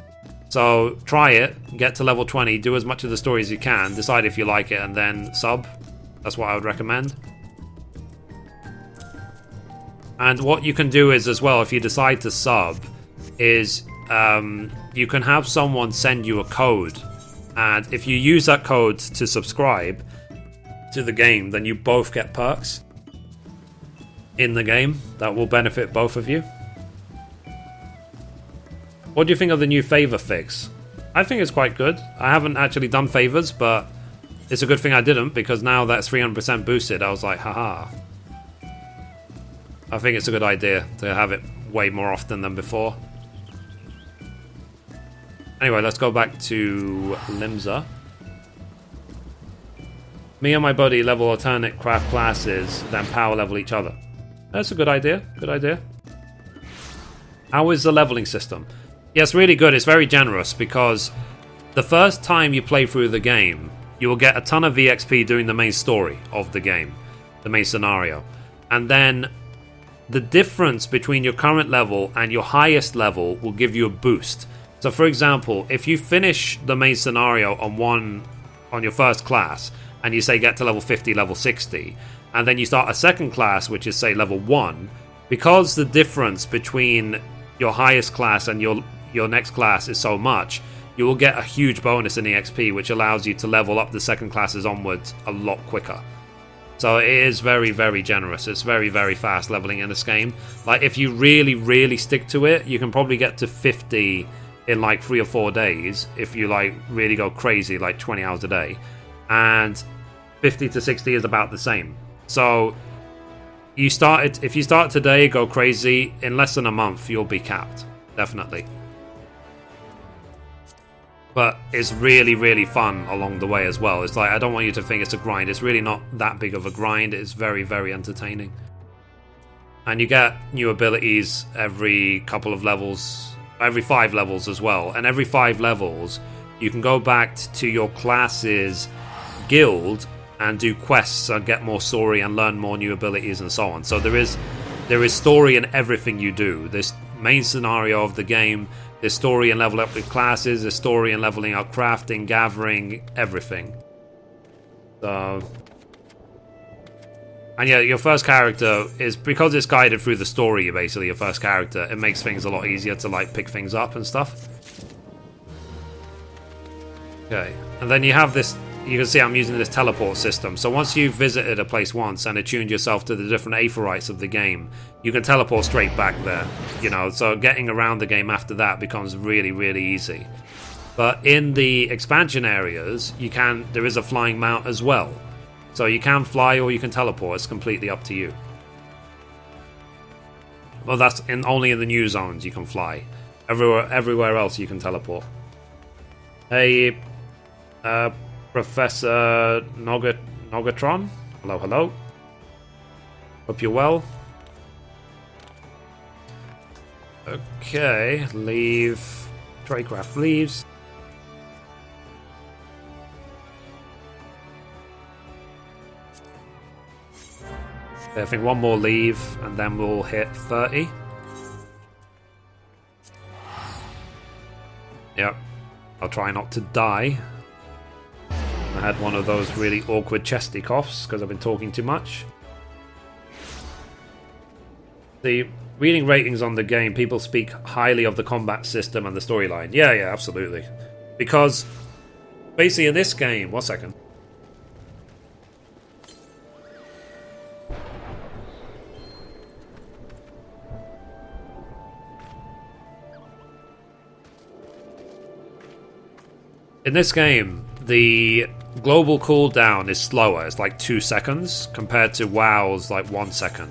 So try it, get to level 20, do as much of the story as you can, decide if you like it, and then sub. That's what I would recommend. And what you can do is, as well, if you decide to sub, is you can have someone send you a code. And if you use that code to subscribe to the game, then you both get perks. in the game that will benefit both of you. What do you think of the new favor fix? I think it's quite good. I haven't actually done favors, but it's a good thing I didn't, because now that's 300% boosted. I was like, haha. I think it's a good idea to have it way more often than before. Anyway, let's go back to Limsa. Me and my buddy level alternate craft classes, then power level each other. That's a good idea. Good idea. How is the leveling system? Yeah, it's really good. It's very generous, because the first time you play through the game, you will get a ton of VXP doing the main story of the game, the main scenario. And then the difference between your current level and your highest level will give you a boost. So for example, if you finish the main scenario on your first class, and you say get to level 50, level 60, and then you start a second class, which is say level 1, because the difference between your highest class and your next class is so much, you will get a huge bonus in EXP, which allows you to level up the second classes onwards a lot quicker. So it is very, very generous. It's very, very fast leveling in this game. Like, if you really, really stick to it, you can probably get to 50 in like 3 or 4 days if you like really go crazy, like 20 hours a day. And 50 to 60 is about the same. So if you start today, go crazy, in less than a month you'll be capped, definitely. But it's really, really fun along the way as well. It's like, I don't want you to think it's a grind. It's really not that big of a grind. It's very, very entertaining. And you get new abilities every couple of levels, every 5 levels as well. And every 5 levels, you can go back to your class's guild and do quests and get more story and learn more new abilities and so on. So there is story in everything you do. This main scenario of the game, there's story and level up with classes, there's story and leveling up crafting, gathering, everything. So, and yeah, your first character is, because it's guided through the story, basically your first character, it makes things a lot easier to like pick things up and stuff. Okay, and then you have this, you can see I'm using this teleport system. So once you've visited a place once and attuned yourself to the different aetherytes of the game, you can teleport straight back there, you know, so getting around the game after that becomes really, really easy. But in the expansion areas, there is a flying mount as well. So you can fly or you can teleport, it's completely up to you. Well, that's only in the new zones you can fly. Everywhere else you can teleport. Hey, Professor Nogatron? Hello, hello. Hope you're well. Okay, leave. Tradecraft leaves. I think one more leave, and then we'll hit 30. Yep. I'll try not to die. I had one of those really awkward chesty coughs because I've been talking too much. Reading ratings on the game, people speak highly of the combat system and the storyline. Yeah, absolutely. Because basically in this game, 1 second. In this game, the global cooldown is slower. It's like 2 seconds compared to WoW's like 1 second.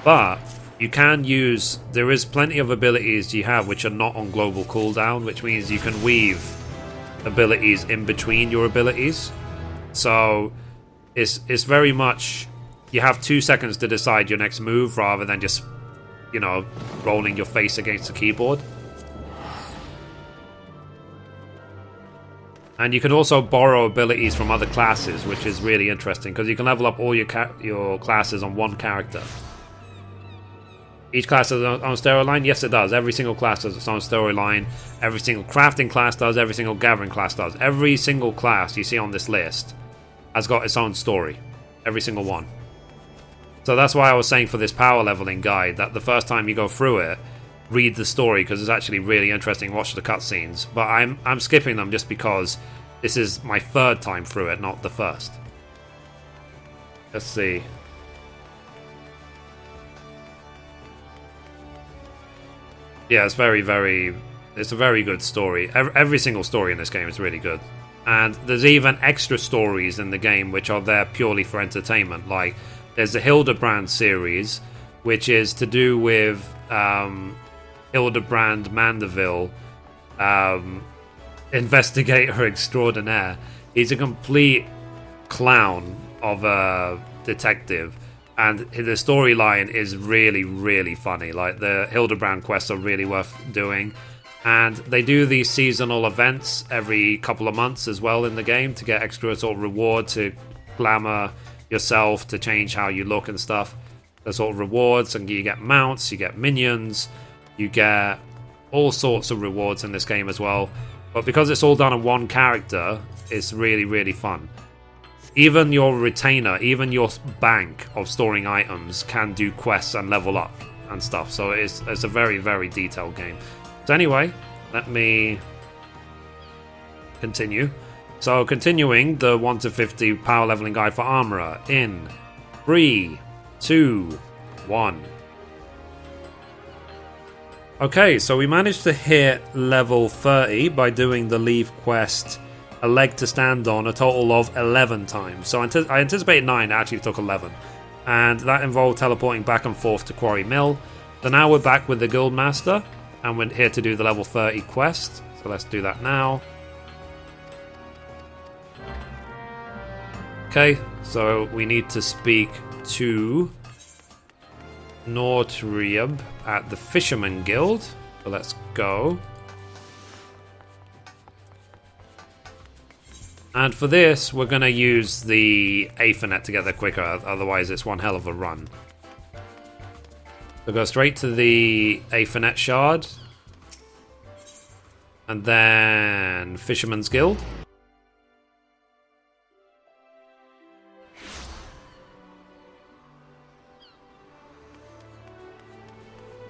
But you can use, there is plenty of abilities you have which are not on global cooldown, which means you can weave abilities in between your abilities. So it's very much, you have 2 seconds to decide your next move rather than just, you know, rolling your face against the keyboard. And you can also borrow abilities from other classes, which is really interesting because you can level up all your classes on one character. Each class has its own storyline? Yes, it does. Every single class has its own storyline. Every single crafting class does. Every single gathering class does. Every single class you see on this list has got its own story. Every single one. So that's why I was saying for this power leveling guide that the first time you go through it, read the story because it's actually really interesting. Watch the cutscenes, but I'm skipping them just because this is my 3rd time through it, not the 1st. Let's see. Yeah, it's it's a very good story. Every single story in this game is really good. And there's even extra stories in the game which are there purely for entertainment. Like, there's the Hildebrand series, which is to do with Hildebrand Mandeville, investigator extraordinaire. He's a complete clown of a detective, and the storyline is really, really funny. Like, the Hildebrand quests are really worth doing. And they do these seasonal events every couple of months as well in the game to get extra sort of reward, to glamour yourself, to change how you look and stuff. There's sort of rewards, and you get mounts, you get minions, you get all sorts of rewards in this game as well. But because it's all done on one character, it's really, really fun. Even your retainer, even your bank of storing items can do quests and level up and stuff. So it's a very, very detailed game. So anyway, let me continue. So continuing the 1 to 50 power leveling guide for Armourer in 3, 2, 1. Okay, so we managed to hit level 30 by doing the Leave quest, A Leg to Stand On, a total of 11 times. So I anticipated 9, it actually took 11. And that involved teleporting back and forth to Quarry Mill. So now we're back with the Guildmaster, and we're here to do the level 30 quest. So let's do that now. Okay, so we need to speak to Nortrieb at the Fisherman Guild. So let's go. And for this, we're going to use the Aethernet to get there quicker, otherwise it's one hell of a run. So go straight to the Aethernet Shard. And then Fisherman's Guild.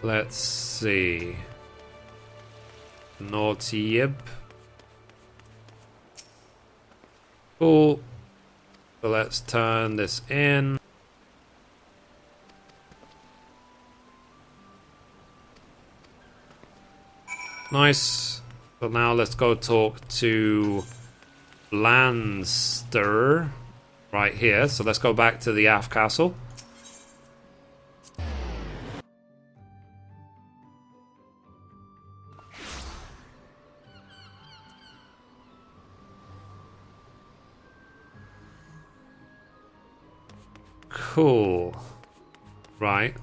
Let's see. Nortrieb. Cool. So let's turn this in. Nice. So now let's go talk to Blanster right here. So let's go back to the Aft Castle. Cool. Right.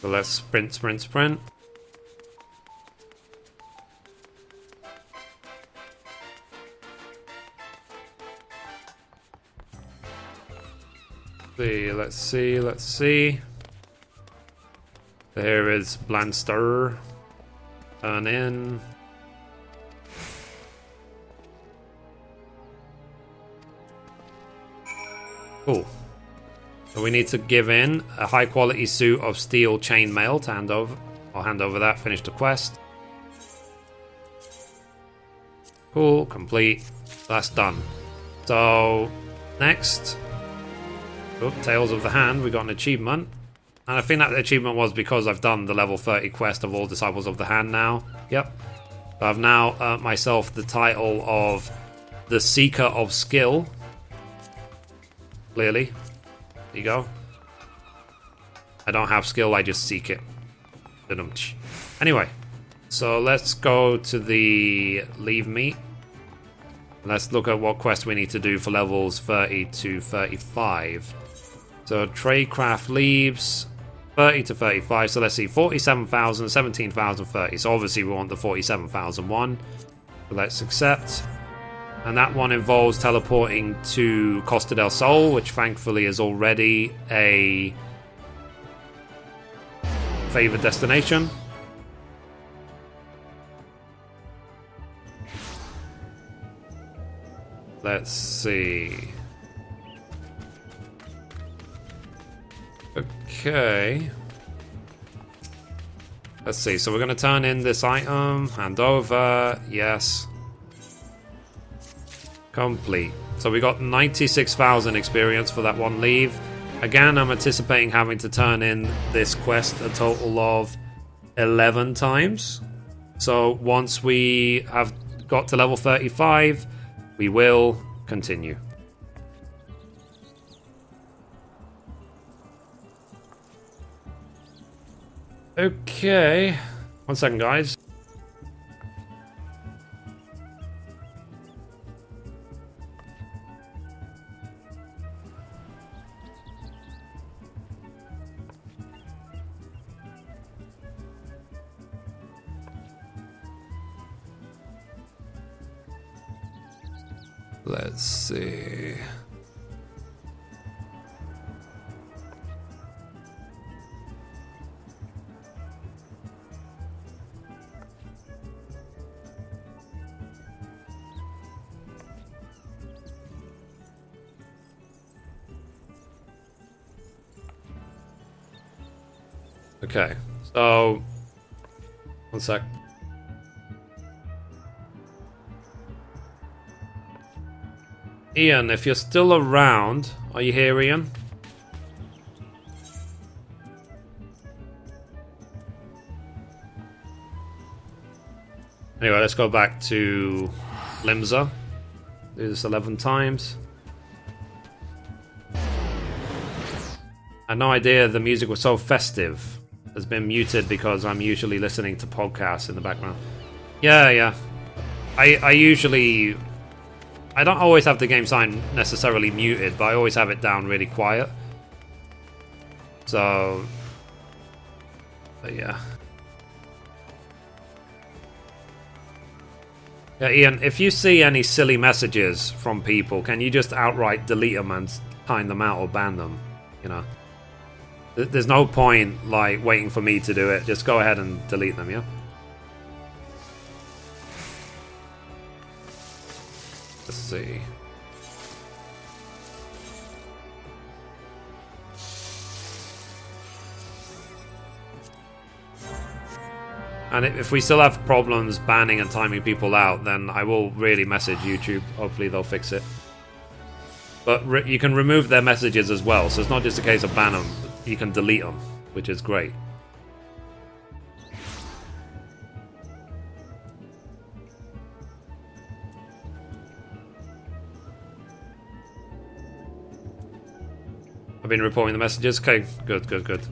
So let's sprint. Let's see. There is Blanster. Turn in. Cool. So we need to give in a high quality suit of steel chainmail to hand over. I'll hand over that, finish the quest. Cool, complete. That's done. So, next. Oh, Tales of the Hand, we got an achievement. And I think that the achievement was because I've done the level 30 quest of all Disciples of the Hand now. Yep. So I've now earned myself the title of the Seeker of Skill. Clearly. There you go. I don't have skill, I just seek it. Anyway, so let's go to the Leave Meet. Let's look at what quest we need to do for levels 30 to 35. So Tradecraft leaves 30 to 35. So let's see, 47,000, 17,000, 30. So obviously we want the 47,000 one. So let's accept. And that one involves teleporting to Costa del Sol, which thankfully is already a favored destination. Let's see. Okay. Let's see. So we're going to turn in this item. Hand over. Yes. Complete. So we got 96,000 experience for that one leave. Again, I'm anticipating having to turn in this quest a total of 11 times. So once we have got to level 35, we will continue. Okay. 1 second, guys. Let's see. Okay, so 1 sec. Ian, if you're still around, are you here, Ian? Anyway, let's go back to Limsa. Do this 11 times. I had no idea the music was so festive. It's been muted because I'm usually listening to podcasts in the background. Yeah. I usually... I don't always have the game sign necessarily muted, but I always have it down really quiet. So... But yeah. Yeah, Ian, if you see any silly messages from people, can you just outright delete them and time them out or ban them? You know? There's no point, like, waiting for me to do it. Just go ahead and delete them, yeah? Let's see. And if we still have problems banning and timing people out, then I will really message YouTube. Hopefully they'll fix it. But you can remove their messages as well, so it's not just a case of ban them. You can delete them, which is great. I've been reporting the messages. Okay, good.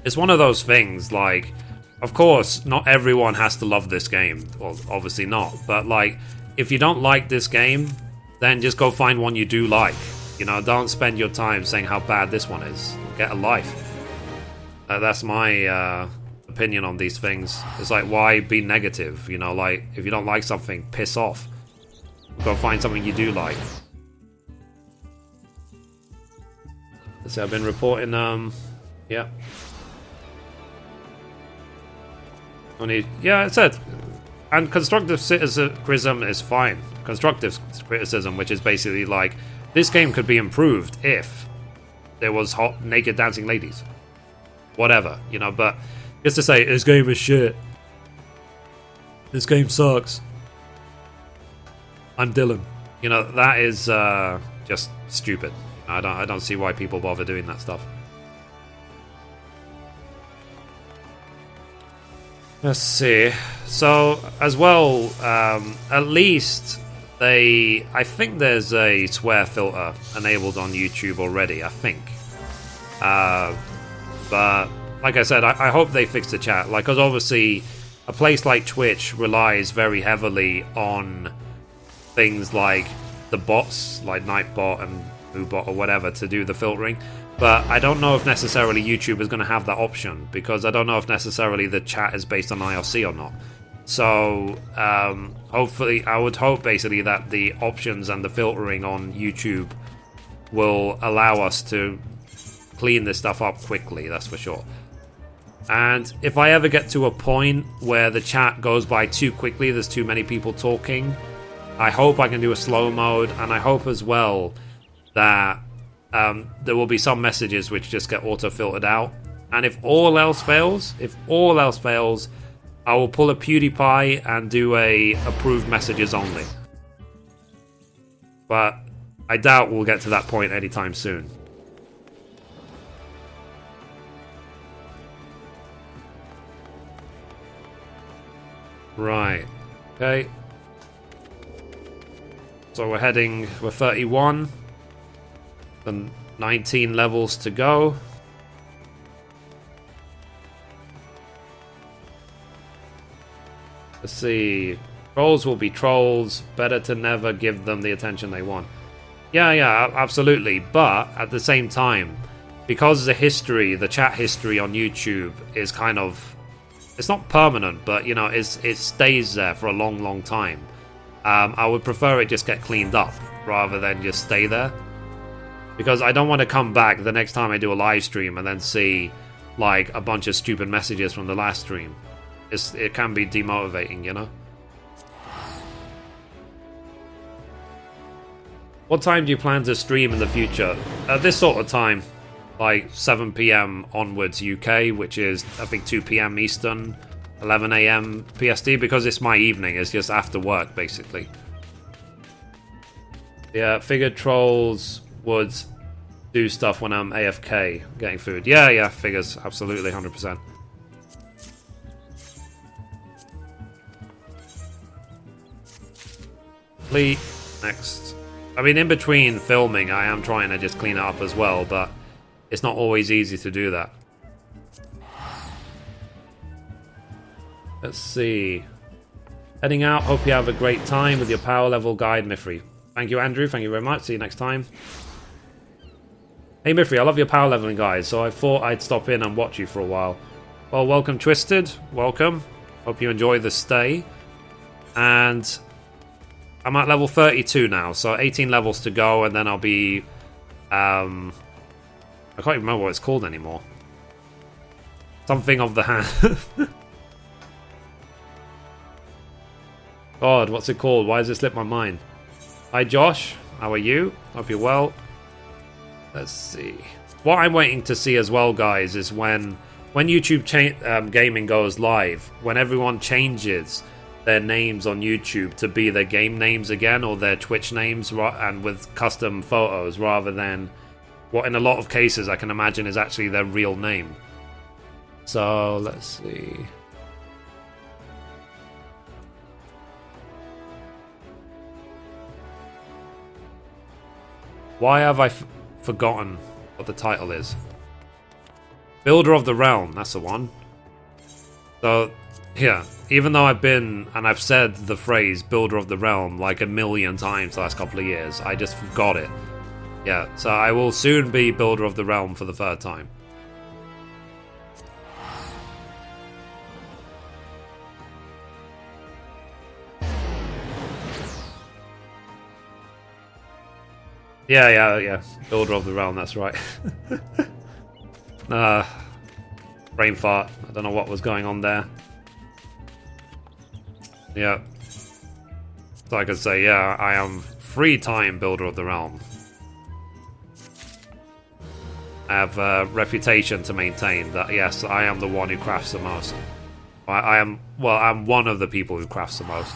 It's one of those things, like, of course, not everyone has to love this game. Well, obviously not. But, like, if you don't like this game, then just go find one you do like. You know, don't spend your time saying how bad this one is. Get a life. That's my opinion on these things. It's like, why be negative? You know, like, if you don't like something, piss off. Go find something you do like. Let's see, I've been reporting, yeah. Yeah, it said. And constructive criticism is fine. Constructive criticism, which is basically like, this game could be improved if there was hot, naked dancing ladies. Whatever, you know, but just to say, this game is shit. This game sucks. I'm Dylan. You know, that is just stupid. I don't see why people bother doing that stuff. Let's see. So, as well, at least I think there's a swear filter enabled on YouTube already, I think. But, like I said, I hope they fix the chat. Like, because obviously, a place like Twitch relies very heavily on things like the bots, like Nightbot and Moobot or whatever, to do the filtering. But I don't know if necessarily YouTube is going to have that option, because I don't know if necessarily the chat is based on IRC or not. So, hopefully, I would hope basically that the options and the filtering on YouTube will allow us to clean this stuff up quickly, that's for sure. And if I ever get to a point where the chat goes by too quickly, there's too many people talking, I hope I can do a slow mode, and I hope as well that there will be some messages which just get auto-filtered out. And if all else fails, I will pull a PewDiePie and do a approved messages only. But I doubt we'll get to that point anytime soon. Right. Okay. So we're 31. Then 19 levels to go. Let's see. Trolls will be trolls. Better to never give them the attention they want. Yeah, absolutely. But at the same time, because the chat history on YouTube is kind of, it's not permanent, but you know, it stays there for a long time. I would prefer it just get cleaned up rather than just stay there, because I don't want to come back the next time I do a live stream and then see like a bunch of stupid messages from the last stream. It can be demotivating, you know. What time do you plan to stream in the future? At this sort of time, like 7 PM onwards UK, which is I think 2 PM Eastern, 11 AM PST, because it's my evening. It's just after work, basically. Yeah, figured trolls would do stuff when I'm AFK getting food. Yeah, figures, absolutely, 100%. Fleet, next. I mean, in between filming, I am trying to just clean it up as well, but it's not always easy to do that. Let's see. Heading out. Hope you have a great time with your power level guide, Mithrie. Thank you, Andrew. Thank you very much. See you next time. Hey, Mithrie, I love your power leveling guide, so I thought I'd stop in and watch you for a while. Well, welcome, Twisted. Welcome. Hope you enjoy the stay. And I'm at level 32 now, so 18 levels to go, and then I'll be... I can't even remember what it's called anymore. Something of the hand. God, what's it called? Why does it slip my mind? Hi, Josh. How are you? Hope you're well. Let's see. What I'm waiting to see as well, guys, is when YouTube gaming goes live, when everyone changes their names on YouTube to be their game names again, or their Twitch names, and with custom photos, rather than what in a lot of cases I can imagine is actually their real name. So let's see. Why have I forgotten what the title is? Builder of the Realm, that's the one. So yeah, even though I've said the phrase Builder of the Realm like a million times the last couple of years, I just forgot it. Yeah, so I will soon be Builder of the Realm for the 3rd time. Yeah. Builder of the Realm, that's right. Brain fart. I don't know what was going on there. Yeah. So I could say, yeah, I am 3-time Builder of the Realm. I have a reputation to maintain that, yes, I am the one who crafts the most. I'm one of the people who crafts the most.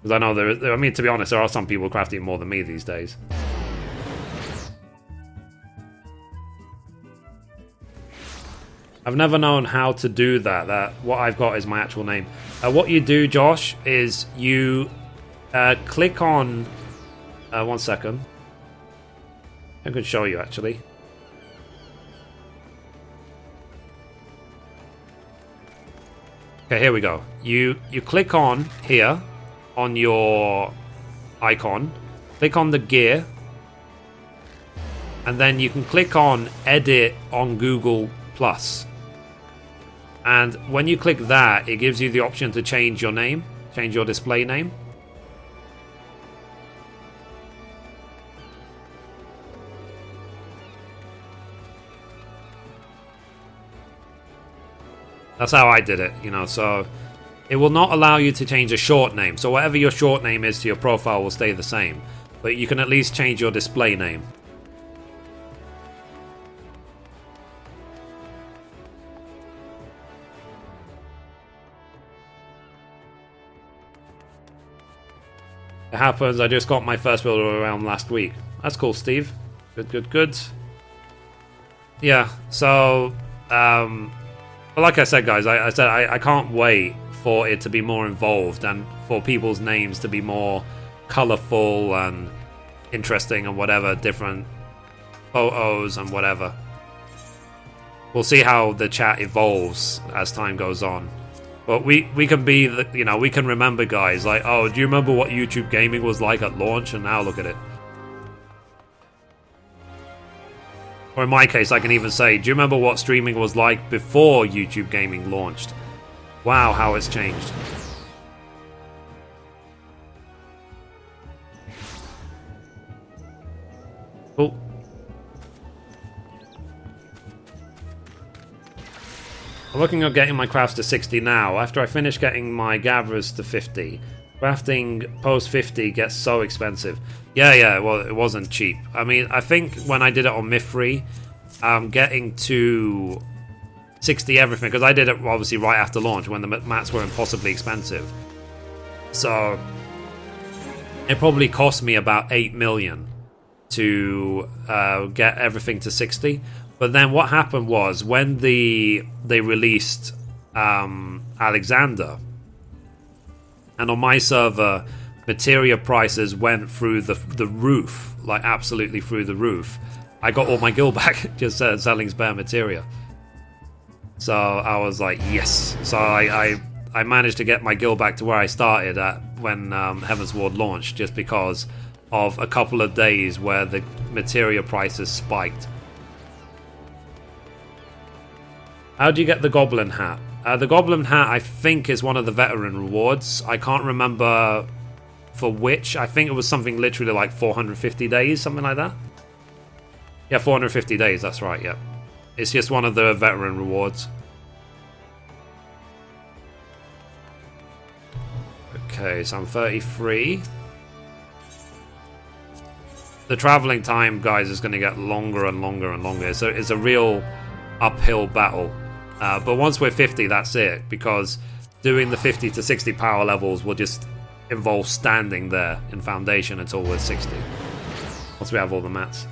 Because I know to be honest, there are some people crafting more than me these days. I've never known how to do that. What I've got is my actual name. What you do, Josh, is you click on... 1 second. I can show you, actually. Okay, here we go. You click on here, on your icon. Click on the gear. And then you can click on Edit on Google+. And when you click that, it gives you the option to change your name, change your display name. That's how I did it, you know, so it will not allow you to change a short name. So whatever your short name is to your profile will stay the same. But you can at least change your display name. It happens, I just got my first builder around last week. That's cool, Steve. Good. Yeah, so... but like I said, guys, I can't wait for it to be more involved and for people's names to be more colorful and interesting and whatever, different photos and whatever. We'll see how the chat evolves as time goes on. But we can be, we can remember, guys, like, oh, do you remember what YouTube gaming was like at launch? And now look at it. Or in my case, I can even say, do you remember what streaming was like before YouTube gaming launched? Wow, how it's changed. Cool. I'm looking at getting my crafts to 60 now. After I finish getting my gatherers to 50. Crafting post 50 gets so expensive. Yeah, well, it wasn't cheap. I mean, I think when I did it on Mithrie, getting to 60 everything, because I did it obviously right after launch when the mats were impossibly expensive. So it probably cost me about 8 million to get everything to 60. But then what happened was when they released Alexander, and on my server, materia prices went through the roof, like absolutely through the roof. I got all my gil back just selling spare materia. So I was like, yes. So I managed to get my gil back to where I started at when Heavensward launched, just because of a couple of days where the materia prices spiked. How do you get the Goblin Hat? The Goblin Hat, I think, is one of the veteran rewards. I can't remember for which. I think it was something literally like 450 days, something like that. Yeah, 450 days, that's right, yeah. It's just one of the veteran rewards. Okay, so I'm 33. The traveling time, guys, is going to get longer and longer and longer. So it's a real uphill battle. But once we're 50, that's it, because doing the 50 to 60 power levels will just involve standing there in Foundation until we're 60. Once we have all the mats.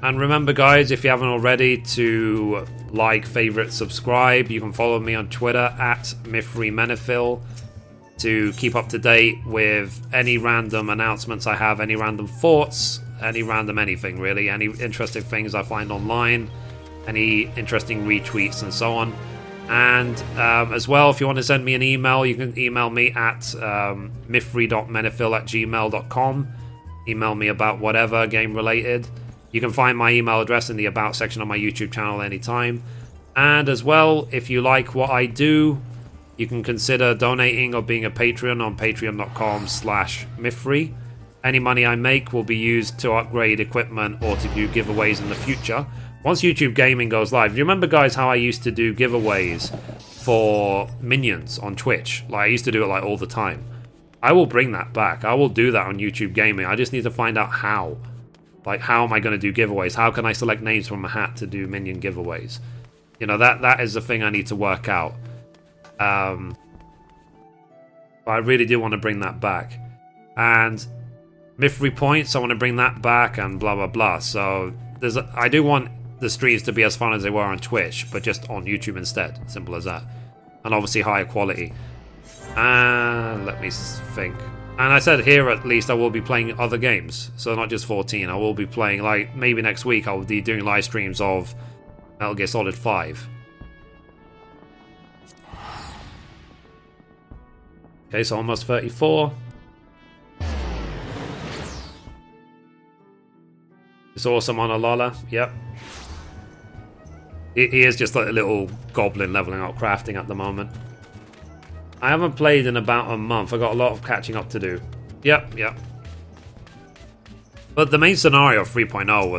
And remember, guys, if you haven't already, to like, favorite, subscribe. You can follow me on Twitter at Mithrie to keep up to date with any random announcements I have, any random thoughts, any random anything, really. Any interesting things I find online, any interesting retweets and so on. And as well, if you want to send me an email, you can email me at mithrie.menifil@gmail.com. Email me about whatever game related. You can find my email address in the About section on my YouTube channel anytime. And as well, if you like what I do, you can consider donating or being a Patreon on patreon.com/Mithrie. Any money I make will be used to upgrade equipment or to do giveaways in the future. Once YouTube Gaming goes live, do you remember, guys, how I used to do giveaways for minions on Twitch? Like, I used to do it like all the time. I will bring that back. I will do that on YouTube Gaming. I just need to find out how. Like, how am I going to do giveaways? How can I select names from a hat to do minion giveaways? You know, that is the thing I need to work out. But I really do want to bring that back. And Mithrie points, I want to bring that back, and blah, blah, blah. So I do want the streams to be as fun as they were on Twitch, but just on YouTube instead. Simple as that. And obviously higher quality. And let me think. And I said here, at least, I will be playing other games. So not just 14. I will be playing, like, maybe next week I'll be doing live streams of Metal Gear Solid 5. Okay, so almost 34. It's awesome on Alola. Yep. He is just like a little goblin leveling up crafting at the moment. I haven't played in about a month. I got a lot of catching up to do. Yep. But the main scenario of 3.0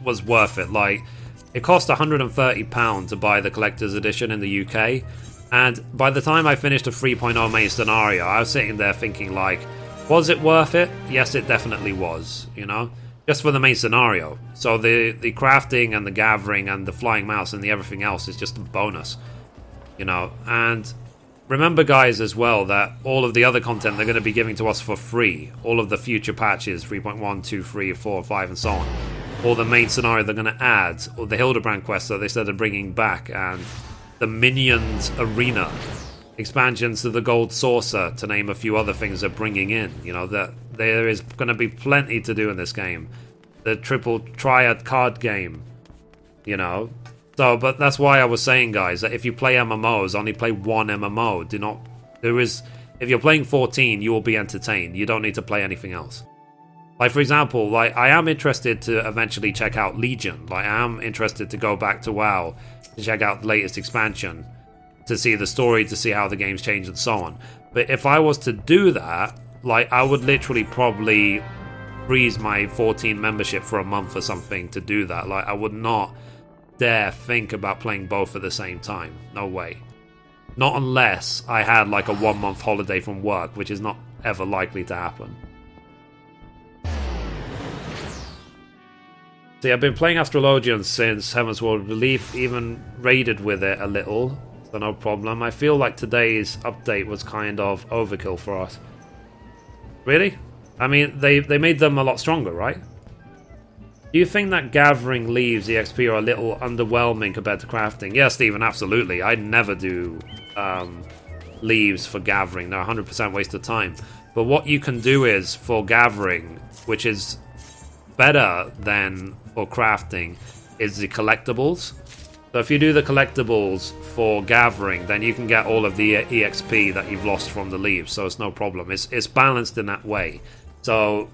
was worth it. Like, it cost £130 to buy the collector's edition in the UK. And by the time I finished the 3.0 main scenario, I was sitting there thinking, like, was it worth it? Yes, it definitely was, you know? Just for the main scenario. So the crafting and the gathering and the flying mouse and the everything else is just a bonus, you know? And remember, guys, as well, that all of the other content they're going to be giving to us for free. All of the future patches, 3.1, 2, 3, 4, 5, and so on. or the main scenario they're going to add, or the Hildebrand quest that they said are bringing back, and the Minions Arena, expansions to the Gold Saucer, to name a few other things they're bringing in. You know, that there is going to be plenty to do in this game. The triple triad card game, you know. So, but that's why I was saying, guys, that if you play MMOs, only play one MMO. Do not. If you're playing 14, you will be entertained. You don't need to play anything else. Like, for example, like, I am interested to eventually check out Legion. Like, I am interested to go back to WoW to check out the latest expansion, to see the story, to see how the game's changed and so on. But if I was to do that, like, I would literally probably freeze my 14 membership for a month or something to do that. Like, I would not dare think about playing both at the same time. No way. Not unless I had like a 1 month holiday from work, which is not ever likely to happen. See, I've been playing Astrologian since Heavensward Relief, even raided with it a little, so no problem. I feel like today's update was kind of overkill for us. Really? I mean, they made them a lot stronger, right? Do you think that gathering leaves EXP are a little underwhelming compared to crafting? Yeah, Stephen, absolutely. I never do leaves for gathering. They're 100% waste of time. But what you can do is, for gathering, which is better than for crafting, is the collectibles. So if you do the collectibles for gathering, then you can get all of the EXP that you've lost from the leaves, so it's no problem. It's balanced in that way. So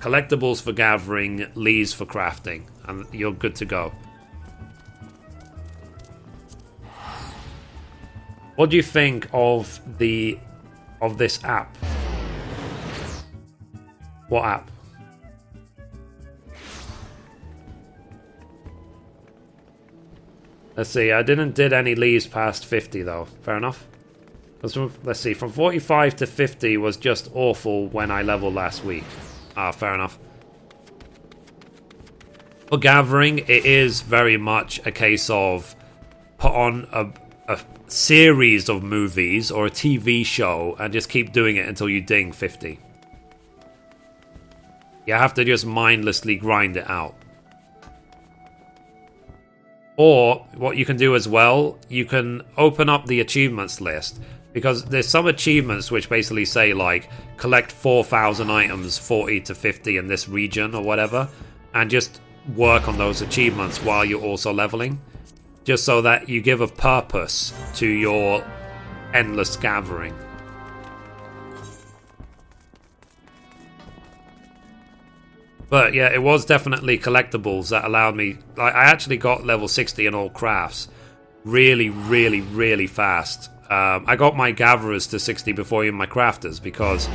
collectibles for gathering, leaves for crafting, and you're good to go. What do you think of this app? What app? Let's see, I did any leaves past 50 though. Fair enough. Let's see, from 45 to 50 was just awful when I leveled last week. Ah, fair enough. For gathering, it is very much a case of put on a series of movies or a TV show and just keep doing it until you ding 50. You have to just mindlessly grind it out. Or, what you can do as well, you can open up the achievements list. Because there's some achievements which basically say, like, collect 4,000 items, 40 to 50 in this region or whatever. And just work on those achievements while you're also leveling. Just so that you give a purpose to your endless gathering. But yeah, it was definitely collectibles that allowed me... Like, I actually got level 60 in all crafts really, really, really fast. I got my gatherers to 60 before even my crafters, because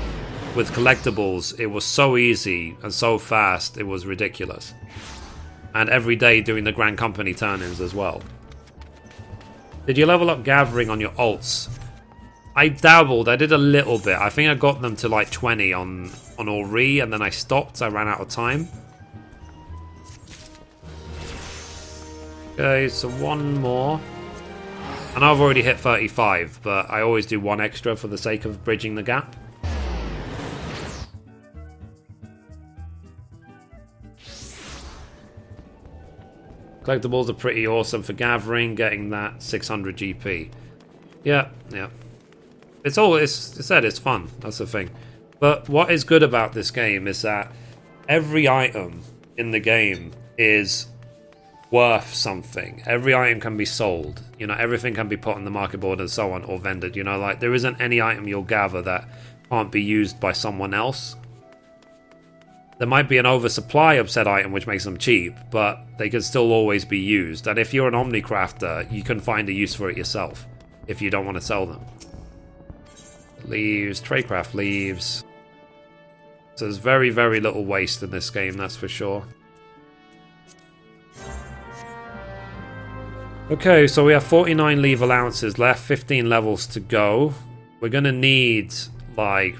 with collectibles, it was so easy and so fast, it was ridiculous. And every day doing the Grand Company turn-ins as well. Did you level up gathering on your alts? I dabbled, I did a little bit. I think I got them to like 20 on Ori, and then I stopped, I ran out of time. Okay, so one more. And I've already hit 35, but I always do one extra for the sake of bridging the gap. Collectibles are pretty awesome for gathering, getting that 600 GP. Yeah. It's said it's fun, that's the thing. But what is good about this game is that every item in the game is worth something. Every item can be sold. You know, everything can be put on the market board and so on, or vended. You know, like, there isn't any item you'll gather that can't be used by someone else. There might be an oversupply of said item which makes them cheap, but they can still always be used. And if you're an Omnicrafter, you can find a use for it yourself, if you don't want to sell them. Leaves, tradecraft leaves. So there's very, very little waste in this game, that's for sure. Okay, so we have 49 leave allowances left, 15 levels to go. We're going to need, like,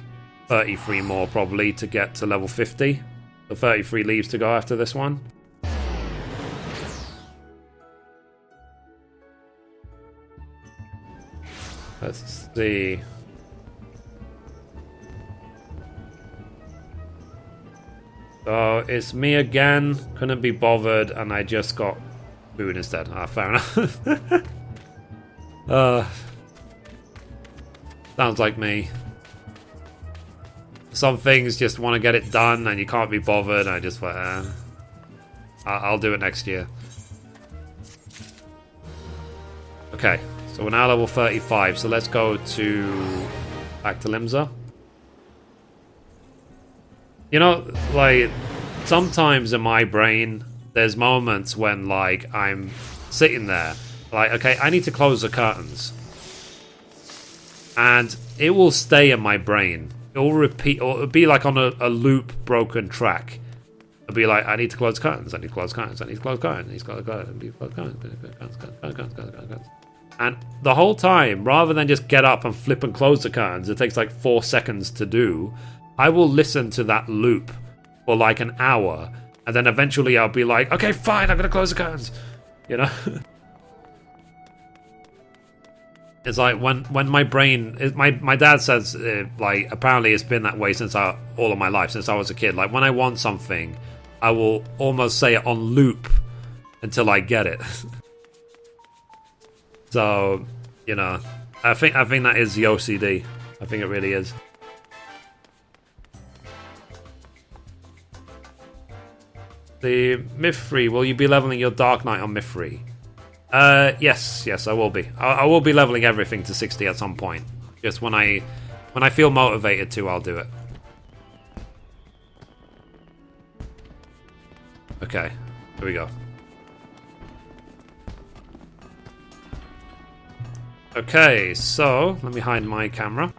33 more probably to get to level 50. So 33 leaves to go after this one. Let's see. So it's me again. Couldn't be bothered, and I just got food instead. Fair enough. Sounds like me. Some things just want to get it done, and you can't be bothered. And I just went, I'll do it next year. Okay, so we're now level 35. So let's go back to Limsa. You know, like, sometimes in my brain, there's moments when, like, I'm sitting there, like, okay, I need to close the curtains. And it will stay in my brain. It will repeat, or it'll be like on a loop broken track. It'll be like, I need to close curtains, I need to close curtains, I need to close curtains, I need to close curtains, I need to close curtains. And the whole time, rather than just get up and flip and close the curtains, it takes like 4 seconds to do. I will listen to that loop for like an hour, and then eventually I'll be like, okay, fine, I'm gonna close the curtains. You know? It's like when my brain... My dad says, like, apparently it's been that way since all of my life, since I was a kid. Like, when I want something, I will almost say it on loop until I get it. So, you know, I think that is the OCD. I think it really is. The Mithrie, will you be leveling your Dark Knight on Mithrie? Yes, I will be. I will be leveling everything to 60 at some point. Just when I feel motivated to, I'll do it. Okay, here we go. Okay, so let me hide my camera.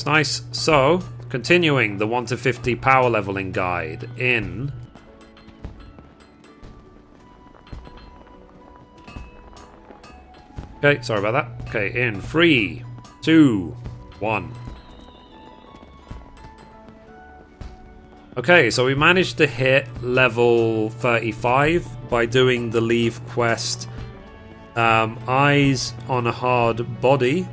Nice. So, continuing the 1 to 50 power leveling guide in... Okay, sorry about that. Okay, in 3, 2, 1. Okay, so we managed to hit level 35 by doing the Leave quest. Eyes on a hard body.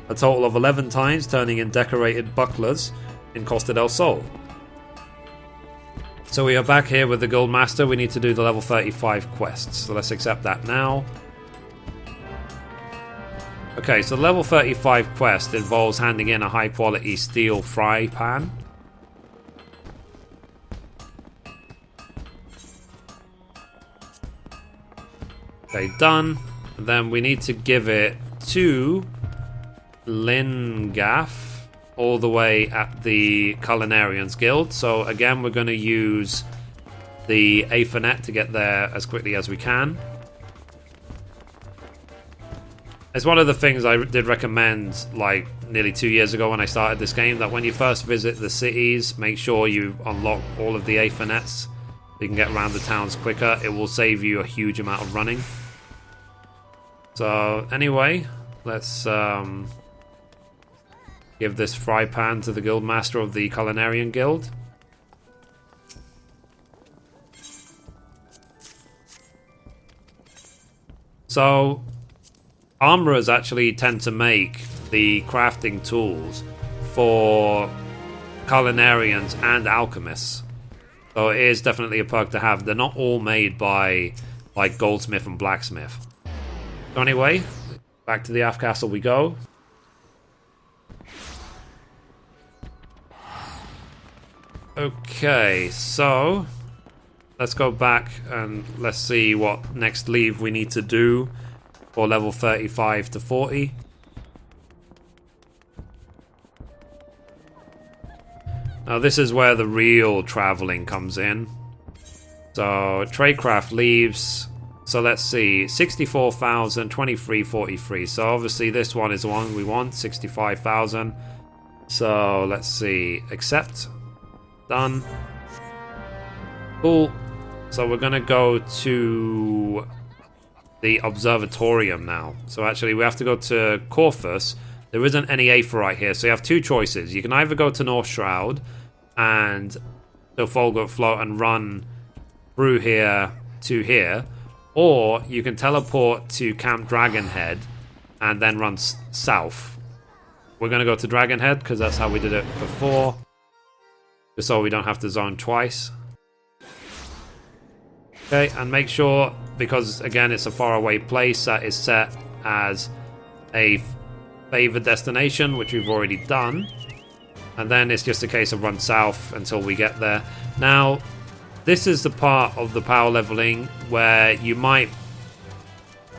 A total of 11 times, turning in decorated bucklers in Costa del Sol. So we are back here with the Guild Master. We need to do the level 35 quests. So let's accept that now. Okay, so the level 35 quest involves handing in a high quality steel fry pan. Okay, done. And then we need to give it to Lingaff, all the way at the Culinarians Guild. So again, we're going to use the Aethernet to get there as quickly as we can. It's one of the things I did recommend like nearly 2 years ago when I started this game, that when you first visit the cities, make sure you unlock all of the Aethernets so you can get around the towns quicker. It will save you a huge amount of running. So anyway, let's give this fry pan to the Guild Master of the Culinarian Guild. So, armorers actually tend to make the crafting tools for culinarians and alchemists. So it is definitely a perk to have. They're not all made by like goldsmith and blacksmith. So anyway, back to the Aft Castle we go. Okay, so let's go back and let's see what next leave we need to do for level 35 to 40. Now this is where the real traveling comes in. So tradecraft leaves. So let's see, 64,000, 2343. So obviously this one is the one we want, 65,000. So let's see, accept. Done. Cool. So we're gonna go to the Observatorium now. So actually we have to go to Corfus. There isn't any Aetheryte here, so you have two choices. You can either go to North Shroud and the Folgurt Float and run through here to here, or you can teleport to Camp Dragonhead and then run south, we're going to go to Dragon Head because that's how we did it before. Just so we don't have to zone twice. Okay, and make sure, because again it's a faraway place, that is set as a favored destination, which we've already done. And then it's just a case of run south until we get there. Now, this is the part of the power leveling where you might,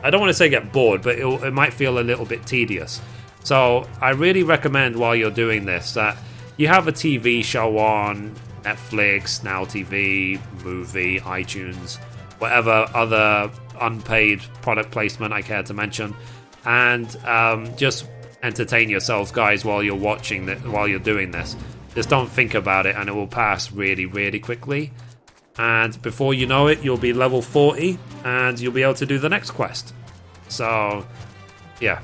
I don't want to say get bored, but it might feel a little bit tedious. So I really recommend while you're doing this that you have a TV show on, Netflix, Now TV, movie, iTunes, whatever other unpaid product placement I care to mention, and just entertain yourselves, guys, while you're watching while you're doing this. Just don't think about it, and it will pass really, really quickly. And before you know it, you'll be level 40, and you'll be able to do the next quest. So, yeah.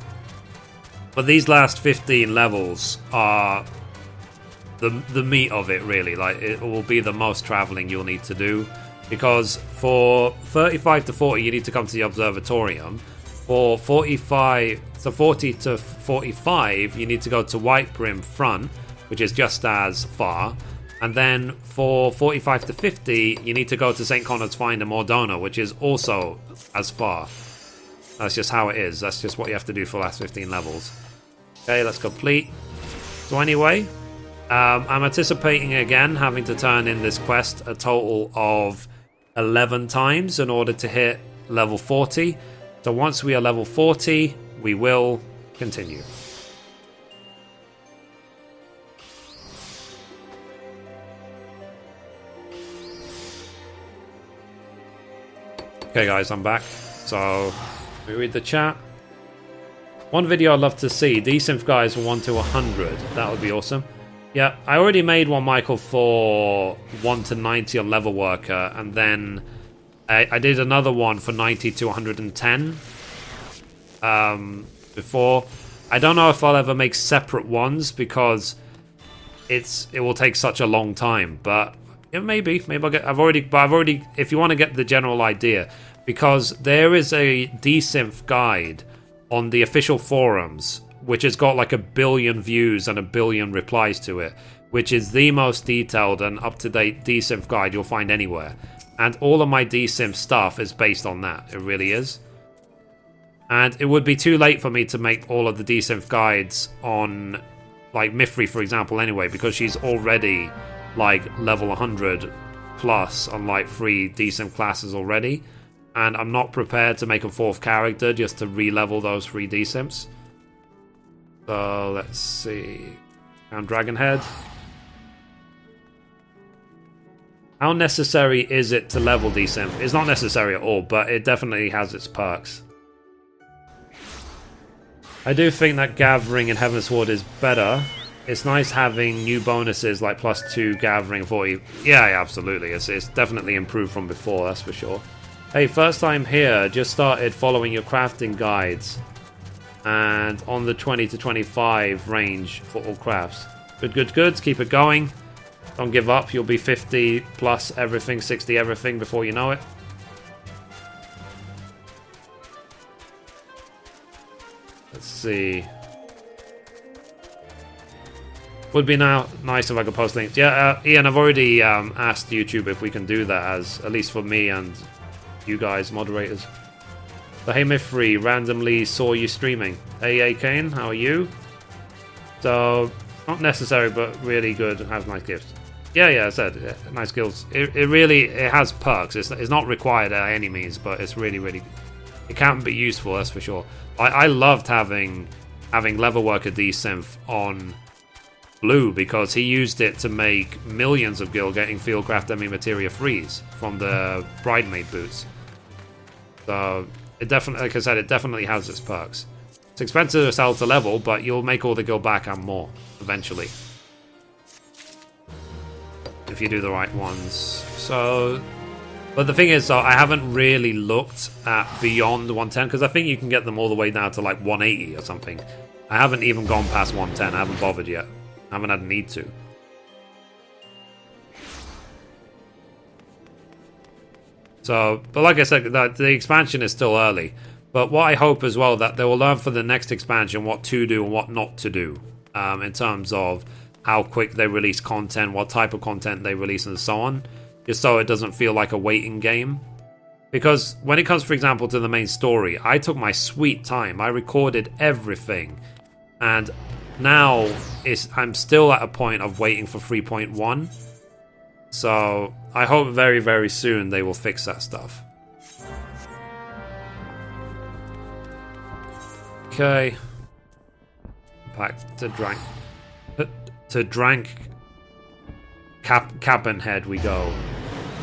But these last 15 levels are the meat of it, really. Like, it will be the most traveling you'll need to do, because for 35 to 40 you need to come to the observatorium. For 40 to 45 you need to go to White Brim Front, which is just as far. And then for 45 to 50 you need to go to St. Conrad's Find and Mordona, which is also as far. That's just how it is. That's just what you have to do for the last 15 levels. Okay, let's complete. So anyway, I'm anticipating again having to turn in this quest a total of 11 times in order to hit level 40. So once we are level 40, we will continue. Okay guys, I'm back. So, let me read the chat. One video I'd love to see, Desynth guys from 1 to 100. That would be awesome. Yeah, I already made one, Michael, for 1 to 90 on Level Worker, and then I did another one for 90 to 110 before. I don't know if I'll ever make separate ones because it will take such a long time, but yeah, maybe I'll get. I've already. If you want to get the general idea, because there is a Desynth guide on the official forums, which has got like 1 billion views and 1 billion replies to it, which is the most detailed and up-to-date Desynth guide you'll find anywhere. And all of my Desynth stuff is based on that. It really is. And it would be too late for me to make all of the Desynth guides on, like, Mithrie, for example, anyway, because she's already, like, level 100 plus on, like, 3 Desynth classes already. And I'm not prepared to make a 4th character just to re-level those 3 Desynths. So, let's see. Found Dragon Head. How necessary is it to level Desynth? It's not necessary at all, but it definitely has its perks. I do think that Gathering in Heavensward is better. It's nice having new bonuses like +2 Gathering 40. Yeah, absolutely. It's definitely improved from before, that's for sure. Hey, first time here. Just started following your crafting guides. And on the 20 to 25 range for all crafts. Good. Keep it going. Don't give up. You'll be 50 plus everything, 60 everything before you know it. Let's see. Would be now nice if I could post links. Yeah, Ian, I've already asked YouTube if we can do that, as at least for me and you guys, moderators. So hey Mithrie, randomly saw you streaming. Hey Kane, how are you? So, not necessary, but really good. Have nice gifts. Yeah, I said nice skills. It really has perks. It's not required by any means, but it's really it can be useful. That's for sure. I loved having Level Worker Desynth on Blue because he used it to make millions of gil getting Fieldcraft Demi Materia freeze from the Bridemaid boots. So it definitely, like I said, it definitely has its perks. It's expensive to sell to level, but you'll make all the gil back and more eventually if you do the right ones. So, but the thing is, though, I haven't really looked at beyond 110 because I think you can get them all the way down to like 180 or something. I haven't even gone past 110. I haven't bothered yet. I haven't had a need to. So, but like I said, the expansion is still early. But what I hope as well, that they will learn for the next expansion what to do and what not to do. in terms of how quick they release content, what type of content they release, and so on, just so it doesn't feel like a waiting game. Because when it comes, for example, to the main story, I took my sweet time. I recorded everything. And now I'm still at a point of waiting for 3.1. So I hope very, very soon they will fix that stuff. Okay. Back to cabin head we go.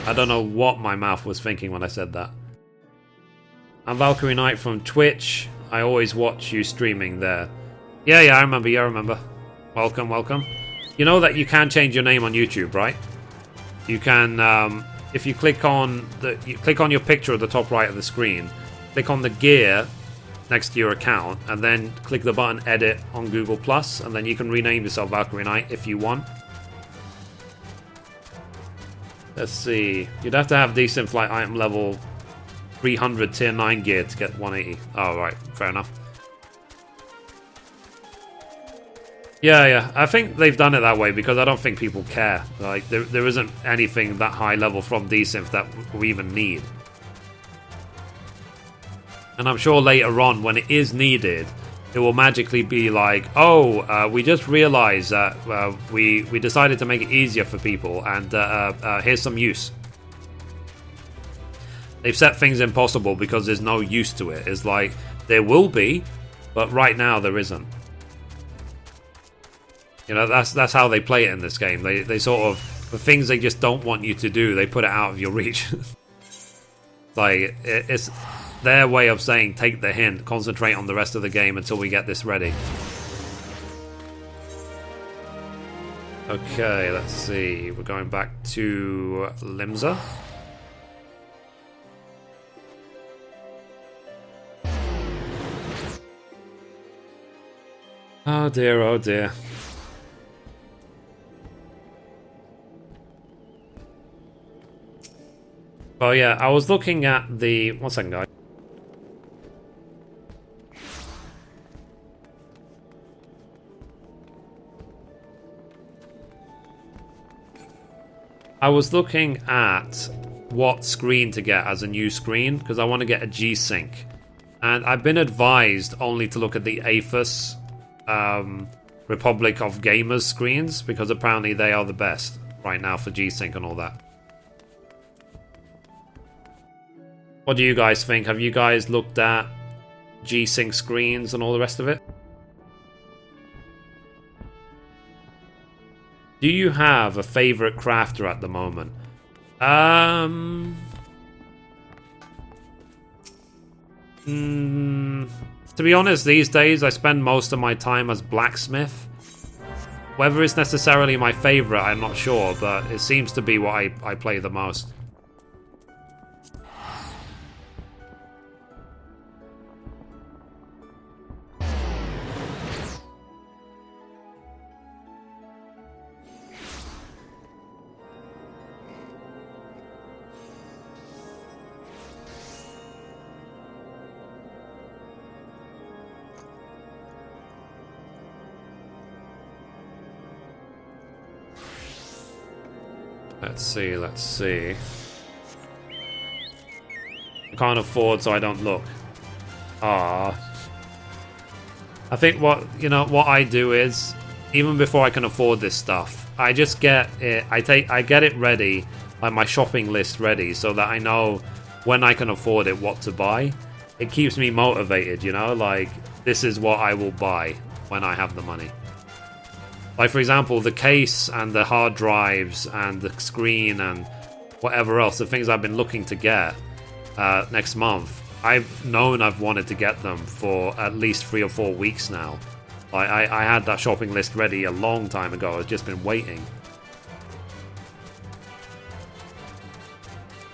I don't know what my mouth was thinking when I said that. I'm Valkyrie Knight from Twitch. I always watch you streaming there. Yeah, I remember. Welcome, welcome. You know that you can change your name on YouTube, right? You can, if you click on your picture at the top right of the screen, click on the gear next to your account, and then click the button Edit on Google+, and then you can rename yourself Valkyrie Knight if you want. Let's see. You'd have to have decent flight item level 300 tier 9 gear to get 180. Oh, right. Fair enough. Yeah. I think they've done it that way because I don't think people care. Like, there isn't anything that high level from desynth that we even need. And I'm sure later on, when it is needed, it will magically be like, oh, we just realized that we decided to make it easier for people, and here's some use. They've set things impossible because there's no use to it. It's like, there will be, but right now there isn't. You know, that's how they play it in this game. They sort of, the things they just don't want you to do, they put it out of your reach. Like, it's their way of saying, take the hint, concentrate on the rest of the game until we get this ready. Okay, let's see. We're going back to Limsa. Oh dear, oh dear. Oh yeah, I was looking at the... One second, guys. I was looking at what screen to get as a new screen, because I want to get a G-Sync. And I've been advised only to look at the Aethys Republic of Gamers screens, because apparently they are the best right now for G-Sync and all that. What do you guys think? Have you guys looked at G-Sync screens and all the rest of it? Do you have a favorite crafter at the moment? To be honest, these days I spend most of my time as blacksmith. Whether it's necessarily my favorite, I'm not sure, but it seems to be what I play the most. Let's see. I can't afford, so I don't look. I think what I do is, even before I can afford this stuff, I just get it. I get it ready, like my shopping list ready, so that I know when I can afford it what to buy. It keeps me motivated, like this is what I will buy when I have the money. Like, for example, the case and the hard drives and the screen and whatever else, the things I've been looking to get next month, I've known I've wanted to get them for at least 3 or 4 weeks now. Like, I had that shopping list ready a long time ago. I've just been waiting.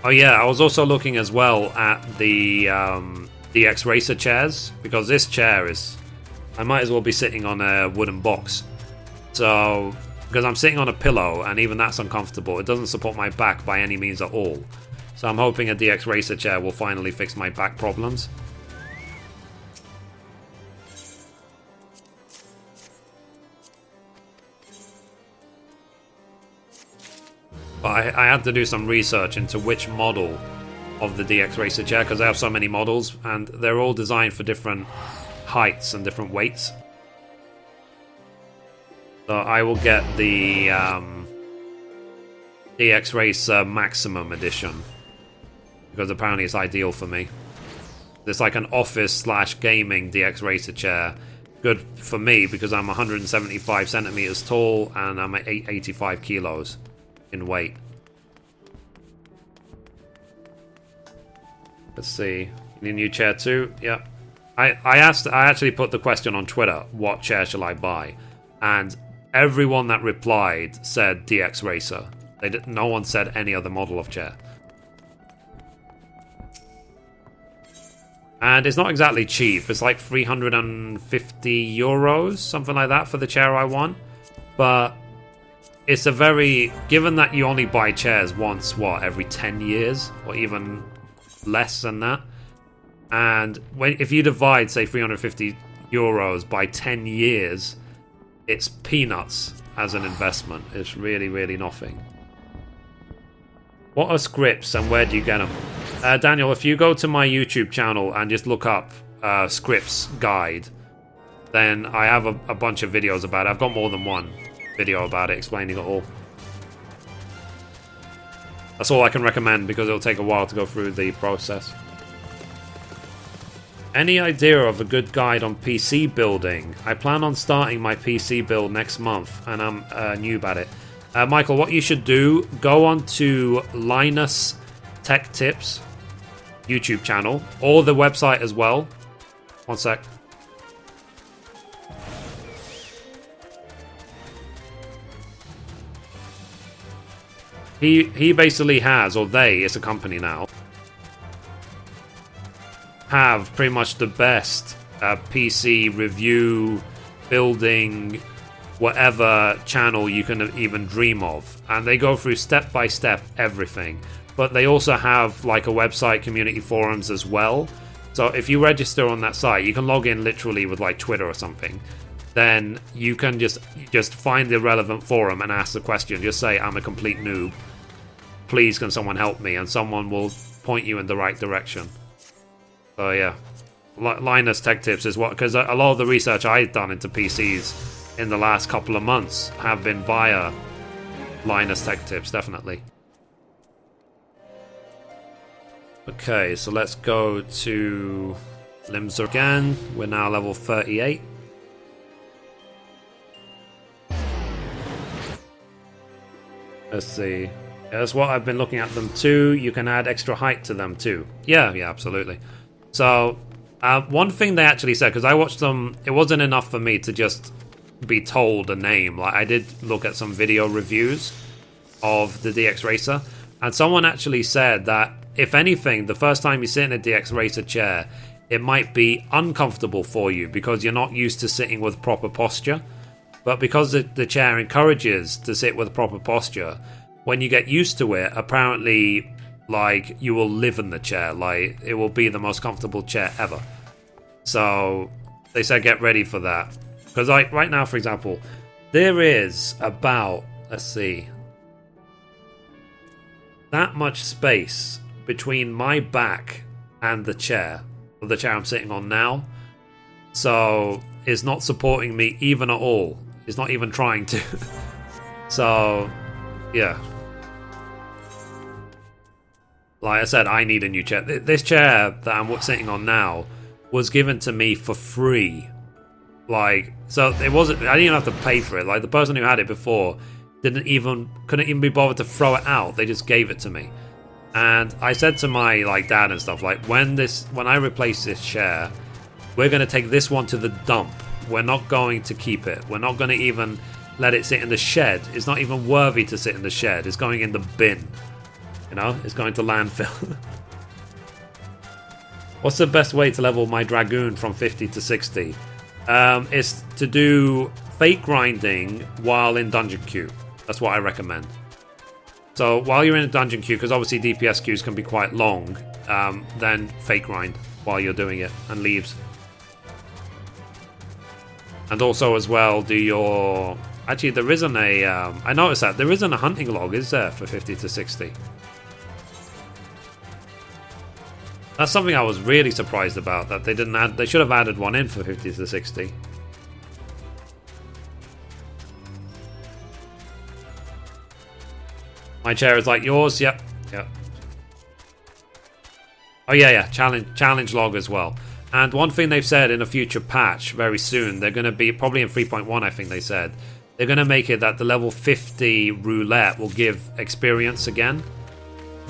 Oh yeah, I was also looking as well at the DX Racer chairs, because this chair is... I might as well be sitting on a wooden box. So, because I'm sitting on a pillow, and even that's uncomfortable. It doesn't support my back by any means at all. So I'm hoping a DX Racer chair will finally fix my back problems. But I had to do some research into which model of the DX Racer chair, because I have so many models, and they're all designed for different heights and different weights. So I will get the DX Racer Maximum Edition, because apparently it's ideal for me. It's like an office/gaming DX Racer chair. Good for me because I'm 175 centimeters tall and I'm at 85 kilos in weight. Let's see. You need a new chair too? Yep. I actually put the question on Twitter, what chair shall I buy? And everyone that replied said DX Racer. No one said any other model of chair. And it's not exactly cheap. It's like 350 euros, something like that, for the chair I want. But it's a very... Given that you only buy chairs once, every 10 years? Or even less than that. And if you divide, say, 350 euros by 10 years, it's peanuts as an investment. It's really, really nothing. What are scripts and where do you get them? Daniel, if you go to my YouTube channel and just look up scripts guide, then I have a bunch of videos about it. I've got more than one video about it explaining it all. That's all I can recommend because it'll take a while to go through the process. Any idea of a good guide on PC building? I plan on starting my PC build next month and I'm new at it. Michael, what you should do, go on to Linus Tech Tips YouTube channel, or the website as well. One sec. He basically has, or they, it's a company now, have pretty much the best PC review, building, whatever channel you can even dream of. And they go through step by step everything. But they also have like a website, community forums as well. So if you register on that site, you can log in literally with like Twitter or something. Then you can just find the relevant forum and ask the question. Just say, I'm a complete noob. Please, can someone help me? And someone will point you in the right direction. So yeah, Linus Tech Tips is what, because a lot of the research I've done into PCs in the last couple of months have been via Linus Tech Tips, definitely. Okay, so let's go to Limsa again. We're now level 38. Let's see. That's what I've been looking at them too. You can add extra height to them too. Yeah, absolutely. So, one thing they actually said, because I watched them, it wasn't enough for me to just be told a name. Like, I did look at some video reviews of the DX Racer, and someone actually said that if anything, the first time you sit in a DX Racer chair, it might be uncomfortable for you because you're not used to sitting with proper posture. But because the chair encourages to sit with proper posture, when you get used to it, apparently, like, you will live in the chair. Like, it will be the most comfortable chair ever. So they said get ready for that. Because right now, for example, there is about, let's see, that much space between my back and the chair I'm sitting on now. So it's not supporting me even at all. It's not even trying to. So yeah, like I said, I need a new chair. This chair that I'm sitting on now was given to me for free. Like, so it wasn't, I didn't even have to pay for it. Like, the person who had it before couldn't even be bothered to throw it out. They just gave it to me. And I said to my dad and stuff, like, when I replace this chair, we're going to take this one to the dump. We're not going to keep it. We're not going to even let it sit in the shed. It's not even worthy to sit in the shed. It's going in the bin. You know, it's going to landfill. What's the best way to level my Dragoon from 50 to 60? Is to do fake grinding while in dungeon queue. That's what I recommend. So while you're in a dungeon queue, because obviously DPS queues can be quite long, then fake grind while you're doing it and leaves. And also as well, do your Actually, there isn't a... I noticed that. There isn't a hunting log, is there, for 50 to 60? That's something I was really surprised about, that they didn't add... They should have added one in for 50 to 60. My chair is like yours. Yep. Yep. Oh, yeah. Challenge log as well. And one thing they've said in a future patch very soon, they're going to be... Probably in 3.1, I think they said. They're going to make it that the level 50 roulette will give experience again.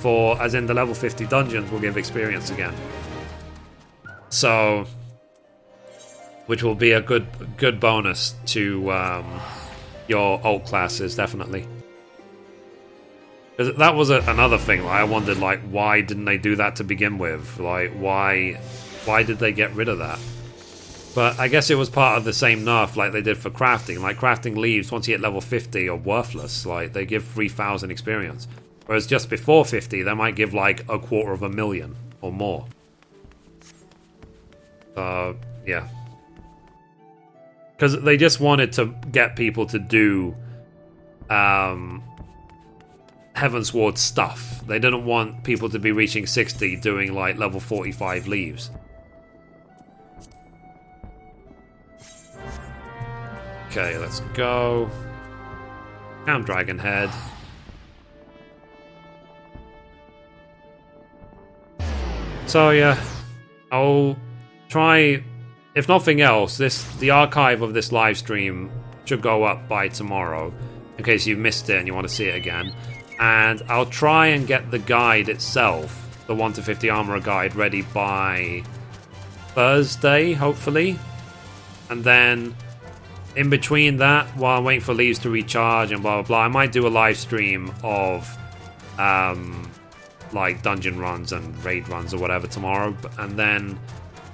As in the level 50 dungeons will give experience again. So, which will be a good bonus to your alt classes, definitely. Because that was another thing. Like, I wondered, like, why didn't they do that to begin with? Like, why did they get rid of that? But I guess it was part of the same nerf like they did for crafting. Like, crafting leaves, once you hit level 50, are worthless. Like, they give 3,000 experience. Whereas just before 50, they might give like 250,000 or more. Yeah. Because they just wanted to get people to do Heavensward stuff. They didn't want people to be reaching 60 doing like level 45 leaves. Okay, let's go. Count Dragon Head. So yeah, I'll try, if nothing else, the archive of this live stream should go up by tomorrow, in case you missed it and you want to see it again. And I'll try and get the guide itself, the 1 to 50 Armorer guide, ready by Thursday, hopefully. And then, in between that, while I'm waiting for leaves to recharge and blah blah blah, I might do a live stream of like dungeon runs and raid runs or whatever tomorrow, and then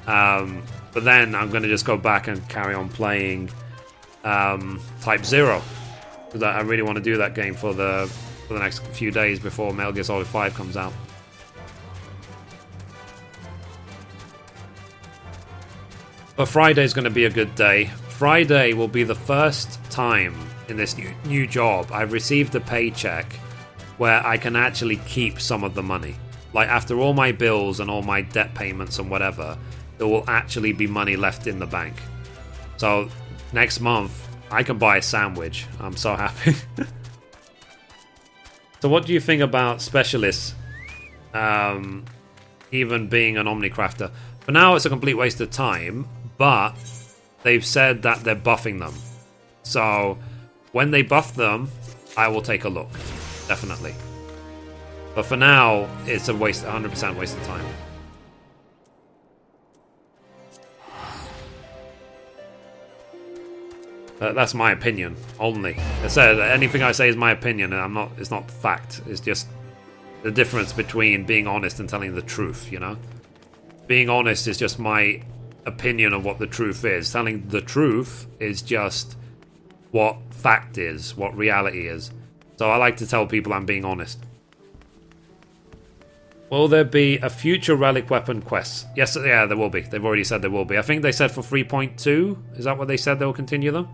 but then I'm going to just go back and carry on playing Type 0, because I really want to do that game for the next few days before Metal Gear Solid 5 comes out. But Friday's going to be a good day. Friday will be the first time in this new job I've received a paycheck where I can actually keep some of the money. Like, after all my bills and all my debt payments and whatever, there will actually be money left in the bank. So, next month, I can buy a sandwich. I'm so happy. So what do you think about specialists even being an Omnicrafter? For now, it's a complete waste of time, but they've said that they're buffing them. So, when they buff them, I will take a look. Definitely. But for now, it's a waste, 100% waste of time. That's my opinion, only. I said anything I say is my opinion, and it's not fact. It's just the difference between being honest and telling the truth, you know? Being honest is just my opinion of what the truth is. Telling the truth is just what fact is, what reality is. So I like to tell people I'm being honest. Will there be a future relic weapon quest? Yes, yeah, there will be. They've already said there will be. I think they said for 3.2. Is that what they said they will continue them?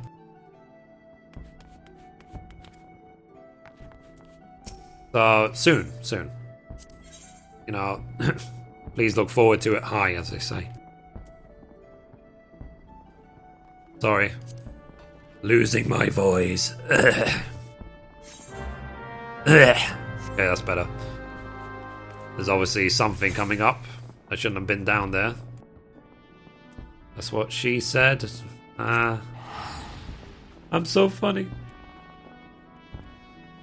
So, soon. You know, please look forward to it high, as they say. Sorry. Losing my voice. Okay, that's better. There's obviously something coming up. I shouldn't have been down there. That's what she said. I'm so funny.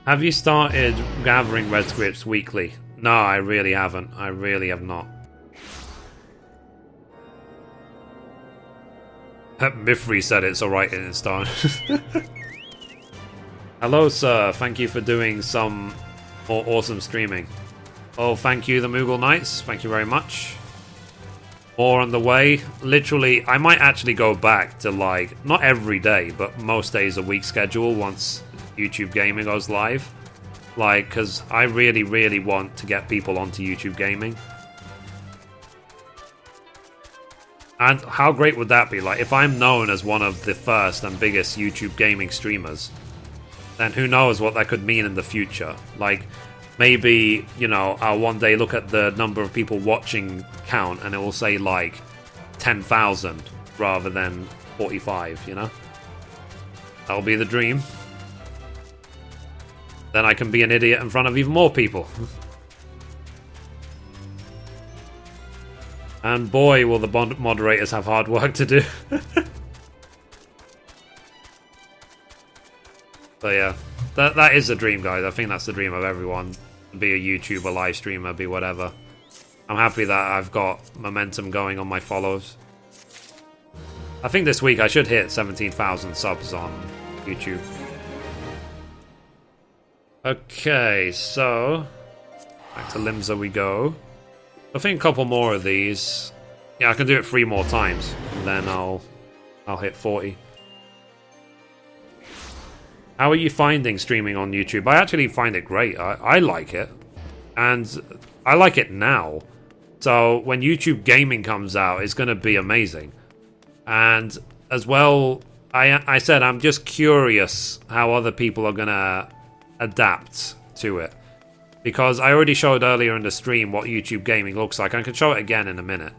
Have you started gathering red scripts weekly? No, I really haven't. I really have not. Mithrie said it, so write it in stone. Hello, sir. Thank you for doing some more awesome streaming. Oh, thank you, the Moogle Knights. Thank you very much. More on the way. Literally, I might actually go back to, like, not every day, but most days a week schedule once YouTube Gaming goes live. Like, because I really, really want to get people onto YouTube Gaming. And how great would that be? Like, if I'm known as one of the first and biggest YouTube gaming streamers, then who knows what that could mean in the future. Like, maybe, you know, I'll one day look at the number of people watching count and it will say, like, 10,000 rather than 45, you know? That'll be the dream. Then I can be an idiot in front of even more people. And boy, will the moderators have hard work to do. So yeah, that is the dream, guys. I think that's the dream of everyone. Be a YouTuber, live streamer, be whatever. I'm happy that I've got momentum going on my follows. I think this week I should hit 17,000 subs on YouTube. Okay, so back to Limsa we go. I think a couple more of these. Yeah, I can do it 3 more times, and then I'll hit 40. How are you finding streaming on YouTube? I actually find it great. I like it, and I like it now. So when YouTube gaming comes out, it's going to be amazing. And as well, I said I'm just curious how other people are going to adapt to it. Because I already showed earlier in the stream what YouTube gaming looks like. I can show it again in a minute.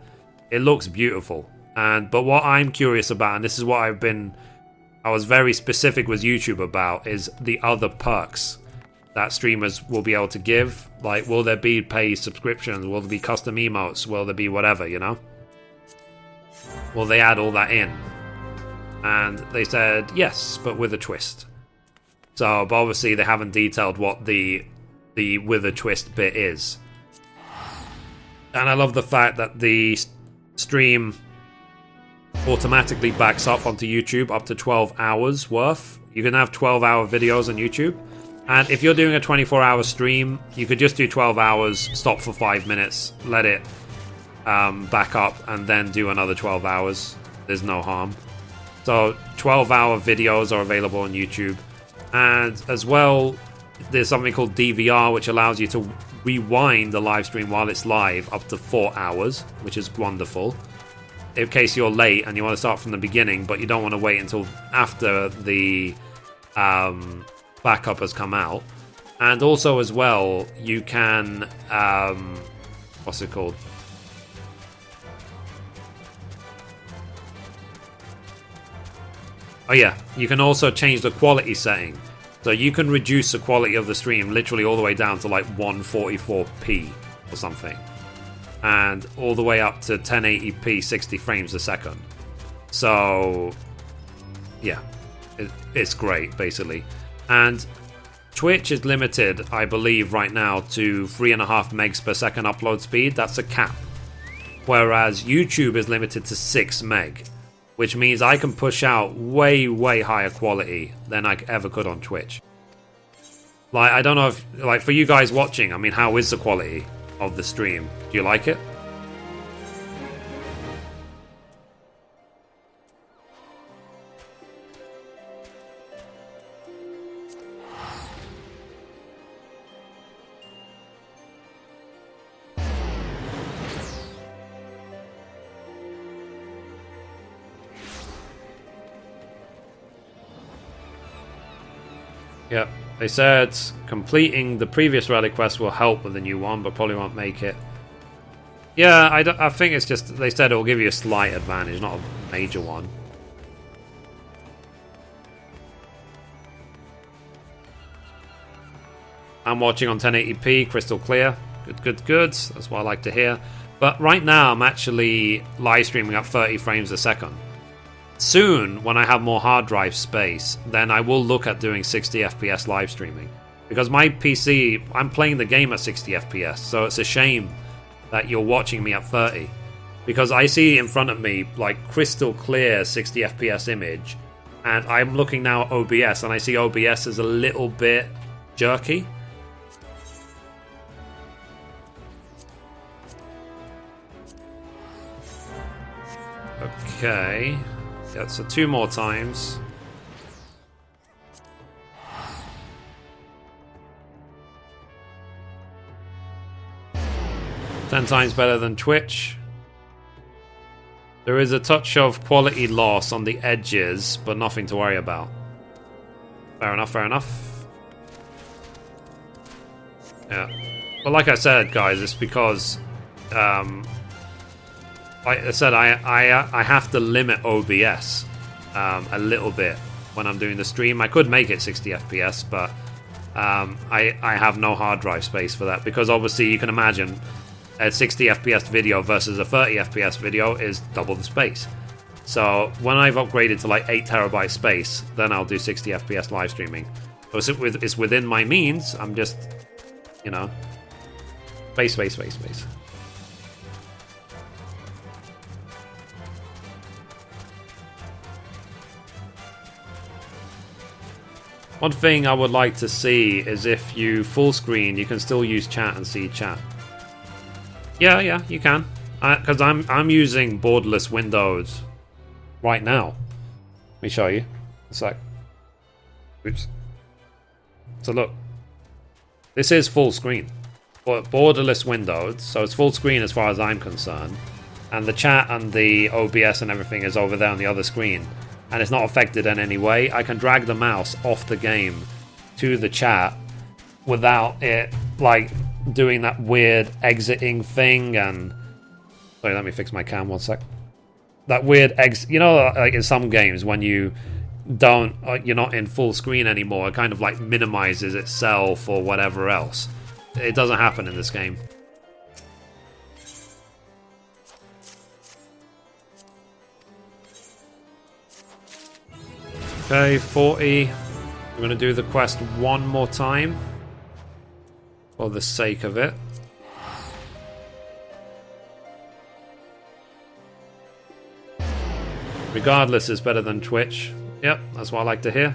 It looks beautiful. But what I'm curious about, and this is what I was very specific with YouTube about, is the other perks that streamers will be able to give. Like, will there be paid subscriptions? Will there be custom emotes? Will there be whatever, you know? Will they add all that in? And they said yes, but with a twist. So, but obviously they haven't detailed what the with a twist bit is. And I love the fact that the stream automatically backs up onto YouTube up to 12 hours worth. You can have 12-hour videos on YouTube. And if you're doing a 24-hour stream, you could just do 12 hours, stop for 5 minutes, let it back up, and then do another 12 hours. There's no harm. So 12-hour videos are available on YouTube. And as well, there's something called DVR, which allows you to rewind the live stream while it's live up to 4 hours, which is wonderful. In case you're late and you want to start from the beginning, but you don't want to wait until after the backup has come out. And also as well, you can... what's it called? Oh yeah, you can also change the quality setting. So you can reduce the quality of the stream literally all the way down to like 144p or something. And all the way up to 1080p 60 frames a second. So yeah, it's great basically. And Twitch is limited, I believe, right now to 3.5 megs per second upload speed. That's a cap. Whereas YouTube is limited to 6 meg. Which means I can push out way, way higher quality than I ever could on Twitch. Like, I don't know if... Like, for you guys watching, I mean, how is the quality of the stream? Do you like it? Yep, they said completing the previous rally quest will help with the new one, but probably won't make it. Yeah, I think it's just, they said it will give you a slight advantage, not a major one. I'm watching on 1080p, crystal clear. Good, good, good. That's what I like to hear. But right now, I'm actually live streaming at 30 frames a second. Soon, when I have more hard drive space, then I will look at doing 60 FPS live streaming. Because my PC, I'm playing the game at 60 FPS, so it's a shame that you're watching me at 30. Because I see in front of me, like, crystal clear 60 FPS image, and I'm looking now at OBS, and I see OBS is a little bit jerky. Okay... Yeah, so 2 more times. Ten times better than Twitch. There is a touch of quality loss on the edges, but nothing to worry about. Fair enough, fair enough. Yeah. But like I said, guys, it's because... like I said, I have to limit OBS a little bit when I'm doing the stream. I could make it 60 FPS, but I have no hard drive space for that, because obviously you can imagine a 60 FPS video versus a 30 FPS video is double the space. So when I've upgraded to like 8 terabyte space, then I'll do 60 FPS live streaming. So it's within my means. I'm just, you know, space. One thing I would like to see is if you full screen, you can still use chat and see chat. Yeah, you can. Because I'm using borderless windows right now. Let me show you. It's like, oops. So look, this is full screen, but borderless windows. So it's full screen as far as I'm concerned, and the chat and the OBS and everything is over there on the other screen. And it's not affected in any way. I can drag the mouse off the game to the chat without it, like, doing that weird exiting thing. And sorry, let me fix my cam 1 sec. That weird you know, like in some games when you don't, you're not in full screen anymore, it kind of like minimizes itself or whatever else. It doesn't happen in this game. Okay, 40. We're going to do the quest one more time for the sake of it. Regardless is better than Twitch. Yep, that's what I like to hear.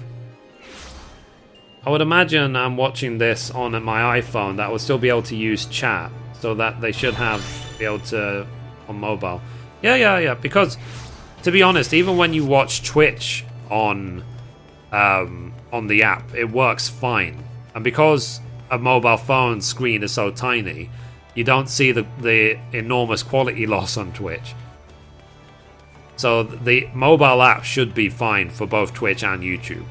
I would imagine I'm watching this on my iPhone that will still be able to use chat, so that they should be able to on mobile. Yeah, because to be honest, even when you watch Twitch on the app, it works fine, and because a mobile phone screen is so tiny, you don't see the enormous quality loss on Twitch. So the mobile app should be fine for both Twitch and YouTube.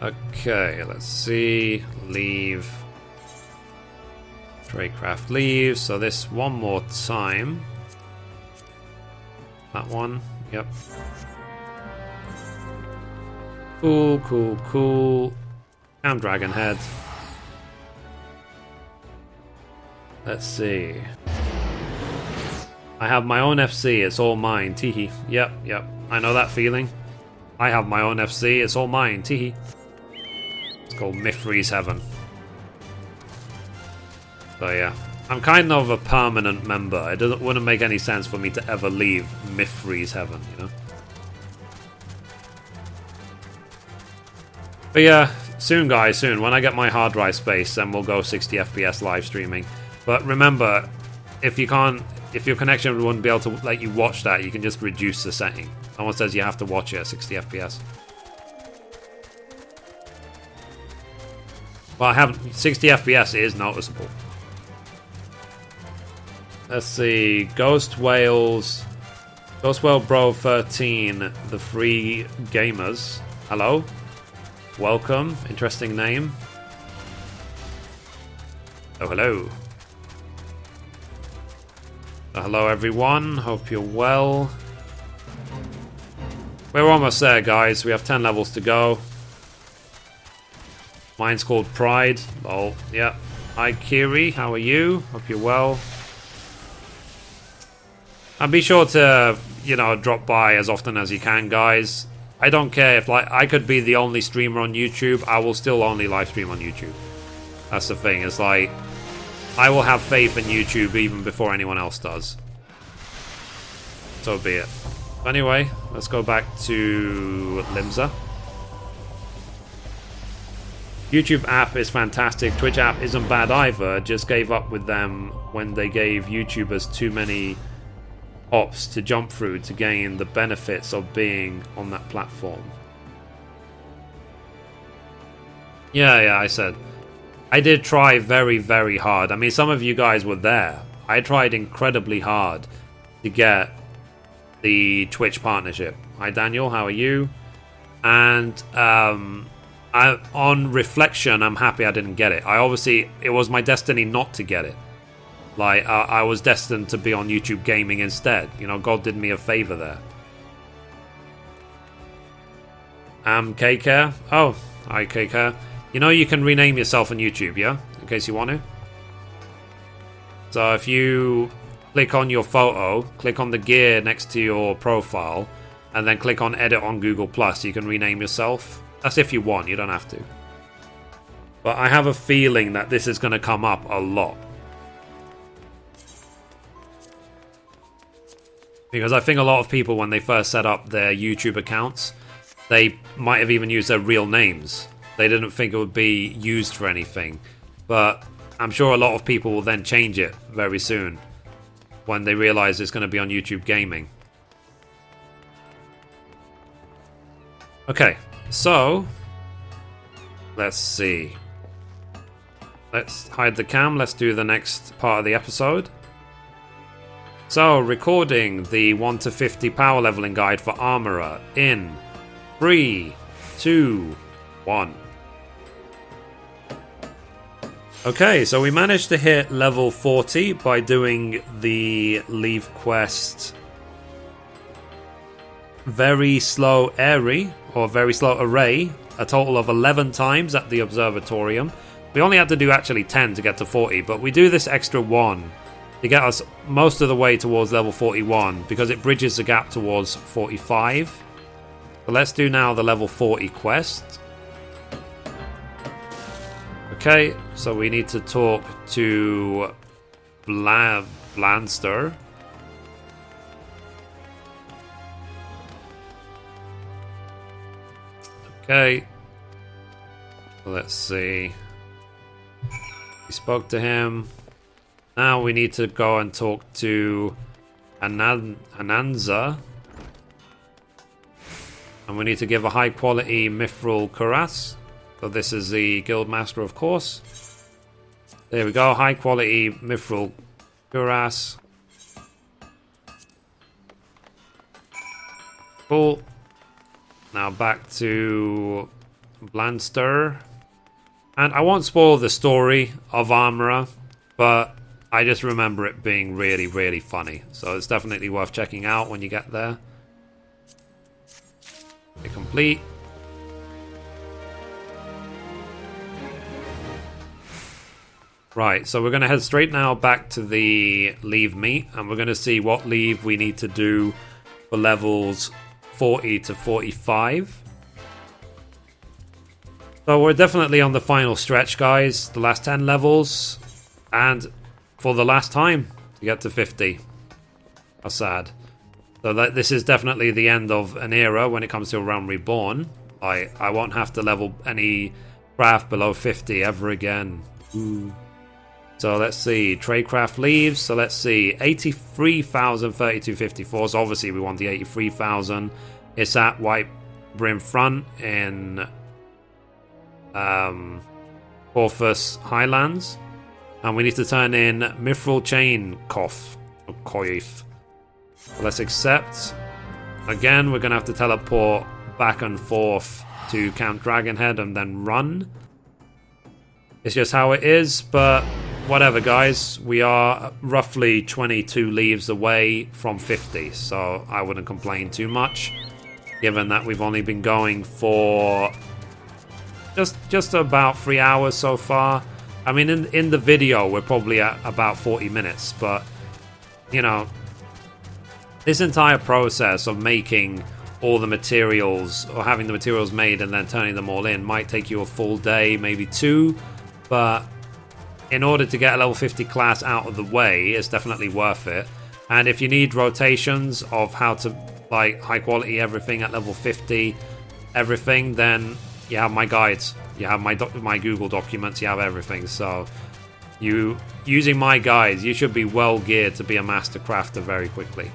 Okay, let's see. Leave. Tradecraft leave. So this one more time. That one, yep. Cool. I'm Dragon Head. Let's see. I have my own FC, it's all mine, teehee. Yep. I know that feeling. I have my own FC, it's all mine, teehee. It's called Mithrie's Heaven. So yeah. I'm kind of a permanent member. It wouldn't make any sense for me to ever leave Mithrie's Heaven, you know? But yeah, soon guys, soon. When I get my hard drive space, then we'll go 60 FPS live streaming. But remember, if your connection wouldn't be able to let you watch that, you can just reduce the setting. Someone says you have to watch it at 60 FPS. Well, 60 FPS is noticeable. Let's see, Ghost Whale Bro 13, the free gamers. Hello, welcome, interesting name. Oh, hello. Hello everyone, hope you're well. We're almost there, guys. We have 10 levels to go. Mine's called Pride. Oh, yeah. Hi Kiri, how are you? Hope you're well. And be sure to, you know, drop by as often as you can, guys. I don't care if, like, I could be the only streamer on YouTube. I will still only live stream on YouTube. That's the thing. It's like, I will have faith in YouTube even before anyone else does. So be it. Anyway, let's go back to Limsa. YouTube app is fantastic. Twitch app isn't bad either. Just gave up with them when they gave YouTubers too many hops to jump through to gain the benefits of being on that platform. Yeah, I said. I did try very, very hard. I mean, some of you guys were there. I tried incredibly hard to get the Twitch partnership. Hi, Daniel. How are you? And on reflection, I'm happy I didn't get it. It was my destiny not to get it. Like, I was destined to be on YouTube gaming instead. You know, God did me a favor there. K-Care. Oh, hi, K-Care. You know you can rename yourself on YouTube, yeah? In case you want to. So if you click on your photo, click on the gear next to your profile, and then click on edit on Google+, you can rename yourself. That's if you want, you don't have to. But I have a feeling that this is going to come up a lot. Because I think a lot of people, when they first set up their YouTube accounts, they might have even used their real names. They didn't think it would be used for anything. But I'm sure a lot of people will then change it very soon when they realize it's going to be on YouTube Gaming. Okay, so let's see. Let's hide the cam. Let's do the next part of the episode. So, recording the 1 to 50 power leveling guide for Armorer in 3, 2, 1. Okay, so we managed to hit level 40 by doing the Leave Quest Very Slow Airy, or Very Slow Array, a total of 11 times at the Observatorium. We only had to do actually 10 to get to 40, but we do this extra 1 to get us most of the way towards level 41, because it bridges the gap towards 45. So let's do now the level 40 quest. Okay, so we need to talk to Blanster. Okay. Let's see. We spoke to him. Now we need to go and talk to Ananza. And we need to give a high quality Mithril Cuirass. So this is the Guildmaster, of course. There we go, high quality Mithril Cuirass. Cool. Now back to Blanster. And I won't spoil the story of Armorer, but I just remember it being really, really funny. So it's definitely worth checking out when you get there. Okay, complete. Right, so we're going to head straight now back to the leave meet, and we're going to see what leave we need to do for levels 40 to 45. So we're definitely on the final stretch, guys. The last 10 levels, and for the last time to get to 50. How sad. So this is definitely the end of an era when it comes to A Realm Reborn. I won't have to level any craft below 50 ever again. Ooh. So let's see, Tradecraft leaves. So let's see, 83,032.54. So obviously we want the 83,000. It's at White Brim Front in Corvus Highlands. And we need to turn in Mithril Chain Coif. So let's accept. Again, we're going to have to teleport back and forth to Camp Dragonhead and then run. It's just how it is, but whatever, guys. We are roughly 22 leaves away from 50, so I wouldn't complain too much, given that we've only been going for just about 3 hours so far. I mean, in the video, we're probably at about 40 minutes, but, you know, this entire process of making all the materials, or having the materials made and then turning them all in, might take you a full day, maybe 2, but in order to get a level 50 class out of the way, it's definitely worth it. And if you need rotations of how to, like, high quality everything at level 50, everything, then you have my guides, you have my Google documents, you have everything. So using my guides, you should be well geared to be a master crafter very quickly.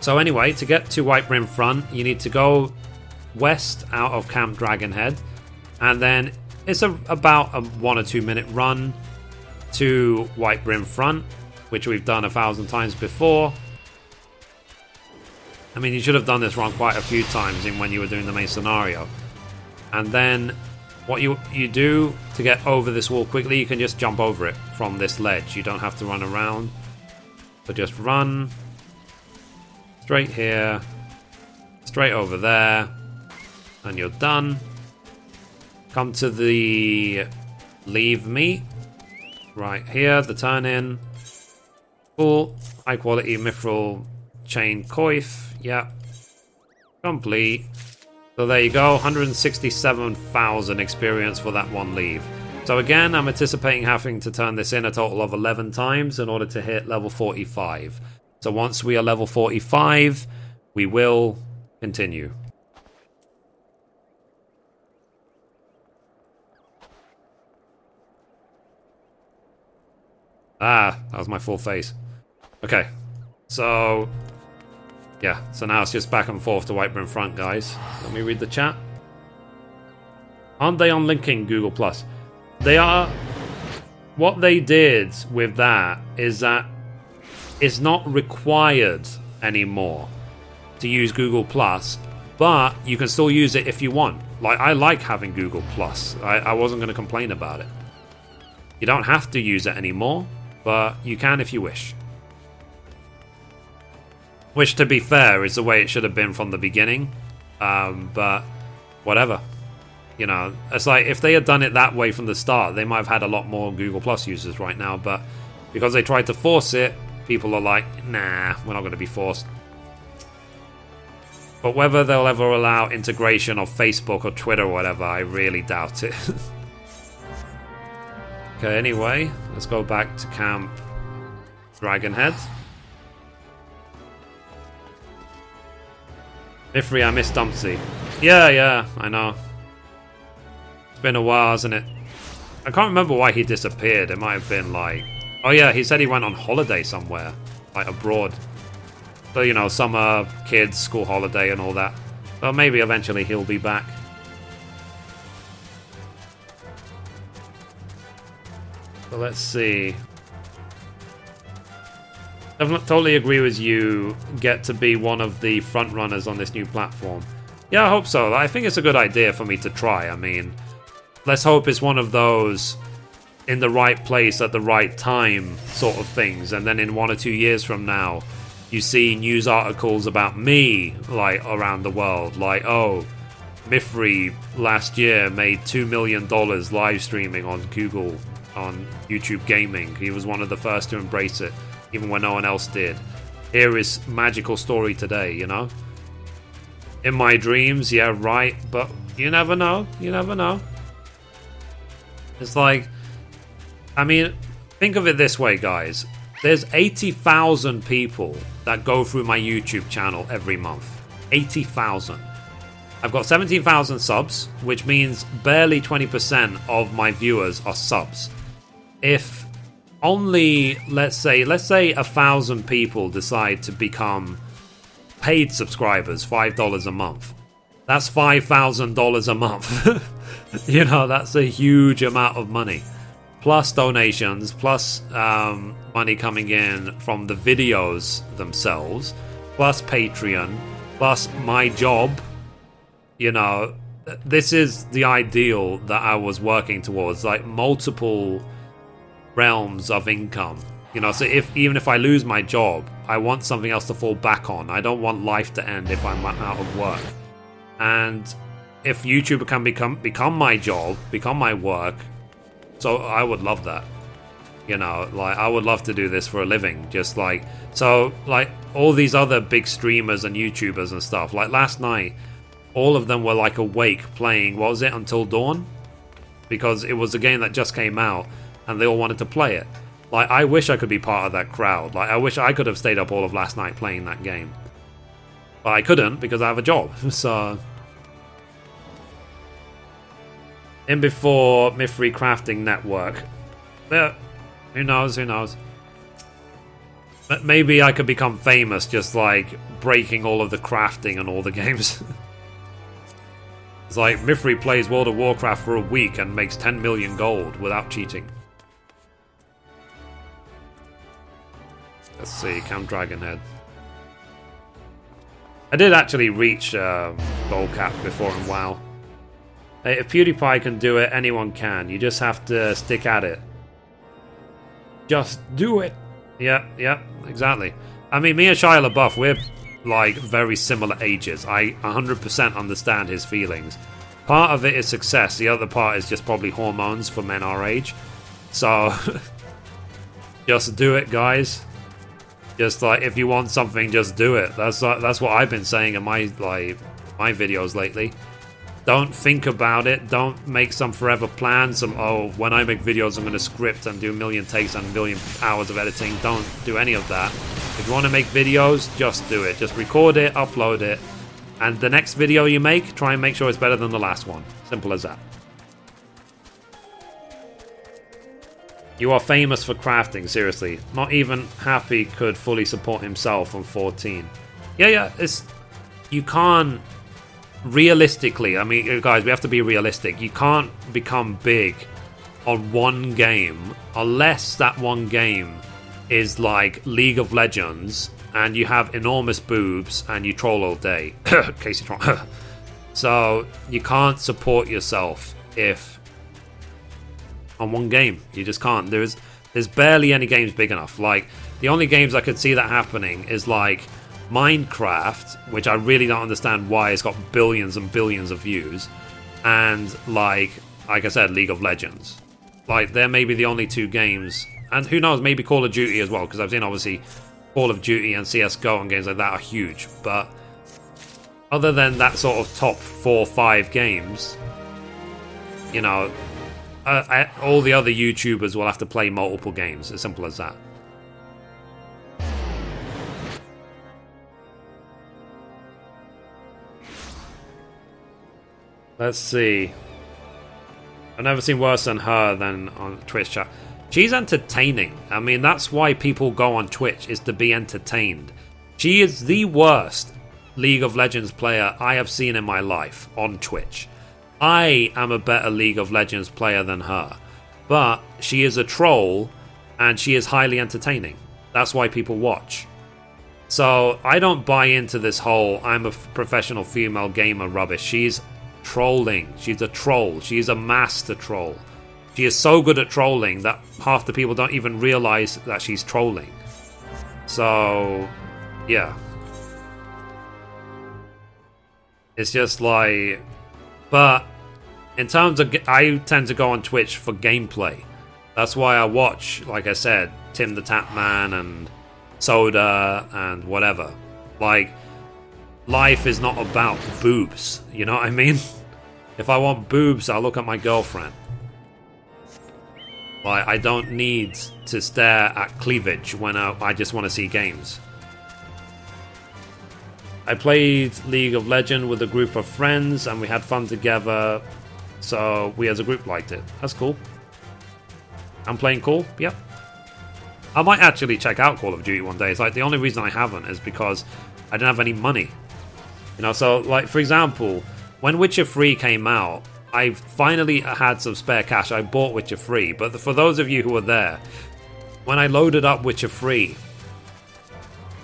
So anyway, to get to White Brim Front, you need to go west out of Camp Dragonhead, And then it's about a 1 or 2 minute run to Whitebrim Front, which we've done 1,000 times before. I mean, you should have done this run quite a few times in when you were doing the main scenario. And then what you do to get over this wall quickly, you can just jump over it from this ledge. You don't have to run around. So just run straight here, straight over there, and you're done. Come to the leave me right here, the turn in. Cool. High quality mithril chain coif. Yeah. Complete. So there you go. 167,000 experience for that one leave. So again, I'm anticipating having to turn this in a total of 11 times in order to hit level 45. So once we are level 45, we will continue. Ah, that was my full face. Okay, so yeah, so now it's just back and forth to Whitebrim Front, guys. Let me read the chat. Aren't they unlinking Google Plus? They are. What they did with that is that it's not required anymore to use Google Plus, but you can still use it if you want. Like, I like having Google Plus. I wasn't going to complain about it. You don't have to use it anymore, but you can if you wish. Which, to be fair, is the way it should have been from the beginning. But whatever. You know, it's like if they had done it that way from the start, they might have had a lot more Google Plus users right now. But because they tried to force it, people are like, nah, we're not going to be forced. But whether they'll ever allow integration of Facebook or Twitter or whatever, I really doubt it. Okay, anyway, let's go back to Camp Dragonhead. Mithrie, I miss Dumpsy. Yeah, I know. It's been a while, hasn't it? I can't remember why he disappeared. It might have been like... Oh yeah, he said he went on holiday somewhere. Like abroad. So, you know, summer, kids, school holiday and all that. So maybe eventually he'll be back. So let's see. I totally agree with you. Get to be one of the front runners on this new platform. Yeah, I hope so. I think it's a good idea for me to try. I mean, let's hope it's one of those in the right place at the right time sort of things. And then in 1 or 2 years from now, you see news articles about me, like, around the world. Like, oh, Mithrie last year made $2 million live streaming on YouTube Gaming. He was one of the first to embrace it, even when no one else did. Here is magical story today, you know? In my dreams, yeah, right, but you never know. You never know. It's like, I mean, think of it this way, guys. There's 80,000 people that go through my YouTube channel every month. 80,000. I've got 17,000 subs, which means barely 20% of my viewers are subs. If only, let's say 1,000 people decide to become paid subscribers, $5 a month. That's $5,000 a month. You know, that's a huge amount of money. Plus donations, plus money coming in from the videos themselves, plus Patreon, plus my job. You know, this is the ideal that I was working towards, like multiple realms of income. You know, so even if I lose my job, I want something else to fall back on. I don't want life to end if I'm out of work. And if YouTube can become my job, become my work, so I would love that. You know, like, I would love to do this for a living. Just like, so, like, all these other big streamers and YouTubers and stuff, like last night, all of them were like awake playing, what was it, Until Dawn? Because it was a game that just came out and they all wanted to play it. Like, I wish I could be part of that crowd. Like, I wish I could have stayed up all of last night playing that game. But I couldn't because I have a job. So, in before Mithrie Crafting Network. Yeah, who knows? But maybe I could become famous just like breaking all of the crafting and all the games. It's like Mithrie plays World of Warcraft for a week and makes 10 million gold without cheating. Let's see, Camp Dragonhead. I did actually reach gold cap before in WoW. If PewDiePie can do it, anyone can. You just have to stick at it. Just do it. Yeah, exactly. I mean, me and Shia LaBeouf, we're like very similar ages. I 100% understand his feelings. Part of it is success. The other part is just probably hormones for men our age. So, just do it, guys. Just like, if you want something, just do it. That's what I've been saying in my videos lately. Don't think about it. Don't make some forever plan. When I make videos, I'm going to script and do a million takes and a million hours of editing. Don't do any of that. If you want to make videos, just do it. Just record it, upload it, and the next video you make, try and make sure it's better than the last one. Simple as that. You are famous for crafting, seriously. Not even Happy could fully support himself on 14. Yeah, you can't... Realistically, I mean, guys, we have to be realistic. You can't become big on one game unless that one game is like League of Legends and you have enormous boobs and you troll all day. Casey troll. So you can't support yourself if on one game. You just can't. There's barely any games big enough. Like, the only games I could see that happening is like Minecraft, which I really don't understand why it's got billions and billions of views, and like I said, League of Legends. Like, they're maybe the only two games, and who knows, maybe Call of Duty as well, because I've seen obviously Call of Duty and CSGO and games like that are huge, but other than that sort of top 4 or 5 games, you know, all the other YouTubers will have to play multiple games, as simple as that. Let's see. I've never seen worse than her than on Twitch chat. She's entertaining. I mean, that's why people go on Twitch, is to be entertained. She is the worst League of Legends player I have seen in my life on Twitch. I am a better League of Legends player than her. But she is a troll, and she is highly entertaining. That's why people watch. So, I don't buy into this whole I'm a professional female gamer rubbish. She's trolling. She's a troll. She's a master troll. She is so good at trolling that half the people don't even realize that she's trolling. So, yeah. It's just like... But, in terms of... I tend to go on Twitch for gameplay. That's why I watch, like I said, Tim the Tapman and Soda and whatever. Like... Life is not about boobs, you know what I mean? If I want boobs, I'll look at my girlfriend. Like, I don't need to stare at cleavage when I just want to see games. I played League of Legends with a group of friends and we had fun together, so we as a group liked it. That's cool. I'm playing cool? Yep. I might actually check out Call of Duty one day. It's like, the only reason I haven't is because I didn't have any money. You know, so, like, for example, when Witcher 3 came out, I finally had some spare cash. I bought Witcher 3, but for those of you who were there, when I loaded up Witcher 3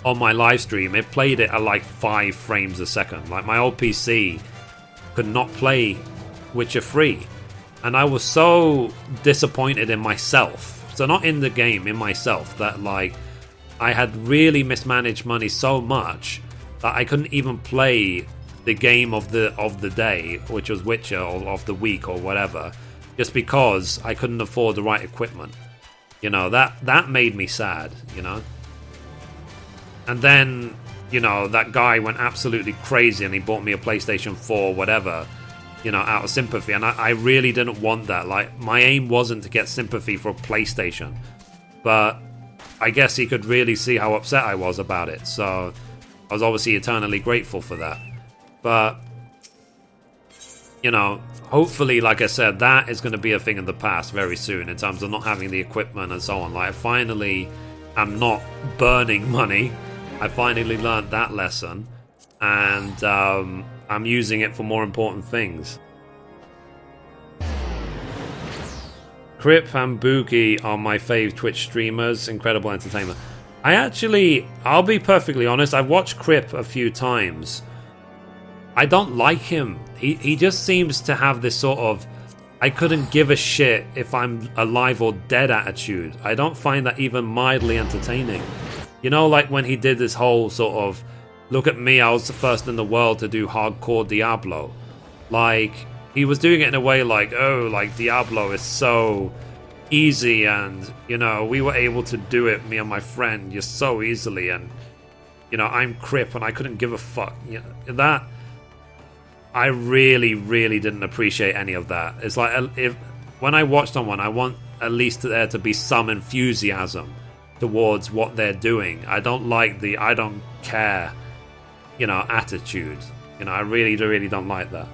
on my live stream, it played it at like 5 frames a second. Like, my old PC could not play Witcher 3, and I was so disappointed in myself. So not in the game, in myself, that like I had really mismanaged money so much that I couldn't even play the game of the day, which was Witcher, or of the week, or whatever, just because I couldn't afford the right equipment. You know, that made me sad, you know. And then, you know, that guy went absolutely crazy and he bought me a PlayStation 4, whatever, you know, out of sympathy. And I really didn't want that. Like, my aim wasn't to get sympathy for a PlayStation. But I guess he could really see how upset I was about it. So I was obviously eternally grateful for that. But, you know, hopefully, like I said, that is going to be a thing in the past very soon in terms of not having the equipment and so on. Like, I finally am not burning money. I finally learned that lesson. And I'm using it for more important things. Crip and Boogie are my fave Twitch streamers. Incredible entertainment. I'll be perfectly honest, I've watched Crip a few times. I don't like him. He just seems to have this sort of I couldn't give a shit if I'm alive or dead attitude. I don't find that even mildly entertaining. You know, like when he did this whole sort of, look at me, I was the first in the world to do hardcore Diablo. Like, he was doing it in a way like, oh, like Diablo is so easy and, you know, we were able to do it, me and my friend, just so easily, and, you know, I'm Crip and I couldn't give a fuck. You know, that, I really, really didn't appreciate any of that. It's like, when I watch someone, I want at least there to be some enthusiasm towards what they're doing. I don't like the I don't care, you know, attitude. You know, I really, really don't like that.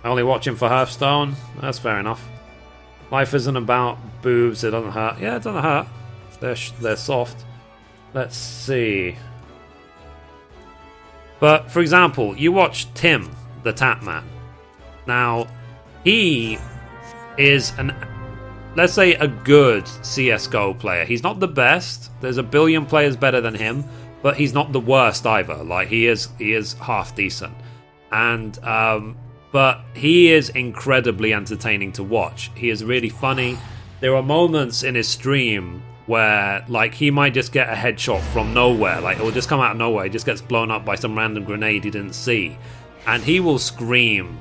Only watching for Hearthstone? That's fair enough. Life isn't about boobs, it doesn't hurt. Yeah, it doesn't hurt. They're soft. Let's see. But, for example, you watch Tim, the Tapman. Now, he is let's say, a good CSGO player. He's not the best. There's a billion players better than him, but he's not the worst either. Like, he is half decent. And, but he is incredibly entertaining to watch. He is really funny. There are moments in his stream where, like, he might just get a headshot from nowhere. Like, it will just come out of nowhere. He just gets blown up by some random grenade he didn't see. And he will scream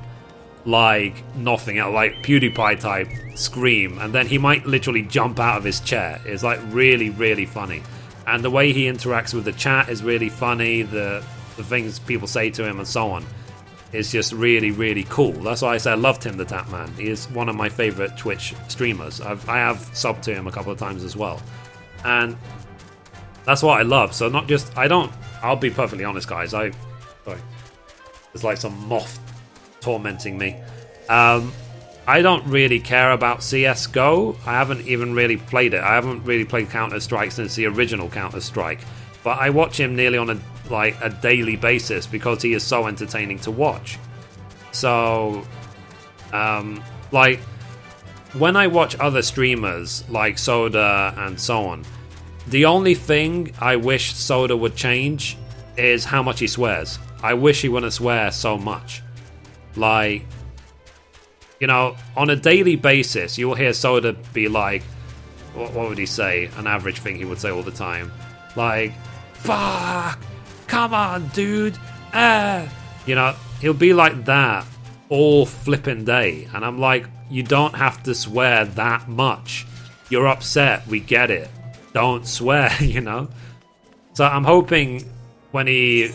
like nothing else, like PewDiePie type scream. And then he might literally jump out of his chair. It's, like, really, really funny. And the way he interacts with the chat is really funny. The things people say to him and so on. It's just really, really cool. That's why I say I loved him, the Tapman. He is one of my favorite Twitch streamers. I have subbed to him a couple of times as well. And that's what I love. So not just, I'll be perfectly honest, guys. Sorry. There's like some moth tormenting me. I don't really care about CSGO. I haven't even really played it. I haven't really played Counter-Strike since the original Counter-Strike. But I watch him nearly on a daily basis because he is so entertaining to watch. So, like, when I watch other streamers like Soda and so on, the only thing I wish Soda would change is how much he swears. I wish he wouldn't swear so much. Like, you know, on a daily basis, you'll hear Soda be like, what would he say? An average thing he would say all the time. Like, fuck, come on, dude. You know, he'll be like that all flipping day. And I'm like, you don't have to swear that much. You're upset, we get it. Don't swear, you know? So I'm hoping when he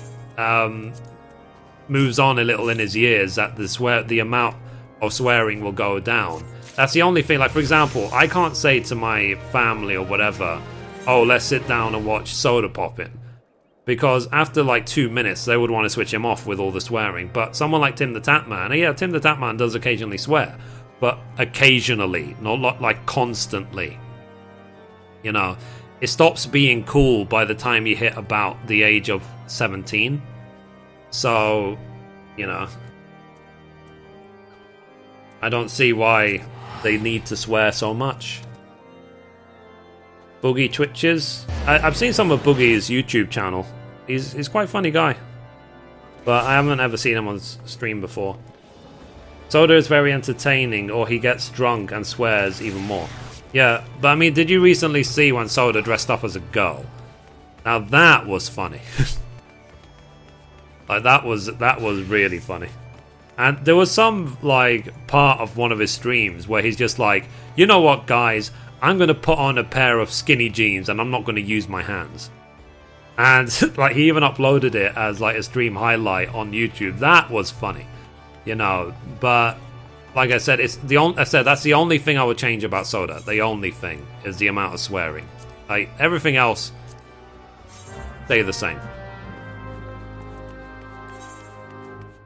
moves on a little in his years that the amount of swearing will go down. That's the only thing. Like, for example, I can't say to my family or whatever, oh, let's sit down and watch Soda Poppin'. Because after like 2 minutes, they would want to switch him off with all the swearing. But someone like Tim the Tapman, yeah, Tim the Tapman does occasionally swear. But occasionally, not like constantly. You know, it stops being cool by the time you hit about the age of 17. So, you know, I don't see why they need to swear so much. Boogie Twitches. I've seen some of Boogie's YouTube channel. He's quite a funny guy. But I haven't ever seen him on stream before. Soda is very entertaining, or he gets drunk and swears even more. Yeah, but I mean, did you recently see when Soda dressed up as a girl? Now that was funny. Like, that was really funny. And there was some, like, part of one of his streams where he's just like, you know what, guys? I'm going to put on a pair of skinny jeans and I'm not going to use my hands. And, like, he even uploaded it as, like, a stream highlight on YouTube. That was funny. You know, but, like I said, that's the only thing I would change about Soda. The only thing is the amount of swearing. Like, everything else, stay the same.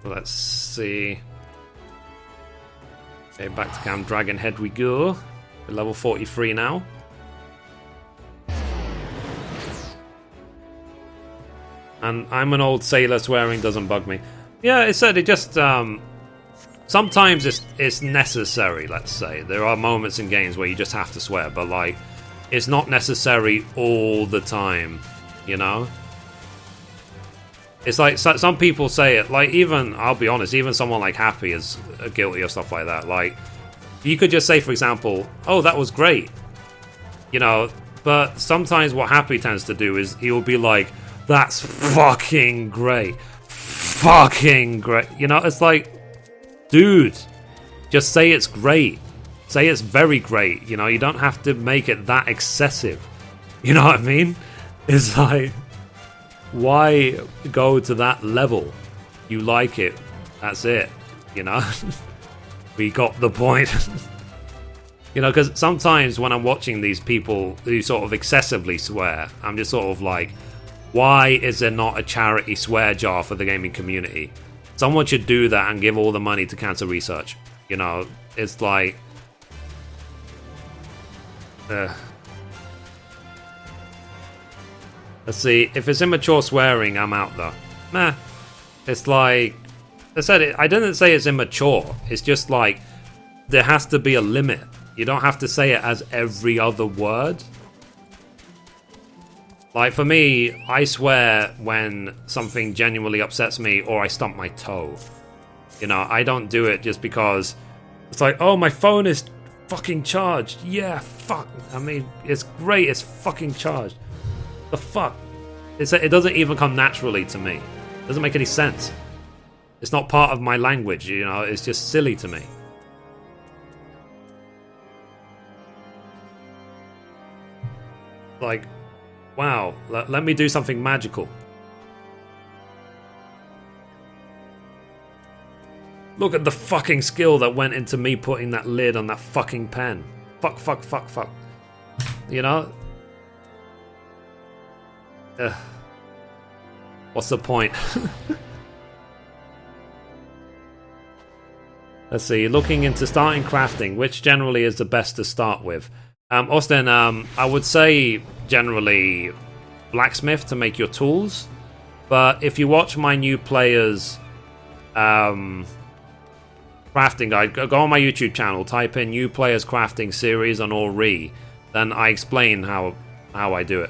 Let's see. Okay, back to Camp Dragonhead we go. We're level 43 now. And I'm an old sailor, swearing doesn't bug me. Yeah, it said it just... sometimes it's necessary, let's say. There are moments in games where you just have to swear, but, like, it's not necessary all the time, you know? It's like, some people say it, like, even, I'll be honest, even someone like Happy is guilty of stuff like that. Like, you could just say, for example, oh, that was great, you know? But sometimes what Happy tends to do is he will be like, that's fucking great. Fucking great. You know, it's like, dude, just say it's great. Say it's very great. You know, you don't have to make it that excessive. You know what I mean? It's like, why go to that level? You like it. That's it. You know? We got the point. You know, because sometimes when I'm watching these people who sort of excessively swear, I'm just sort of like, why is there not a charity swear jar for the gaming community? Someone should do that and give all the money to cancer research. You know, it's like... let's see, if it's immature swearing, I'm out though. Meh. It's like... I said it, I didn't say it's immature. It's just like, there has to be a limit. You don't have to say it as every other word. Like, for me, I swear when something genuinely upsets me or I stump my toe. You know, I don't do it just because it's like, oh, my phone is fucking charged. Yeah, fuck. I mean, it's great. It's fucking charged. The fuck? It doesn't even come naturally to me. It doesn't make any sense. It's not part of my language, you know. It's just silly to me. Like, wow, let me do something magical. Look at the fucking skill that went into me putting that lid on that fucking pen. Fuck, fuck, fuck, fuck. You know? What's the point? Let's see, looking into starting crafting, which generally is the best to start with? Austin, I would say generally blacksmith to make your tools, but if you watch my new players crafting guide, go on my YouTube channel, type in new players crafting series on Ori, then I explain how I do it.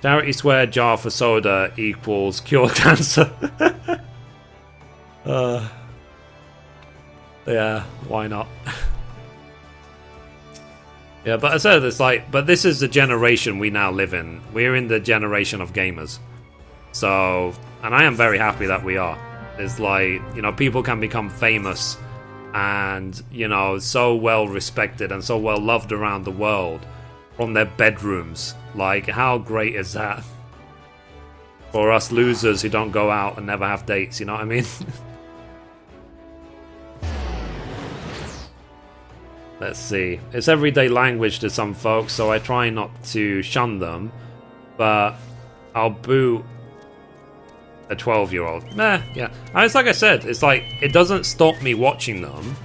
Charity swear jar for soda equals cure cancer. Yeah, why not? Yeah, but I said it's like, but this is the generation we now live in. We're in the generation of gamers. So, and I am very happy that we are. It's like, you know, people can become famous and, you know, so well respected and so well loved around the world from their bedrooms. Like, how great is that? For us losers who don't go out and never have dates, you know what I mean? Let's see. It's everyday language to some folks, so I try not to shun them. But I'll boot a 12-year-old. Meh, yeah. And it's like I said, it's like, it doesn't stop me watching them.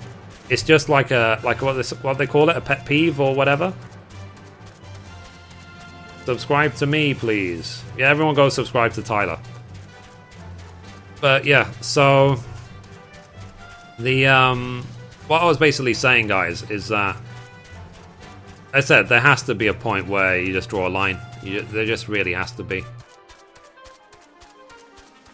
It's just like what they call it, a pet peeve or whatever. Subscribe to me, please. Yeah, everyone go subscribe to Tyler. But yeah, so the what I was basically saying, guys, is that I said there has to be a point where you just draw a line. There just really has to be.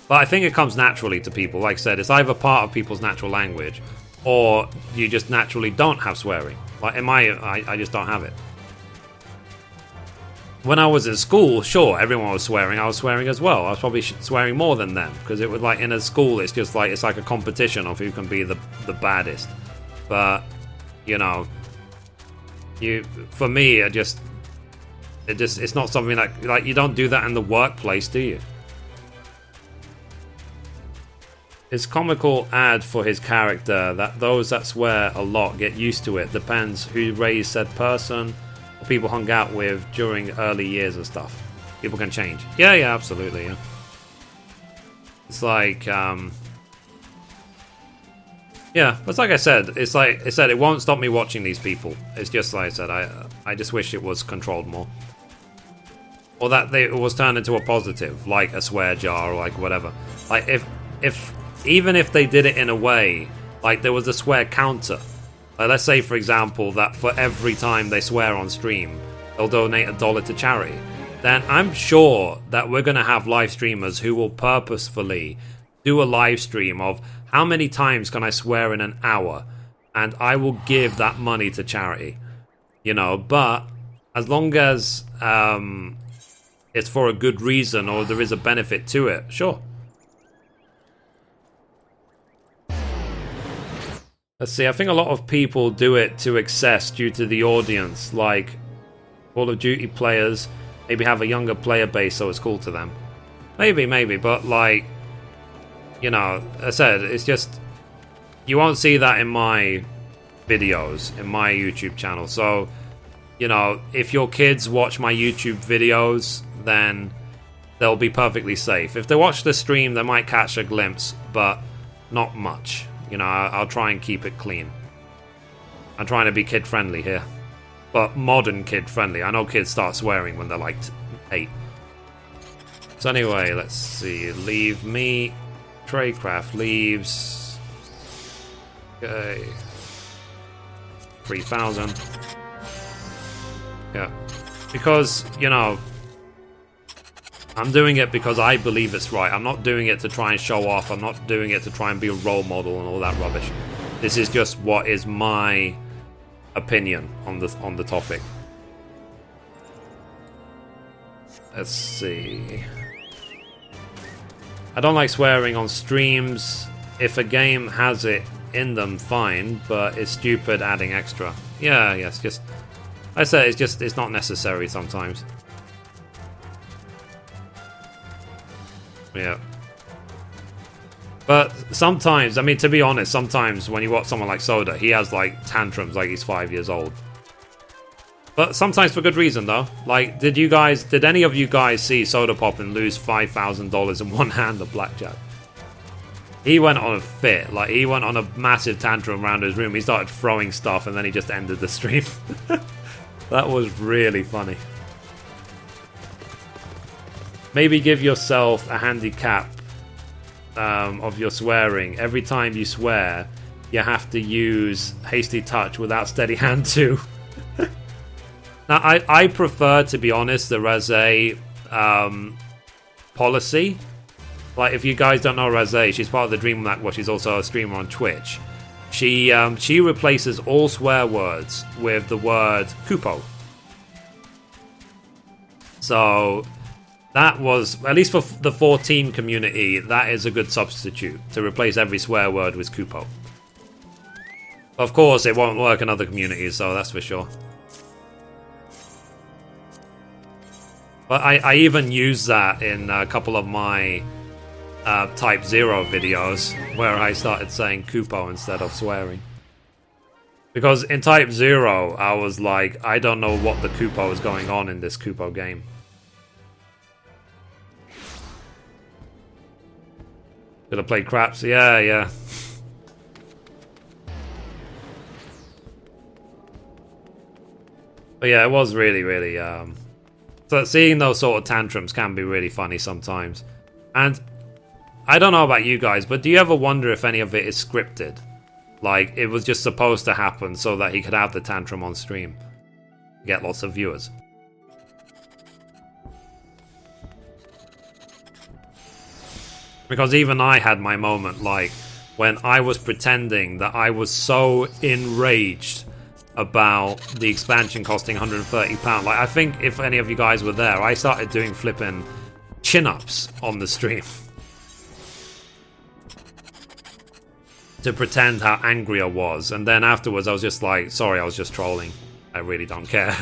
But I think it comes naturally to people. Like I said, it's either part of people's natural language, or you just naturally don't have swearing. Like I just don't have it. When I was in school, sure, everyone was swearing. I was swearing as well. I was probably swearing more than them, because it was like in a school, it's just like, it's like a competition of who can be the baddest. But you know, for me, it's not something that, like, you don't do that in the workplace, do you? It's comical ad for his character that those that swear a lot get used to it. Depends who raised said person or people hung out with during early years and stuff. People can change. Yeah, absolutely, yeah. It's like, yeah, but like I said, it's like I said, it won't stop me watching these people. It's just like I said, I just wish it was controlled more. or that it was turned into a positive, like a swear jar or like whatever. Like if even if they did it in a way like there was a swear counter, like let's say for example that for every time they swear on stream they'll donate $1 to charity, then I'm sure that we're gonna have live streamers who will purposefully do a live stream of how many times can I swear in an hour, and I will give that money to charity, you know. But as long as it's for a good reason or there is a benefit to it, sure. Let's see, I think a lot of people do it to excess due to the audience, like Call of Duty players maybe have a younger player base, so it's cool to them. Maybe, but like, you know, as I said, it's just, you won't see that in my videos, in my YouTube channel. So, you know, if your kids watch my YouTube videos, then they'll be perfectly safe. If they watch the stream, they might catch a glimpse, but not much. You know, I'll try and keep it clean. I'm trying to be kid-friendly here. But modern kid-friendly. I know kids start swearing when they're like 8. So anyway, let's see. Leave me. Tradecraft leaves. Okay. 3,000. Yeah. Because, you know, I'm doing it because I believe it's right. I'm not doing it to try and show off. I'm not doing it to try and be a role model and all that rubbish. This is just what is my opinion on the topic. Let's see. I don't like swearing on streams. If a game has it in them, fine, but it's stupid adding extra. Yeah, it's just, I say it's not necessary sometimes. Yeah. But sometimes, I mean, to be honest, sometimes when you watch someone like Soda, he has like tantrums like he's 5 years old. But sometimes for good reason, though. Like, did any of you guys see Soda Pop and lose $5,000 in one hand of blackjack? He went on a fit. Like, he went on a massive tantrum around his room. He started throwing stuff, and then he just ended the stream. That was really funny. Maybe give yourself a handicap of your swearing. Every time you swear, you have to use hasty touch without steady hand too. Now, I prefer, to be honest, the Razé policy. Like, if you guys don't know Razé, she's part of the Dream Network. She's also a streamer on Twitch. She replaces all swear words with the word Kupo. So that was, at least for the 14 community, that is a good substitute, to replace every swear word with Kupo. Of course, it won't work in other communities, so that's for sure. But I even use that in a couple of my Type 0 videos, where I started saying Kupo instead of swearing. Because in Type 0, I was like, I don't know what the Kupo is going on in this Kupo game. Could have played craps, yeah. But yeah, it was really, so seeing those sort of tantrums can be really funny sometimes. And I don't know about you guys, but do you ever wonder if any of it is scripted? Like, it was just supposed to happen so that he could have the tantrum on stream. Get lots of viewers. Because even I had my moment, like, when I was pretending that I was so enraged about the expansion costing £130. Like, I think if any of you guys were there, I started doing flipping chin-ups on the stream. To pretend how angry I was. And then afterwards I was just like, sorry, I was just trolling. I really don't care.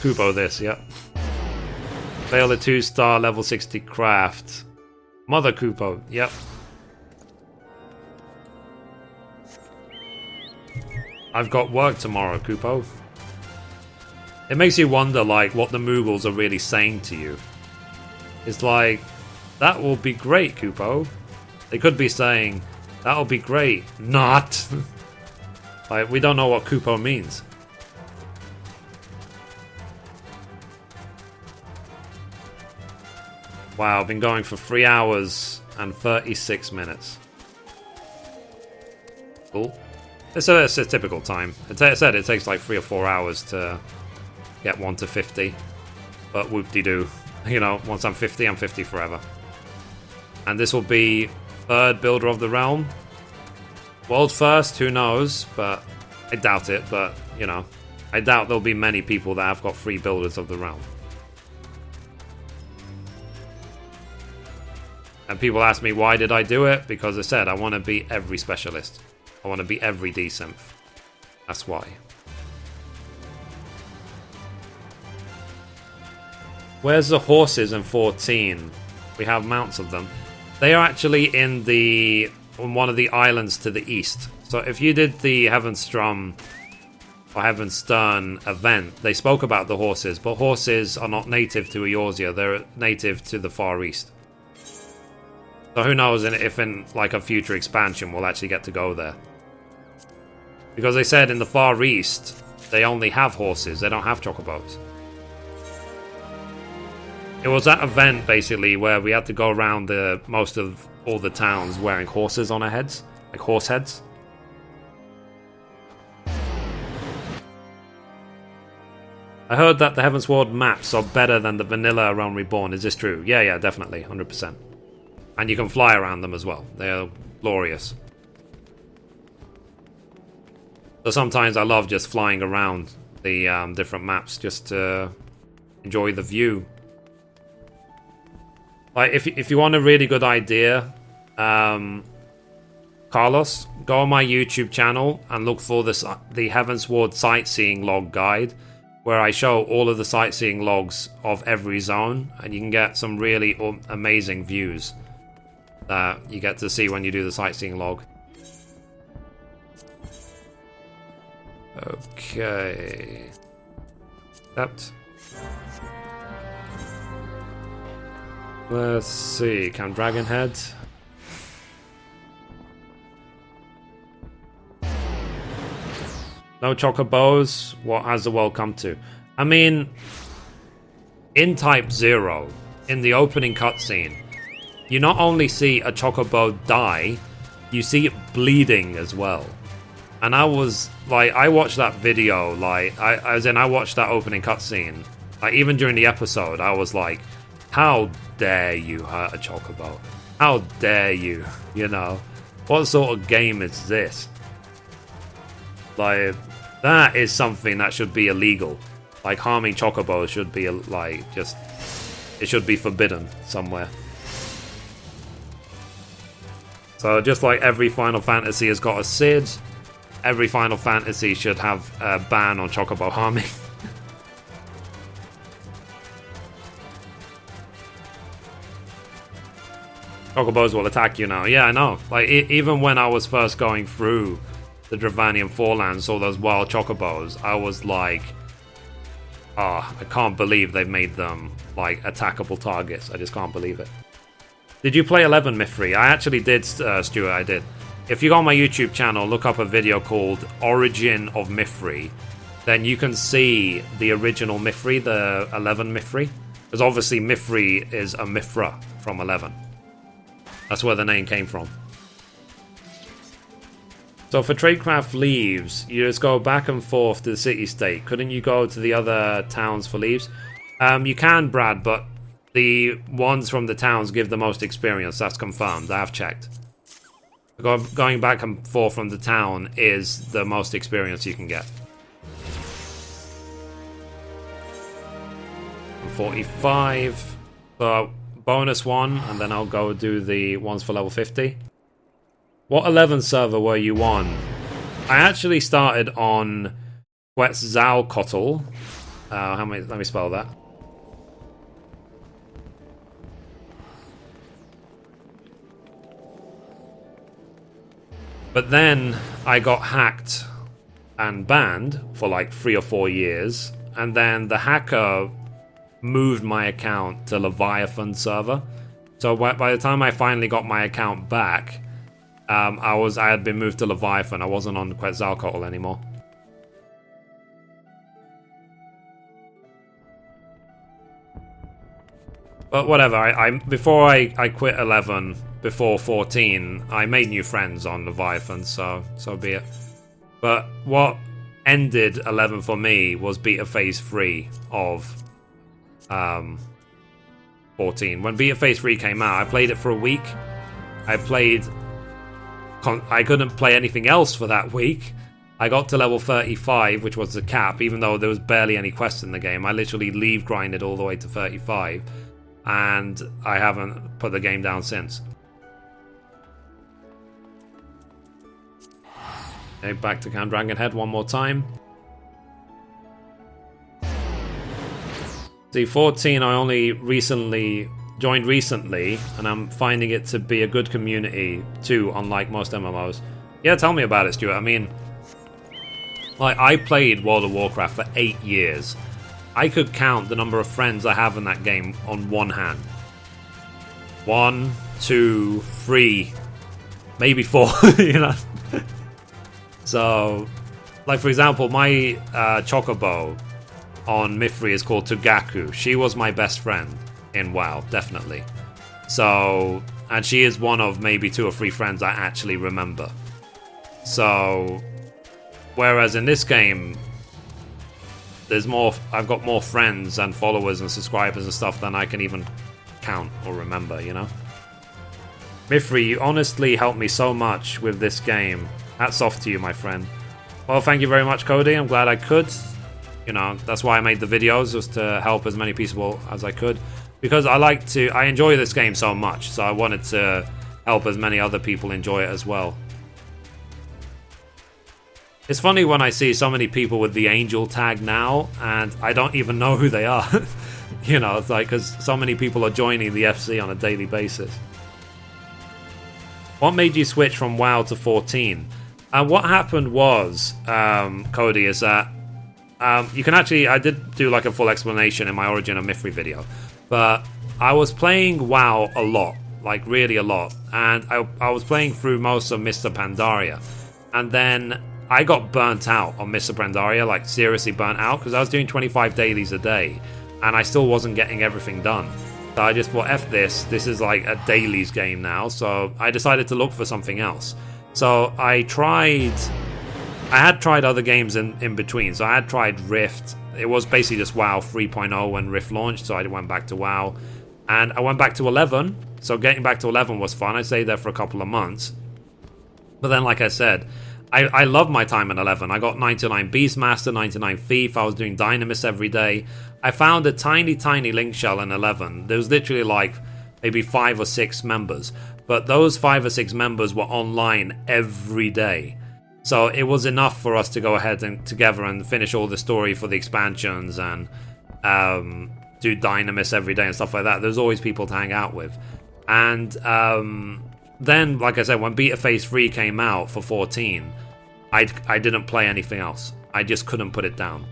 Kubo this, yep. Fail a 2-star level 60 craft. Mother Kupo, yep. I've got work tomorrow, Kupo. It makes you wonder, like, what the Moogles are really saying to you. It's like, that will be great, Kupo. They could be saying, that'll be great. Not. Like, we don't know what Kupo means. Wow, I've been going for 3 hours and 36 minutes. Cool. It's a typical time. I said it takes like 3 or 4 hours to get 1 to 50. But whoop-de-doo. You know, once I'm 50, I'm 50 forever. And this will be 3rd Builder of the Realm. World first, who knows? But I doubt it, but, you know. I doubt there'll be many people that have got 3 Builders of the Realm. And people ask me, why did I do it? Because I said, I want to be every specialist. I want to be every D-synth. That's why. Where's the horses in 14? We have mounts of them. They are actually on one of the islands to the east. So if you did the Heavenstrom or Heavenstern event, they spoke about the horses, but horses are not native to Eorzea. They're native to the Far East. So who knows if in like a future expansion we'll actually get to go there. Because they said in the Far East, they only have horses, they don't have chocobos. It was that event, basically, where we had to go around most of all the towns wearing horses on our heads. Like horse heads. I heard that the Heavensward maps are better than the vanilla A Realm Reborn. Is this true? Yeah, definitely. 100%. And you can fly around them as well. They're glorious. So sometimes I love just flying around the different maps just to enjoy the view. Like if you want a really good idea, Carlos, go on my YouTube channel and look for the Heavensward sightseeing log guide, where I show all of the sightseeing logs of every zone, and you can get some really amazing views that you get to see when you do the sightseeing log. Okay. Accept. Let's see. Can Dragonhead? No chocobos. What has the world come to? I mean, in Type 0, in the opening cutscene, you not only see a chocobo die, you see it bleeding as well. And I was like, I watched that video, like, I watched that opening cutscene. Like, even during the episode, I was like, how dare you hurt a chocobo? How dare you? You know, what sort of game is this? Like, that is something that should be illegal. Like, harming chocobos should be, like, just, it should be forbidden somewhere. So just like every Final Fantasy has got a Cid, every Final Fantasy should have a ban on chocobo harming. Chocobos will attack you now. Yeah, I know. Like, even when I was first going through the Dravanian Forelands, saw those wild chocobos, I was like, oh, I can't believe they've made them, like, attackable targets. I just can't believe it. Did you play 11, Mithrie? I actually did, Stuart, I did. If you go on my YouTube channel, look up a video called Origin of Mithrie, then you can see the original Mithrie, the 11 Mithrie. Because obviously Mithrie is a Mithra from 11. That's where the name came from. So for Tradecraft leaves, you just go back and forth to the city-state. Couldn't you go to the other towns for leaves? You can, Brad, but the ones from the towns give the most experience. That's confirmed. I have checked. Going back and forth from the town is the most experience you can get. 45. So bonus one, and then I'll go do the ones for level 50. What 11 server were you on? I actually started on Quetzalcoatl. Let me spell that. But then I got hacked and banned for like 3 or 4 years, and then the hacker moved my account to Leviathan server. So by the time I finally got my account back, I had been moved to Leviathan. I wasn't on Quetzalcoatl anymore. But whatever, before I quit 11, before 14, I made new friends on Leviathan, so be it. But what ended 11 for me was Beta Phase 3 of 14. When Beta Phase 3 came out, I played it for a week. I couldn't play anything else for that week. I got to level 35, which was the cap, even though there was barely any quests in the game. I literally leave grinded all the way to 35, and I haven't put the game down since. Okay, back to Count Dragonhead one more time. See, 14 I only joined recently, and I'm finding it to be a good community too, unlike most MMOs. Yeah, tell me about it, Stuart. I mean, like, I played World of Warcraft for 8 years. I could count the number of friends I have in that game on one hand. 1, 2, 3, maybe 4, you know? So, like, for example, my Chocobo on Mithrie is called Tugaku. She was my best friend in WoW, definitely. So, and she is one of maybe 2 or 3 friends I actually remember. So, whereas in this game, I've got more friends and followers and subscribers and stuff than I can even count or remember, you know? Mithrie, you honestly helped me so much with this game. Hats off to you, my friend. Well, thank you very much, Cody. I'm glad I could. You know, that's why I made the videos, was to help as many people as I could. Because I enjoy this game so much, so I wanted to help as many other people enjoy it as well. It's funny when I see so many people with the Angel tag now, and I don't even know who they are. You know, it's like, because so many people are joining the FC on a daily basis. What made you switch from WoW to 14? What happened was, Cody, is that you can actually, I did do like a full explanation in my Origin of Mithrie video, but I was playing WoW a lot, like really a lot, and I was playing through most of Mr. Pandaria, and then I got burnt out on Mr. Pandaria, like seriously burnt out, because I was doing 25 dailies a day, and I still wasn't getting everything done. So I just thought, F this is like a dailies game now, so I decided to look for something else. So I had tried other games in between. So I had tried Rift. It was basically just WoW 3.0 when Rift launched, so I went back to WoW. And I went back to 11, so getting back to 11 was fun. I stayed there for a couple of months. But then, like I said, I loved my time in 11. I got 99 Beastmaster, 99 Thief. I was doing Dynamis every day. I found a tiny, tiny link shell in 11. There was literally like maybe 5 or 6 members. But those 5 or 6 members were online every day. So it was enough for us to go ahead and together and finish all the story for the expansions and do Dynamis every day and stuff like that. There's always people to hang out with. And then, like I said, when Beta Phase 3 came out for 14, I didn't play anything else. I just couldn't put it down.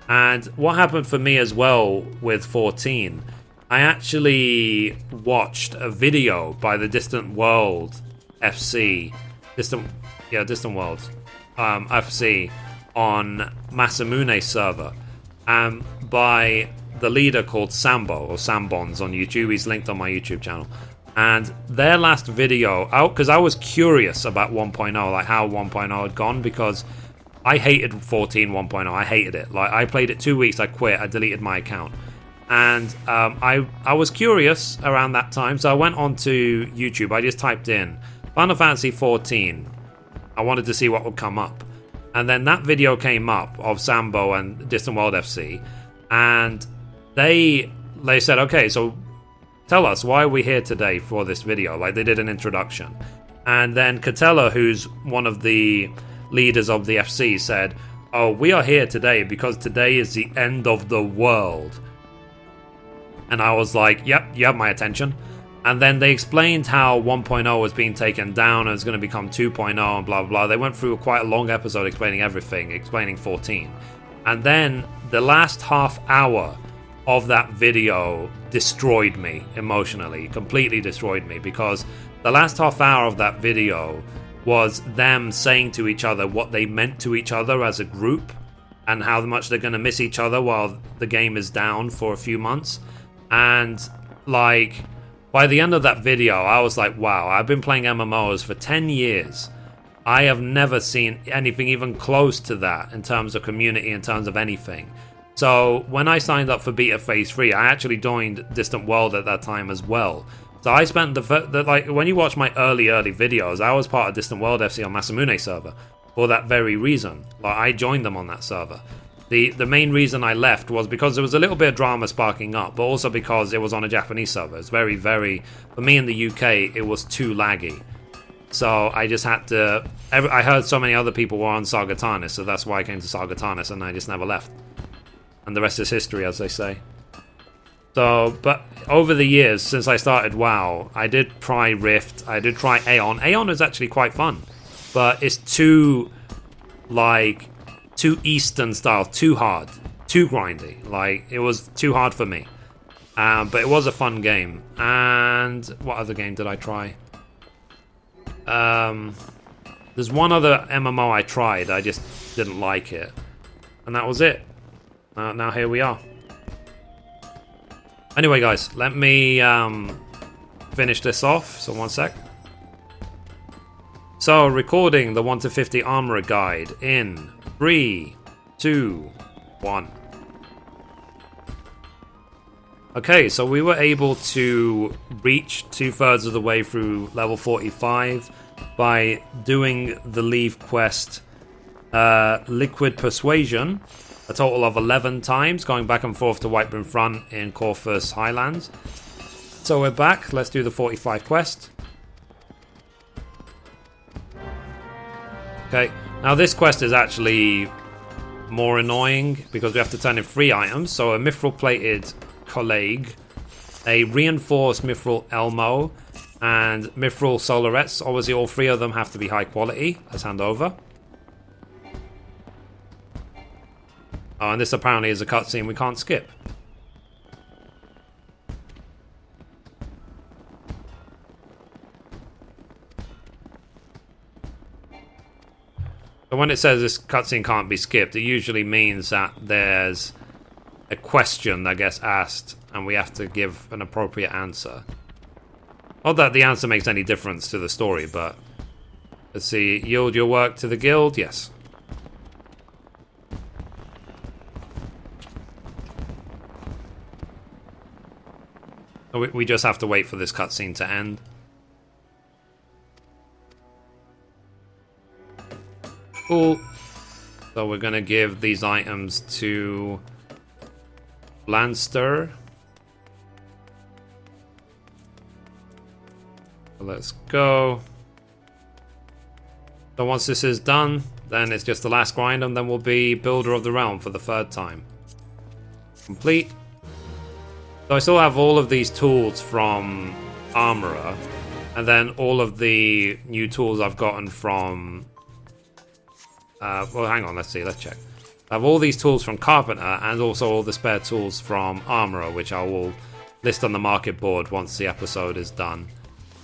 And what happened for me as well with 14, I actually watched a video by the Distant World FC, Distant World FC on Masamune server, by the leader called Sambo, or Sambons on YouTube. He's linked on my YouTube channel. And their last video out, because I was curious about 1.0, like how 1.0 had gone, because I hated 14 1.0. I hated it. Like, I played it 2 weeks, I quit, I deleted my account. And I was curious around that time, so I went onto YouTube. I just typed in Final Fantasy XIV. I wanted to see what would come up. And then that video came up of Sambo and Distant World FC. And they said, okay, so tell us, why are we here today for this video? Like, they did an introduction. And then Catella, who's one of the leaders of the FC, said, oh, we are here today because today is the end of the world. And I was like, yep, you have my attention. And then they explained how 1.0 was being taken down and it's going to become 2.0 and blah, blah, blah. They went through quite a long episode explaining everything, explaining 14. And then the last half hour of that video destroyed me emotionally, completely destroyed me, because the last half hour of that video was them saying to each other what they meant to each other as a group and how much they're going to miss each other while the game is down for a few months. And like, by the end of that video, I was like, wow, I've been playing MMOs for 10 years. I have never seen anything even close to that in terms of community, in terms of anything. So when I signed up for Beta Phase 3, I actually joined Distant World at that time as well. So I spent the like, when you watch my early videos, I was part of Distant World FC on Masamune server for that very reason. Like, I joined them on that server. The main reason I left was because there was a little bit of drama sparking up, but also because it was on a Japanese server. It's very, very, for me in the UK, it was too laggy. So I just had to, I heard so many other people were on Sargatanis, so that's why I came to Sargatanis, and I just never left. And the rest is history, as they say. So, but over the years, since I started WoW, I did try Rift, I did try Aeon. Aeon is actually quite fun, but it's too, like, too Eastern style, too hard, too grindy. Like, it was too hard for me. But it was a fun game. And what other game did I try? There's one other MMO I tried, I just didn't like it. And that was it. Now here we are. Anyway, guys, let me finish this off. So, one sec. So, recording the 1 to 50 Armorer Guide in 3, 2, 1. Okay, so we were able to reach 2/3 of the way through level 45 by doing the Leave quest Liquid Persuasion a total of 11 times, going back and forth to Whiteburn Front in Corvus Highlands. So we're back, let's do the 45 quest. Okay, now this quest is actually more annoying because we have to turn in 3 items. So a mithril plated colleague, a reinforced mithril elmo, and mithril solarets. Obviously all 3 of them have to be high quality. Let's hand over. Oh, and this apparently is a cutscene we can't skip. So when it says this cutscene can't be skipped, it usually means that there's a question that gets asked and we have to give an appropriate answer. Not that the answer makes any difference to the story, but let's see. Yield your work to the guild? Yes. We just have to wait for this cutscene to end. Cool. So we're going to give these items to Lanster. So let's go. So once this is done, then it's just the last grind, and then we'll be Builder of the Realm for the 3rd time. Complete. So I still have all of these tools from Armorer, and then all of the new tools I've gotten from... well, hang on, let's see, let's check. I have all these tools from Carpenter, and also all the spare tools from Armorer, which I will list on the market board once the episode is done.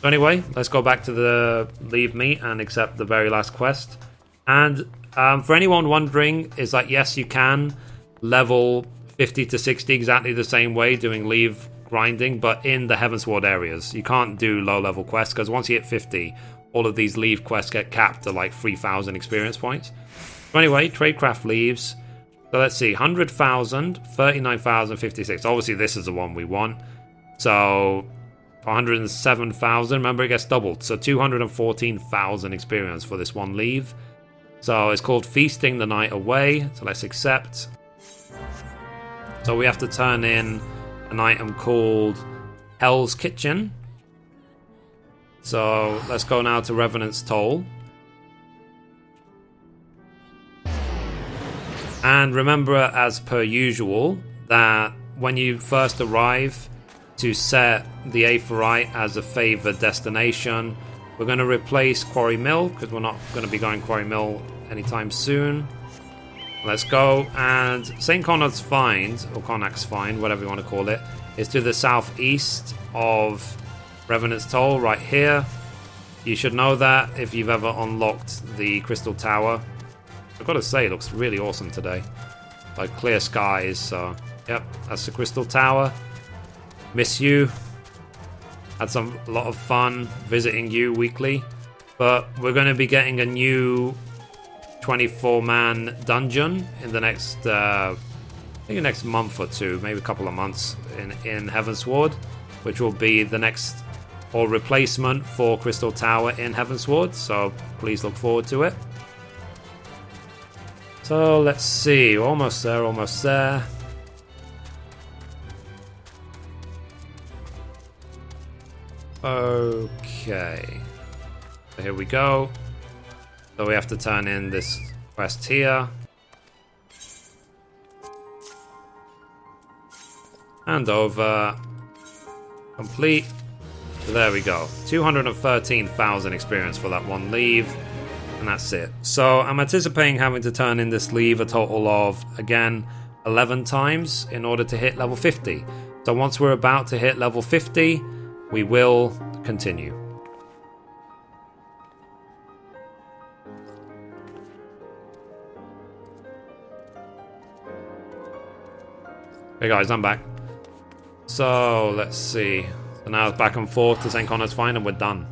So anyway, let's go back to the Leave Me and accept the very last quest. And for anyone wondering, is that yes, you can level 50 to 60 exactly the same way doing Leave grinding, but in the Heavensward areas. You can't do low level quests because once you hit 50, all of these Leave quests get capped to like 3,000 experience points. So anyway, Tradecraft Leaves. So let's see, 100,000, 39,056. Obviously this is the one we want. So 107,000, remember it gets doubled. So 214,000 experience for this one Leave. So it's called Feasting the Night Away. So let's accept. So we have to turn in an item called Hell's Kitchen. So let's go now to Revenant's Toll. And remember, as per usual, that when you first arrive, to set the Aephorite as a favoured destination, we're going to replace Quarry Mill, because we're not going to be going Quarry Mill anytime soon. Let's go. And St. Conrad's Find, or Connacht's Find, whatever you want to call it, is to the southeast of Revenant's Toll, right here. You should know that if you've ever unlocked the Crystal Tower. I've got to say, it looks really awesome today. Like clear skies, so yep, that's the Crystal Tower. Miss you. Had a lot of fun visiting you weekly. But we're going to be getting a new 24-man dungeon in the next, I think, next month or two, maybe a couple of months in Heavensward, which will be the next or replacement for Crystal Tower in Heavensward. So please look forward to it. So let's see, almost there, almost there. Okay, so here we go. So we have to turn in this quest here. Hand over. Complete. So there we go. 213,000 experience for that one leave. And that's it. So I'm anticipating having to turn in this leave a total of, again, 11 times in order to hit level 50. So once we're about to hit level 50, we will continue. Hey guys, I'm back. So let's see. So now it's back and forth to St. Connor's Fine and we're done.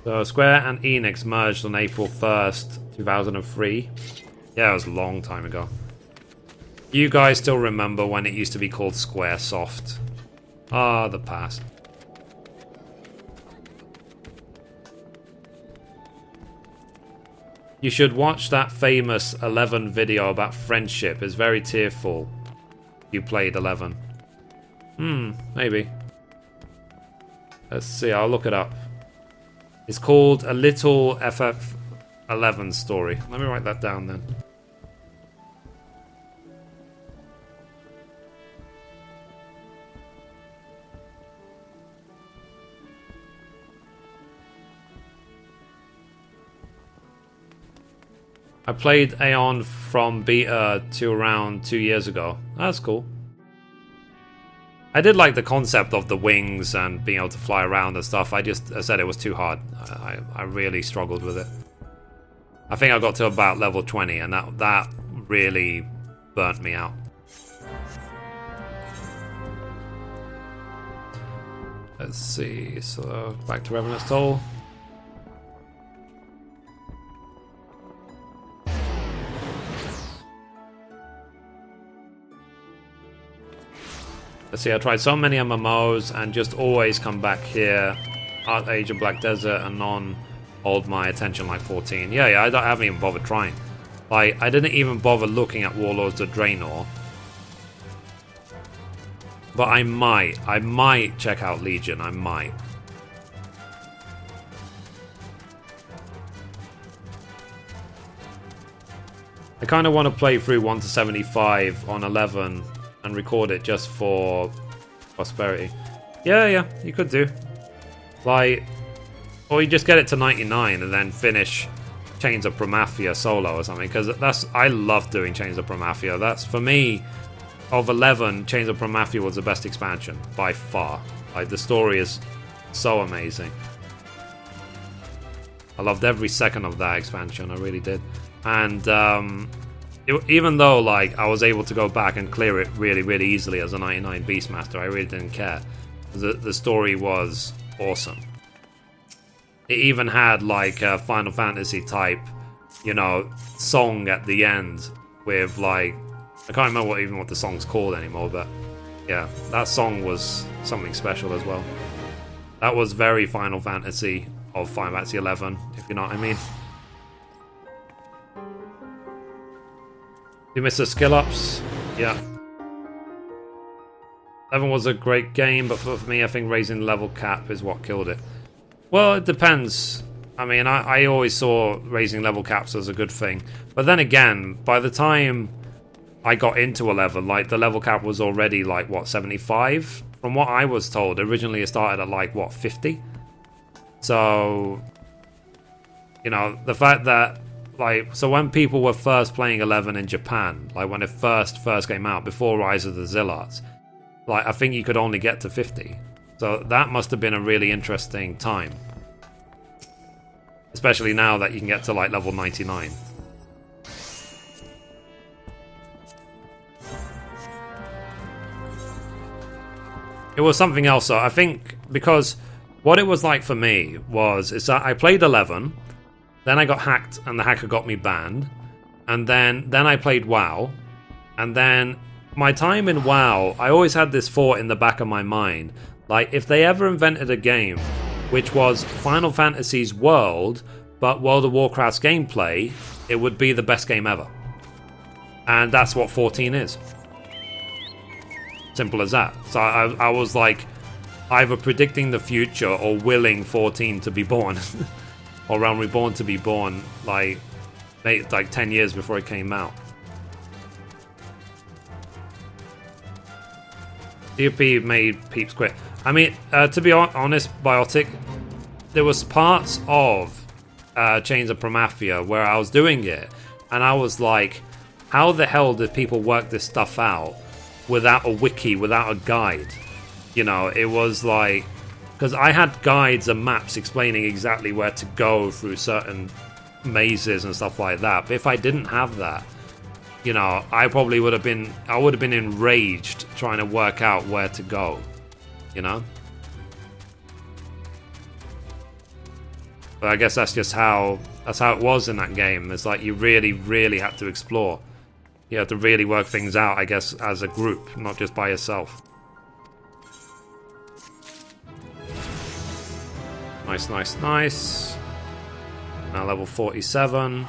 So Square and Enix merged on April 1st, 2003. Yeah, it was a long time ago. You guys still remember when it used to be called Squaresoft? Ah, the past. You should watch that famous 11 video about friendship. It's very tearful. You played 11. Maybe. Let's see, I'll look it up. It's called A Little FF11 Story. Let me write that down then. I played Aeon from beta to around 2 years ago. That's cool. I did like the concept of the wings and being able to fly around and stuff. I said it was too hard. I really struggled with it. I think I got to about level 20 and that really burnt me out. Let's see. So back to Revenant's Toll. Let's see, I tried so many MMOs and just always come back here. Art Age of Black Desert and none hold my attention like 14. Yeah, I haven't even bothered trying. Like, I didn't even bother looking at Warlords of Draenor. But I might check out Legion, I might. I kind of want to play through 1 to 75 on 11 and record it just for prosperity. Yeah, you could do. Like, or you just get it to 99 and then finish Chains of Promathia solo or something, because I love doing Chains of Promathia. That's, for me, of 11, Chains of Promathia was the best expansion, by far. Like, the story is so amazing. I loved every second of that expansion, I really did. And, even though, like, I was able to go back and clear it really, really easily as a 99 Beastmaster, I really didn't care. The story was awesome. It even had, like, a Final Fantasy type, you know, song at the end with, like, I can't remember what the song's called anymore, but yeah, that song was something special as well. That was very Final Fantasy of Final Fantasy XI, if you know what I mean. You missed the skill ups? Yeah. 11 was a great game, but for me, I think raising the level cap is what killed it. Well, it depends. I mean, I always saw raising level caps as a good thing. But then again, by the time I got into 11, like, the level cap was already, like, what, 75? From what I was told, originally it started at, like, what, 50? So, you know, the fact that, like, so when people were first playing 11 in Japan, like, when it first came out, before Rise of the Zillarts, like, I think you could only get to 50. So that must have been a really interesting time. Especially now that you can get to, like, level 99. It was something else. So I think because what it was like for me is that I played 11, then I got hacked and the hacker got me banned, and then I played WoW, and then my time in WoW, I always had this thought in the back of my mind, like if they ever invented a game which was Final Fantasy's world but World of Warcraft's gameplay, it would be the best game ever. And that's what 14 is. Simple as that. So I was like either predicting the future or willing 14 to be born. Or Realm Reborn to be born like 10 years before it came out. DOP made peeps quit. I mean, to be honest, Biotic, there was parts of Chains of Promathia where I was doing it, and I was like, how the hell did people work this stuff out without a wiki, without a guide? You know, it was like, because I had guides and maps explaining exactly where to go through certain mazes and stuff like that. But if I didn't have that, you know, I would have been enraged trying to work out where to go, you know? But I guess that's just how it was in that game. It's like you really, really had to explore. You had to really work things out, I guess, as a group, not just by yourself. Nice, nice, nice. Now level 47.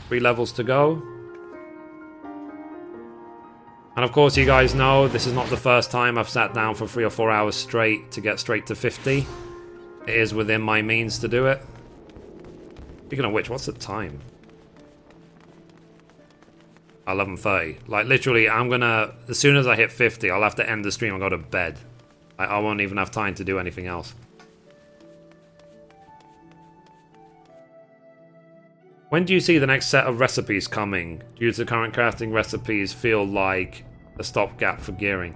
3 levels to go. And of course, you guys know this is not the first time I've sat down for 3 or 4 hours straight to get straight to 50. It is within my means to do it. Speaking of which, what's the time? 11:30. Like, literally, I'm gonna... As soon as I hit 50, I'll have to end the stream and go to bed. I won't even have time to do anything else. When do you see the next set of recipes coming? Due to current crafting recipes feel like a stopgap for gearing.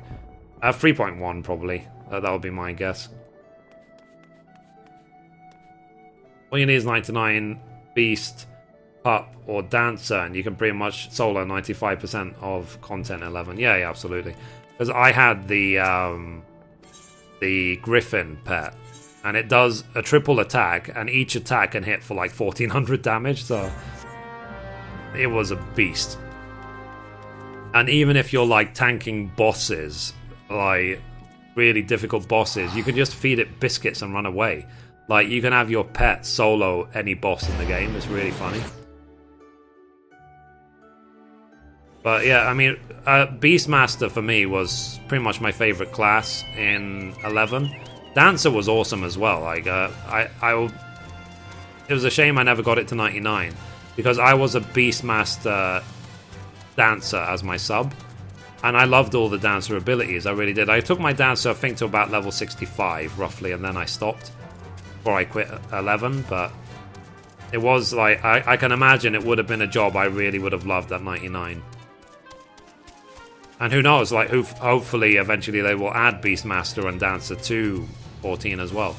3.1 probably. That would be my guess. All you need is 99 Beast, Pup, or Dancer, and you can pretty much solo 95% of content 11. Yeah, absolutely. Because I had the Griffin pet, and it does a triple attack, and each attack can hit for like 1400 damage, so it was a beast. And even if you're like tanking bosses, like really difficult bosses, you can just feed it biscuits and run away. Like, you can have your pet solo any boss in the game. It's really funny. But yeah, I mean, Beastmaster for me was pretty much my favorite class in 11. Dancer was awesome as well. Like, it was a shame I never got it to 99 because I was a Beastmaster Dancer as my sub, and I loved all the Dancer abilities. I really did. I took my Dancer, I think, to about level 65 roughly, and then I stopped before I quit 11. But it was like I can imagine it would have been a job I really would have loved at 99. And who knows, like, hopefully eventually they will add Beastmaster and Dancer to 14 as well.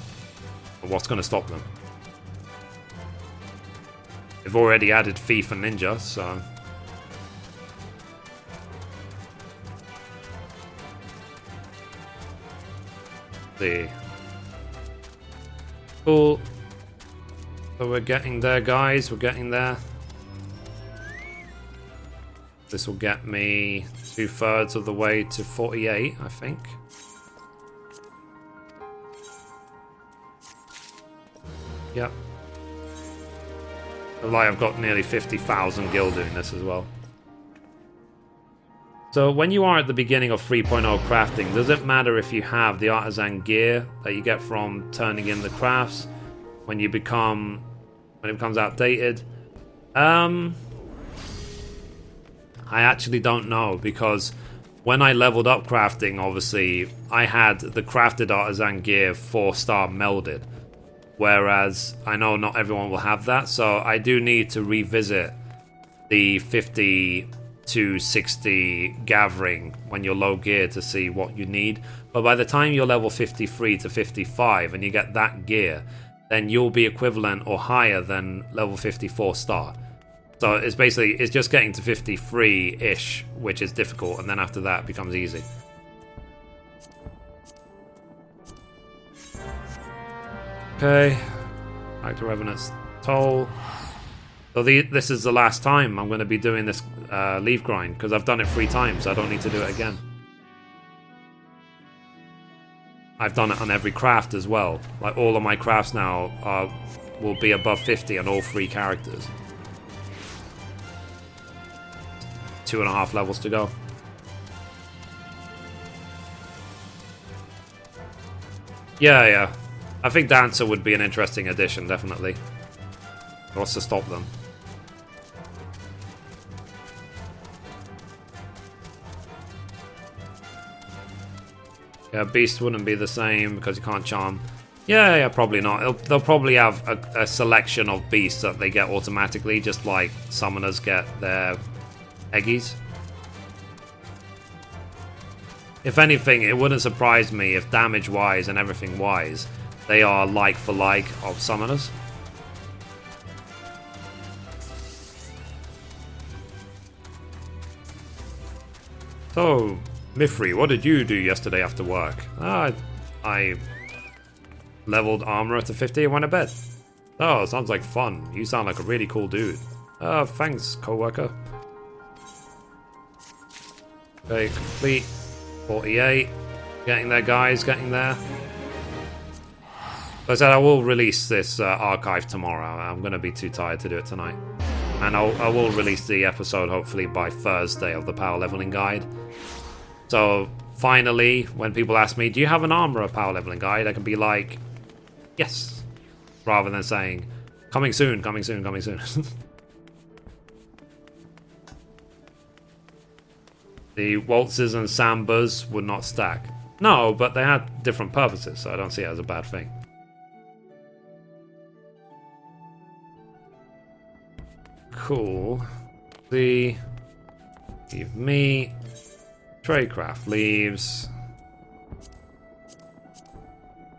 But what's going to stop them? They've already added Thief and Ninja, so... See. Cool. So we're getting there, guys. We're getting there. This will get me 2/3 of the way to 48, I think. Yep. Like, I've got nearly 50,000 gil doing this as well. So when you are at the beginning of 3.0 crafting, does it matter if you have the artisan gear that you get from turning in the crafts when it becomes outdated? I actually don't know, because when I leveled up crafting, obviously, I had the crafted artisan gear 4-star melded. Whereas I know not everyone will have that, so I do need to revisit the 50 to 60 gathering when you're low gear to see what you need. But by the time you're level 53 to 55 and you get that gear, then you'll be equivalent or higher than level 54 star. So it's just getting to 53-ish, which is difficult, and then after that it becomes easy. Okay. Back to Revenant's Toll. So this is the last time I'm going to be doing this leaf grind, because I've done it 3 times, so I don't need to do it again. I've done it on every craft as well. Like, all of my crafts now will be above 50 on all 3 characters. 2.5 levels to go. Yeah. I think Dancer would be an interesting addition, definitely. What's to stop them? Yeah, Beast wouldn't be the same because you can't charm. Yeah, probably not. They'll probably have a selection of beasts that they get automatically, just like summoners get their eggies. If anything, it wouldn't surprise me if damage-wise and everything-wise, they are like for like of summoners. So, Mithrie, what did you do yesterday after work? I leveled armor to 50 and went to bed. Oh, sounds like fun. You sound like a really cool dude. Thanks, co-worker. Okay, complete. 48. Getting there, guys, getting there. Like I said, I will release this archive tomorrow. I'm going to be too tired to do it tonight. And I will release the episode hopefully by Thursday of the power leveling guide. So finally, when people ask me, do you have an armor power leveling guide? I can be like, yes. Rather than saying, coming soon, coming soon, coming soon. The waltzes and sambas would not stack. No, but they had different purposes, so I don't see it as a bad thing. Cool. Leave me. Tradecraft leaves.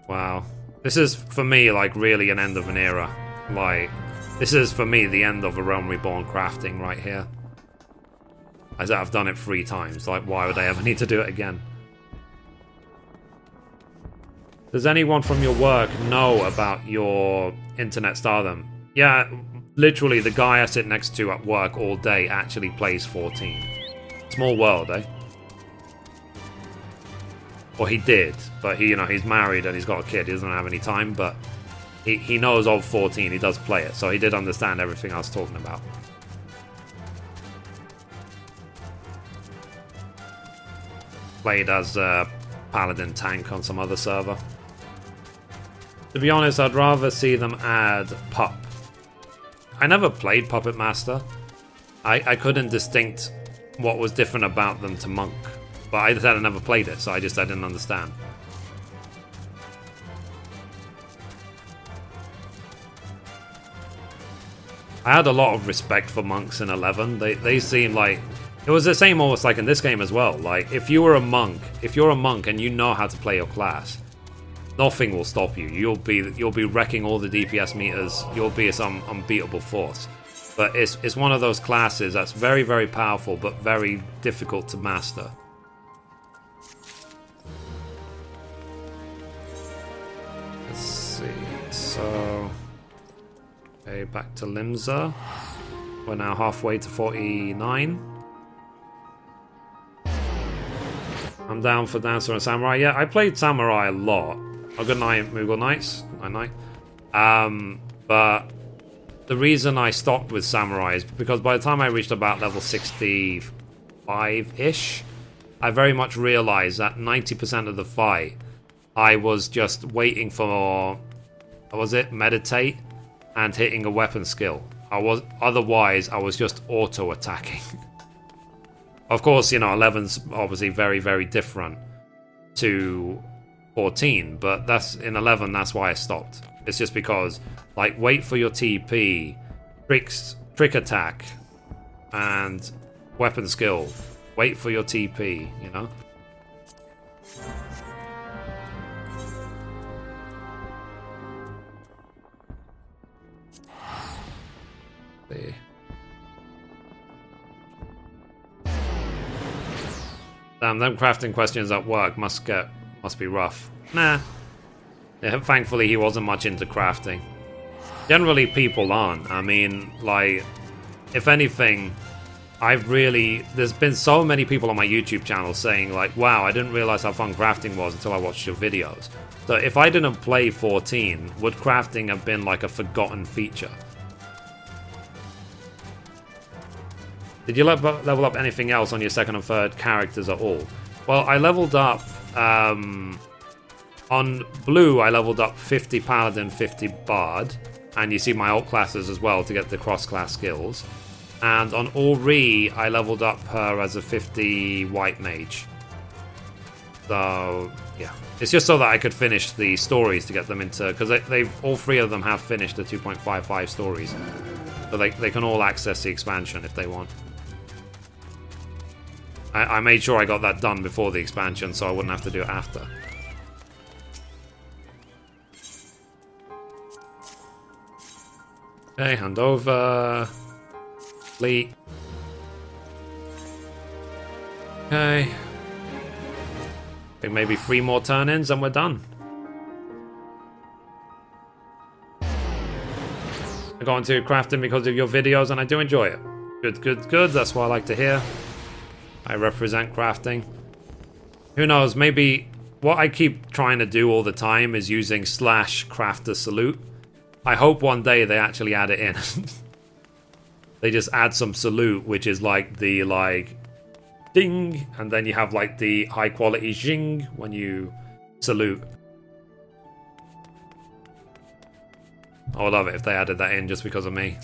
Wow. This is, for me, like, really an end of an era. Like, this is, for me, the end of A Realm Reborn crafting right here. As I've done it 3 times. Like, why would I ever need to do it again? Does anyone from your work know about your internet stardom? Yeah, literally the guy I sit next to at work all day actually plays 14. Small world, eh? Well, he did, but he's married and he's got a kid. He doesn't have any time, but he knows of 14. He does play it, so he did understand everything I was talking about. Played as a paladin tank on some other server. To be honest, I'd rather see them add Pup. I never played Puppet Master. I couldn't distinct what was different about them to Monk. But I just had never played it, so I didn't understand. I had a lot of respect for monks in 11. They seemed like... It was the same almost like in this game as well. Like, if you're a monk and you know how to play your class, nothing will stop you. You'll be wrecking all the DPS meters. You'll be some unbeatable force. But it's one of those classes that's very, very powerful, but very difficult to master. Let's see. So, okay, back to Limsa. We're now halfway to 49. I'm down for Dancer and Samurai. Yeah, I played Samurai a lot. Oh, good night, Moogle Knights. Night. But the reason I stopped with Samurai is because by the time I reached about level 65-ish, I very much realized that 90% of the fight, I was just waiting for, meditate and hitting a weapon skill. Otherwise, I was just auto-attacking. Of course, 11's obviously very, very different to 14, but in 11, that's why I stopped. It's just because, like, wait for your TP, trick attack, and weapon skill. Wait for your TP, See. Damn, them crafting questions at work must be rough. Nah. Thankfully, he wasn't much into crafting. Generally, people aren't. I mean, like, if anything, there's been so many people on my YouTube channel saying, like, wow, I didn't realize how fun crafting was until I watched your videos. So if I didn't play 14, would crafting have been like a forgotten feature? Did you level up anything else on your second and third characters at all? Well, I leveled up, on Blue, I leveled up 50 Paladin, 50 Bard, and you see my alt classes as well to get the cross-class skills. And on Ori, I leveled up her as a 50 White Mage. So, yeah. It's just so that I could finish the stories to get them into... Because they've all three of them have finished the 2.55 stories. So they can all access the expansion if they want. I made sure I got that done before the expansion so I wouldn't have to do it after. Okay, hand over. Fleet. Okay. I think maybe 3 more turn-ins and we're done. I got into crafting because of your videos and I do enjoy it. Good, good, good. That's what I like to hear. I represent crafting. Who knows, maybe what I keep trying to do all the time is using /crafter salute. I hope one day they actually add it in. They just add some salute, which is like the, like, ding, and then you have, like, the high-quality zing when you salute. I would love it if they added that in just because of me.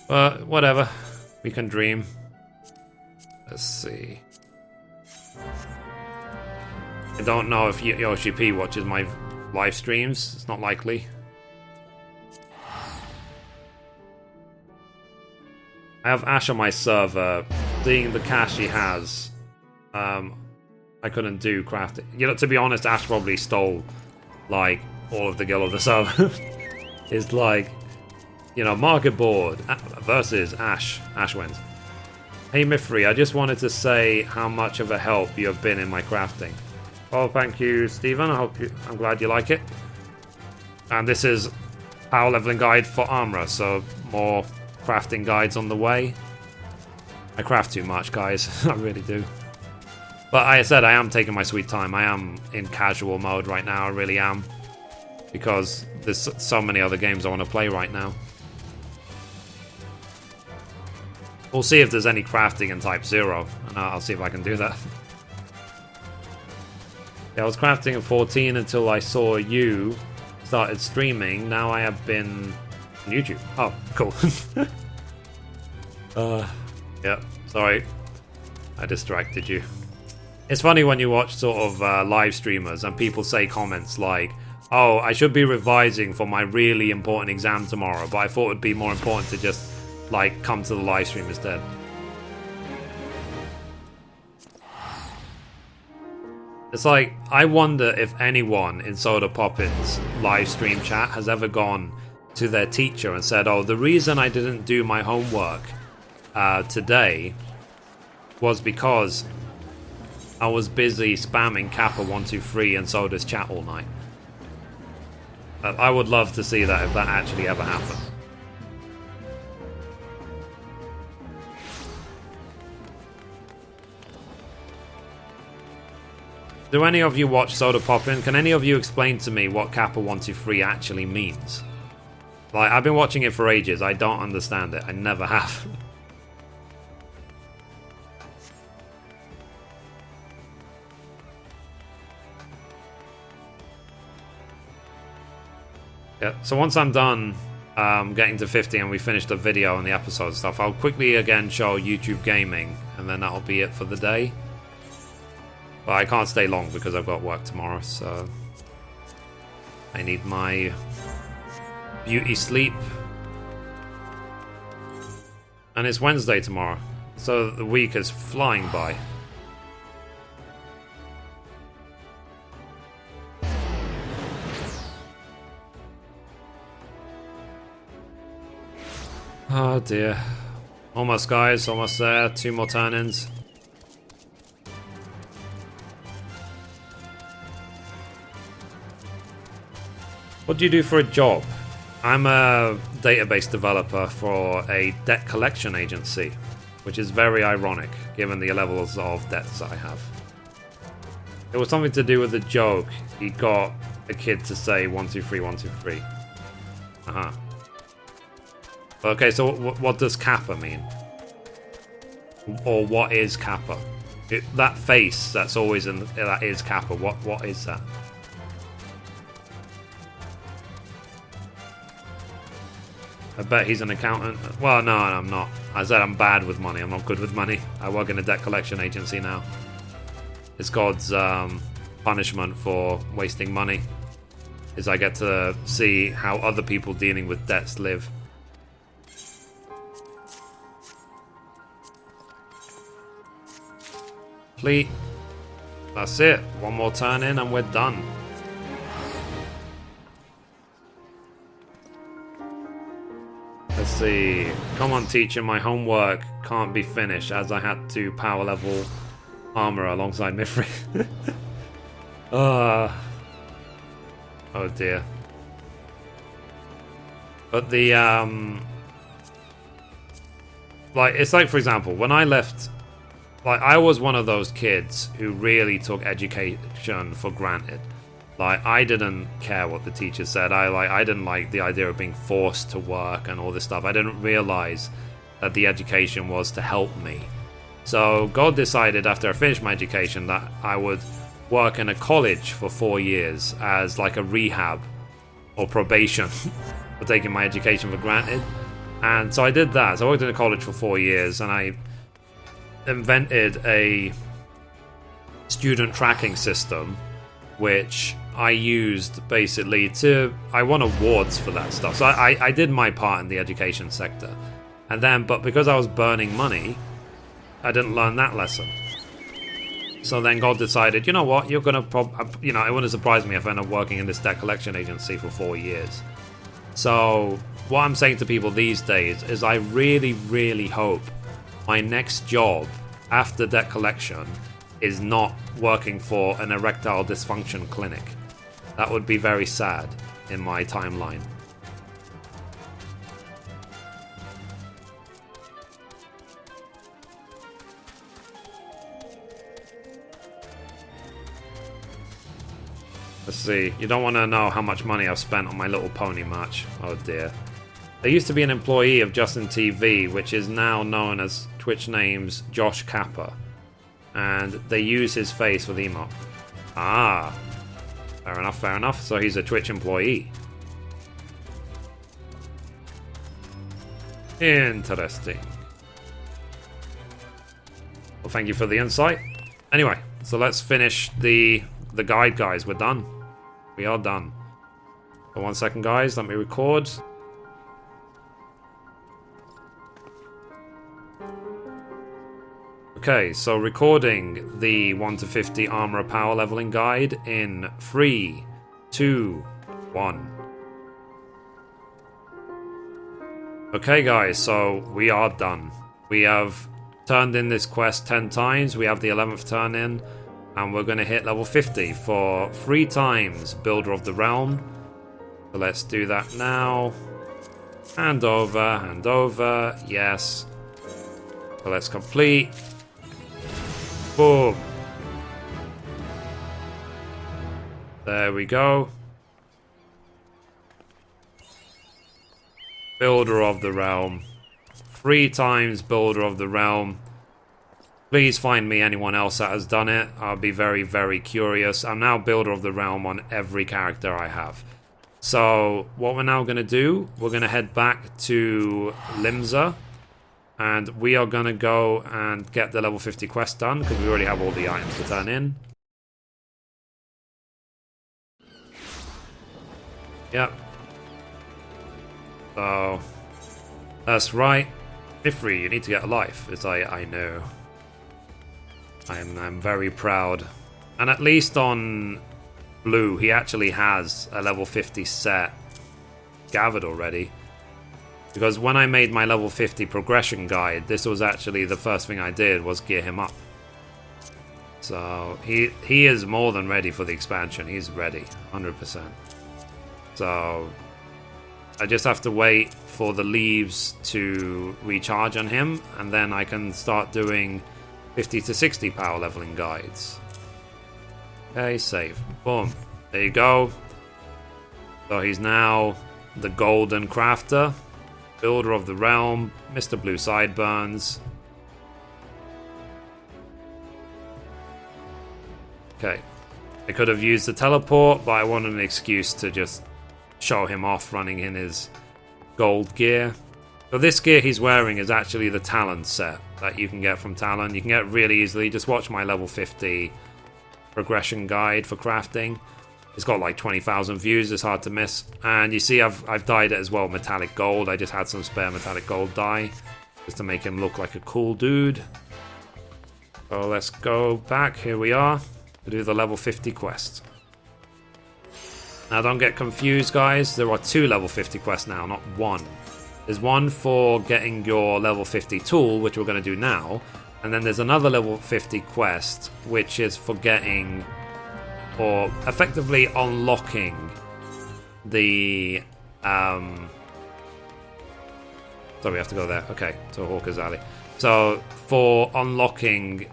But, whatever. We can dream. Let's see. I don't know if Yoshi P watches my live streams. It's not likely. I have Ash on my server. Seeing the cash he has, I couldn't do crafting. You know, to be honest, Ash probably stole, like, all of the gil of the server. It's like, you know, market board versus Ash. Ash wins. Hey Mithrie, I just wanted to say how much of a help you have been in my crafting. Oh, thank you, Stephen. I'm glad you like it. And this is power leveling guide for armor, so more crafting guides on the way. I craft too much, guys. I really do. But like I said, I am taking my sweet time. I am in casual mode right now. I really am. Because there's so many other games I want to play right now. We'll see if there's any crafting in Type 0. And I'll see if I can do that. Yeah, I was crafting at 14 until I saw you started streaming. Now I have been on YouTube. Oh, cool. Yeah, sorry. I distracted you. It's funny when you watch sort of live streamers and people say comments like, oh, I should be revising for my really important exam tomorrow, but I thought it would be more important to just, like, come to the live stream instead. It's like, I wonder if anyone in Soda Poppin's live stream chat has ever gone to their teacher and said, oh, the reason I didn't do my homework today was because I was busy spamming Kappa123 and Soda's chat all night. I would love to see that if that actually ever happened. Do any of you watch Soda Poppin? Can any of you explain to me what Kappa123 actually means? Like, I've been watching it for ages. I don't understand it. I never have. Yeah, so once I'm done getting to 50 and we finish the video and the episode stuff, I'll quickly again show YouTube gaming, and then that'll be it for the day. But I can't stay long because I've got work tomorrow, so I need my beauty sleep. And it's Wednesday tomorrow, so the week is flying by. Oh dear. Almost, guys, almost there. 2 more turn-ins. What do you do for a job? I'm a database developer for a debt collection agency, which is very ironic given the levels of debts I have. It was something to do with a joke. He got a kid to say 123 123. Uh-huh. Okay, so what does Kappa mean? Or what is Kappa? That face that's always in that is Kappa. What is that? I bet he's an accountant. Well, no, I'm not. I said I'm bad with money. I'm not good with money. I work in a debt collection agency now. It's God's punishment for wasting money. Is I get to see how other people dealing with debts live. Complete. That's it. One more turn in and we're done. Let's see. Come on, teacher. My homework can't be finished as I had to power level armor alongside Mithrie. Oh dear. But the like, it's like, for example, when I left, like, I was one of those kids who really took education for granted. Like, I didn't care what the teacher said. I didn't like the idea of being forced to work and all this stuff. I didn't realize that the education was to help me. So God decided after I finished my education that I would work in a college for 4 years as like a rehab or probation for taking my education for granted. And so I did that. So I worked in a college for 4 years and I invented a student tracking system which I used basically to... I won awards for that stuff. So I did my part in the education sector. And then, but because I was burning money, I didn't learn that lesson. So then God decided, you know what, you're going to... you know, it wouldn't surprise me if I end up working in this debt collection agency for 4 years. So what I'm saying to people these days is I really, really hope my next job after debt collection is not working for an erectile dysfunction clinic. That would be very sad in my timeline. Let's see. You don't want to know how much money I've spent on My Little Pony merch. Oh dear. There used to be an employee of Justin TV, which is now known as Twitch names Josh Kappa. And they use his face for the emote. Ah. Fair enough, fair enough. So he's a Twitch employee. Interesting. Well, thank you for the insight. Anyway, so let's finish the guide, guys. We're done. We are done. For 1 second, guys. Let me record. Okay, so recording the 1 to 50 armor power leveling guide in 3, 2, 1. Okay guys, so we are done. We have turned in this quest 10 times, we have the 11th turn in, and we're going to hit level 50 for 3 times Builder of the Realm. So let's do that now. Hand over, yes. So let's complete. Boom. There we go. Builder of the Realm. 3 times Builder of the Realm. Please find me anyone else that has done it. I'll be very, very curious. I'm now Builder of the Realm on every character I have. So what we're now going to do, we're going to head back to Limsa. And we are going to go and get the level 50 quest done, because we already have all the items to turn in. Yep. So, that's right. Mithrie, you need to get a life. As I know. I'm very proud. And at least on Blue, he actually has a level 50 set gathered already. Because when I made my level 50 progression guide, this was actually the first thing I did, was gear him up. So he is more than ready for the expansion. He's ready, 100%. So I just have to wait for the leaves to recharge on him, and then I can start doing 50 to 60 power leveling guides. Okay, save. Boom. There you go. So he's now the Golden Crafter, Builder of the Realm, Mr. Blue Sideburns. Okay. I could have used the teleport, but I wanted an excuse to just show him off running in his gold gear. So this gear he's wearing is actually the Talon set that you can get from Talon. You can get it really easily. Just watch my level 50 progression guide for crafting. It's got like 20,000 views. It's hard to miss. And you see I've dyed it as well metallic gold. I just had some spare metallic gold dye just to make him look like a cool dude. So let's go back. Here we are to do the level 50 quest. Now don't get confused, guys. There are 2 level 50 quests now, not 1. There's one for getting your level 50 tool, which we're going to do now. And then there's another level 50 quest, which is for getting, or effectively unlocking the... So we have to go there. Okay, to Hawker's Alley. So for unlocking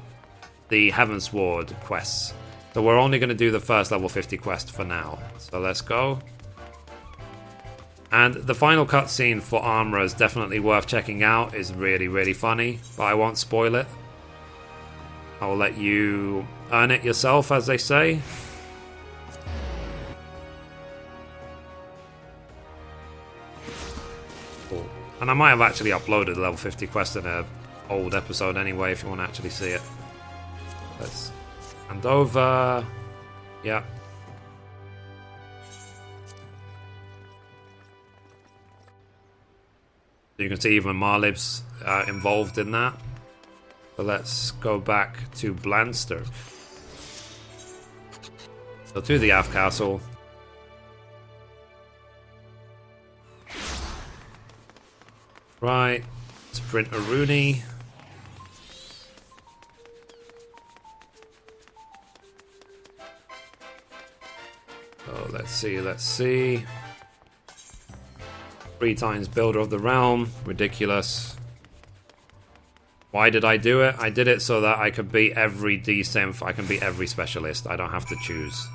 the Heavensward quests. So we're only going to do the first level 50 quest for now. So let's go. And the final cutscene for Armor is definitely worth checking out. It's really, really funny, but I won't spoil it. I'll let you earn it yourself, as they say. Cool. And I might have actually uploaded the level 50 quest in an old episode anyway, if you want to actually see it. Let's hand over. Yeah. You can see even Marlib's involved in that. So let's go back to Blanster. So to the Aft Castle. Right. Let's print a Rooney. So let's see. 3 times Builder of the Realm. Ridiculous. Why did I do it? I did it so that I could beat every D-Synth. I can beat every specialist. I don't have to choose.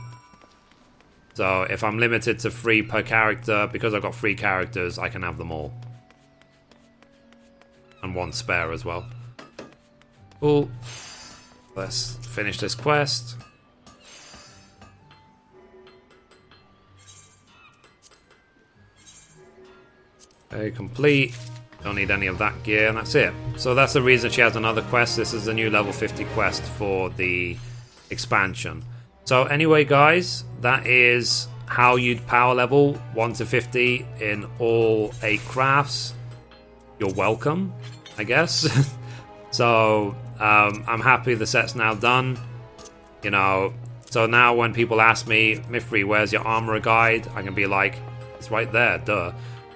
So if I'm limited to 3 per character, because I've got 3 characters, I can have them all. And 1 spare as well. Cool. Let's finish this quest. Okay, complete. Don't need any of that gear, and that's it. So that's the reason she has another quest. This is the new level 50 quest for the expansion. So anyway, guys, that is how you'd power level 1 to 50 in all 8 crafts. You're welcome, I guess. So I'm happy the set's now done. You know, so now when people ask me, Mithrie, where's your armor guide? I can be like, it's right there, duh.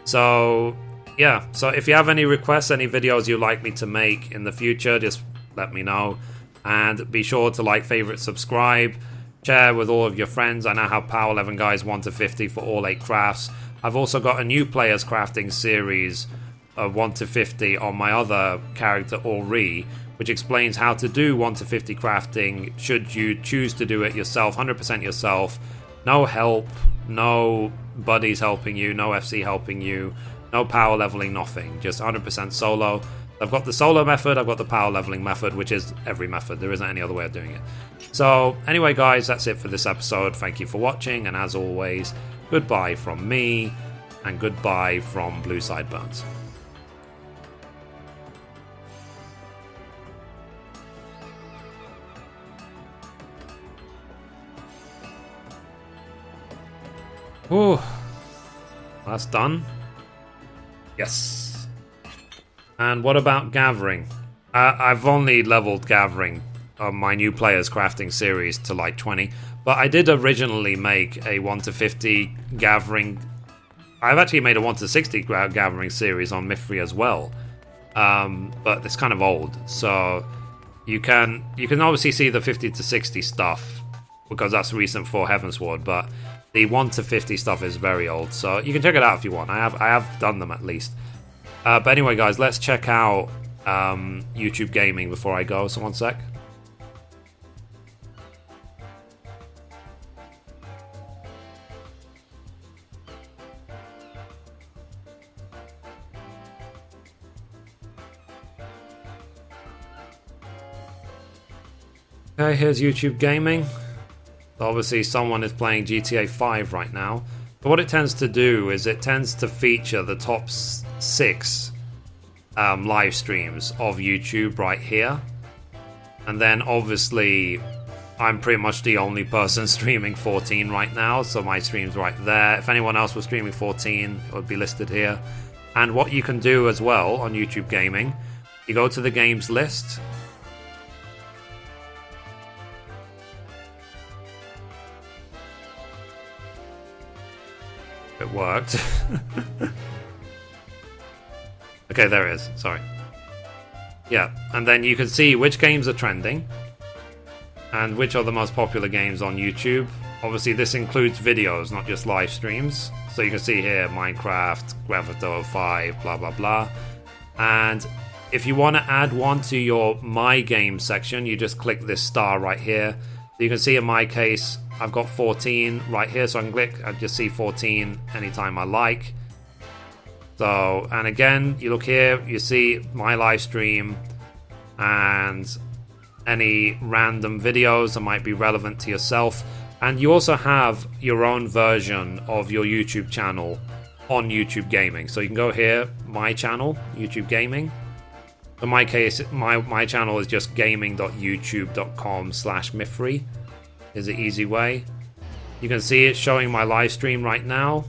So yeah, so if you have any requests, any videos you'd like me to make in the future, just let me know. And be sure to like, favorite, subscribe, share with all of your friends. I now have Power 11 Guys 1 to 50 for all 8 crafts. I've also got a new players crafting series of 1 to 50 on my other character, Ori, which explains how to do 1 to 50 crafting should you choose to do it yourself, 100% yourself. No help, no buddies helping you, no FC helping you, no power leveling, nothing. Just 100% solo. I've got the solo method, I've got the power leveling method, which is every method. There isn't any other way of doing it. So anyway, guys, that's it for this episode. Thank you for watching, and as always, goodbye from me, and goodbye from Blue Sideburns. Ooh, that's done. Yes. And what about Gathering? I've only leveled Gathering on my new players crafting series to like 20, but I did originally make a 1 to 50 Gathering. I've actually made a 1 to 60 Gathering series on Mithrie as well, but it's kind of old. So you can obviously see the 50 to 60 stuff because that's recent for Heavensward, but The 1 to 50 stuff is very old, so you can check it out if you want. I have done them at least. But anyway, guys, let's check out YouTube Gaming before I go. So one sec. Okay, here's YouTube Gaming. Obviously, someone is playing GTA 5 right now. But what it tends to do is it tends to feature the top 6 live streams of YouTube right here. And then, obviously, I'm pretty much the only person streaming 14 right now. So my stream's right there. If anyone else was streaming 14, it would be listed here. And what you can do as well on YouTube Gaming, you go to the games list. It worked. Okay, there it is. Sorry. Yeah, and then you can see which games are trending and which are the most popular games on YouTube. Obviously, this includes videos, not just live streams. So you can see here Minecraft, Grand Theft Auto 5, blah blah blah. And if you want to add one to your My Games section, you just click this star right here. You can see in my case, I've got 14 right here, so I can click, I just see 14 anytime I like. So, and again, you look here, you see my live stream and any random videos that might be relevant to yourself. And you also have your own version of your YouTube channel on YouTube Gaming. So you can go here, my channel, YouTube Gaming. In my case, my channel is just gaming.youtube.com/Mithrie. Is the easy way. You can see it showing my live stream right now.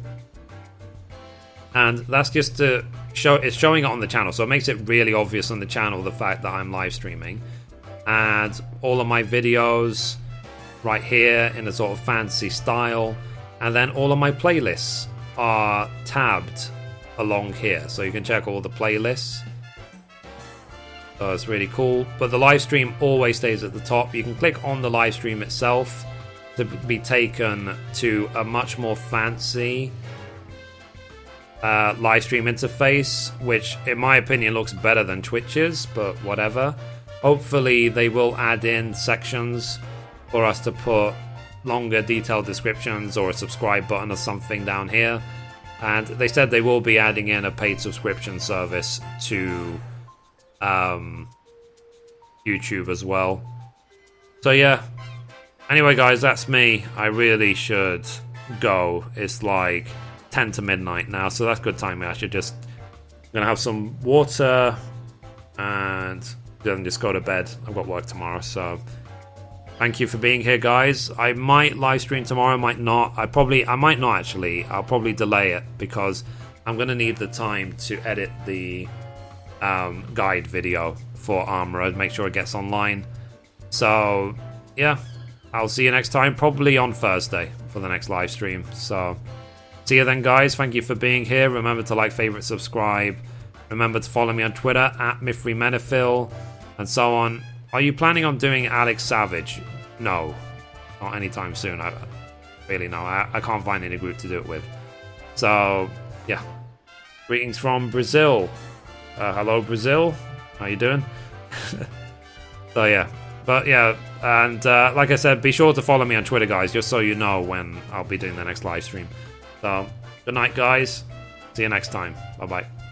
And that's just to show, it's showing it on the channel. So it makes it really obvious on the channel, the fact that I'm live streaming. And all of my videos right here in a sort of fancy style. And then all of my playlists are tabbed along here. So you can check all the playlists. So it's really cool. But the live stream always stays at the top. You can click on the live stream itself to be taken to a much more fancy live stream interface, which in my opinion looks better than Twitch's, but whatever. Hopefully they will add in sections for us to put longer detailed descriptions or a subscribe button or something down here. And they said they will be adding in a paid subscription service to YouTube as well. So yeah, anyway guys, that's me. I really should go. It's like 10 to midnight now, so that's good timing. I should just gonna have some water and then just go to bed. I've got work tomorrow, so thank you for being here, guys. I might live stream tomorrow, might not. I might not actually. I'll probably delay it because I'm gonna need the time to edit the guide video for Armored, make sure it gets online. So yeah, I'll see you next time, probably on Thursday for the next live stream. So see you then, guys. Thank you for being here. Remember to like, favorite, subscribe. Remember to follow me on Twitter at MithriMenifil and so on. Are you planning on doing Alex Savage? No, not anytime soon. I really no. I can't find any group to do it with. So yeah, greetings from Brazil. Hello, Brazil. How you doing? So yeah, but yeah, and like I said, be sure to follow me on Twitter, guys, just so you know when I'll be doing the next live stream. So good night, guys. See you next time. Bye bye.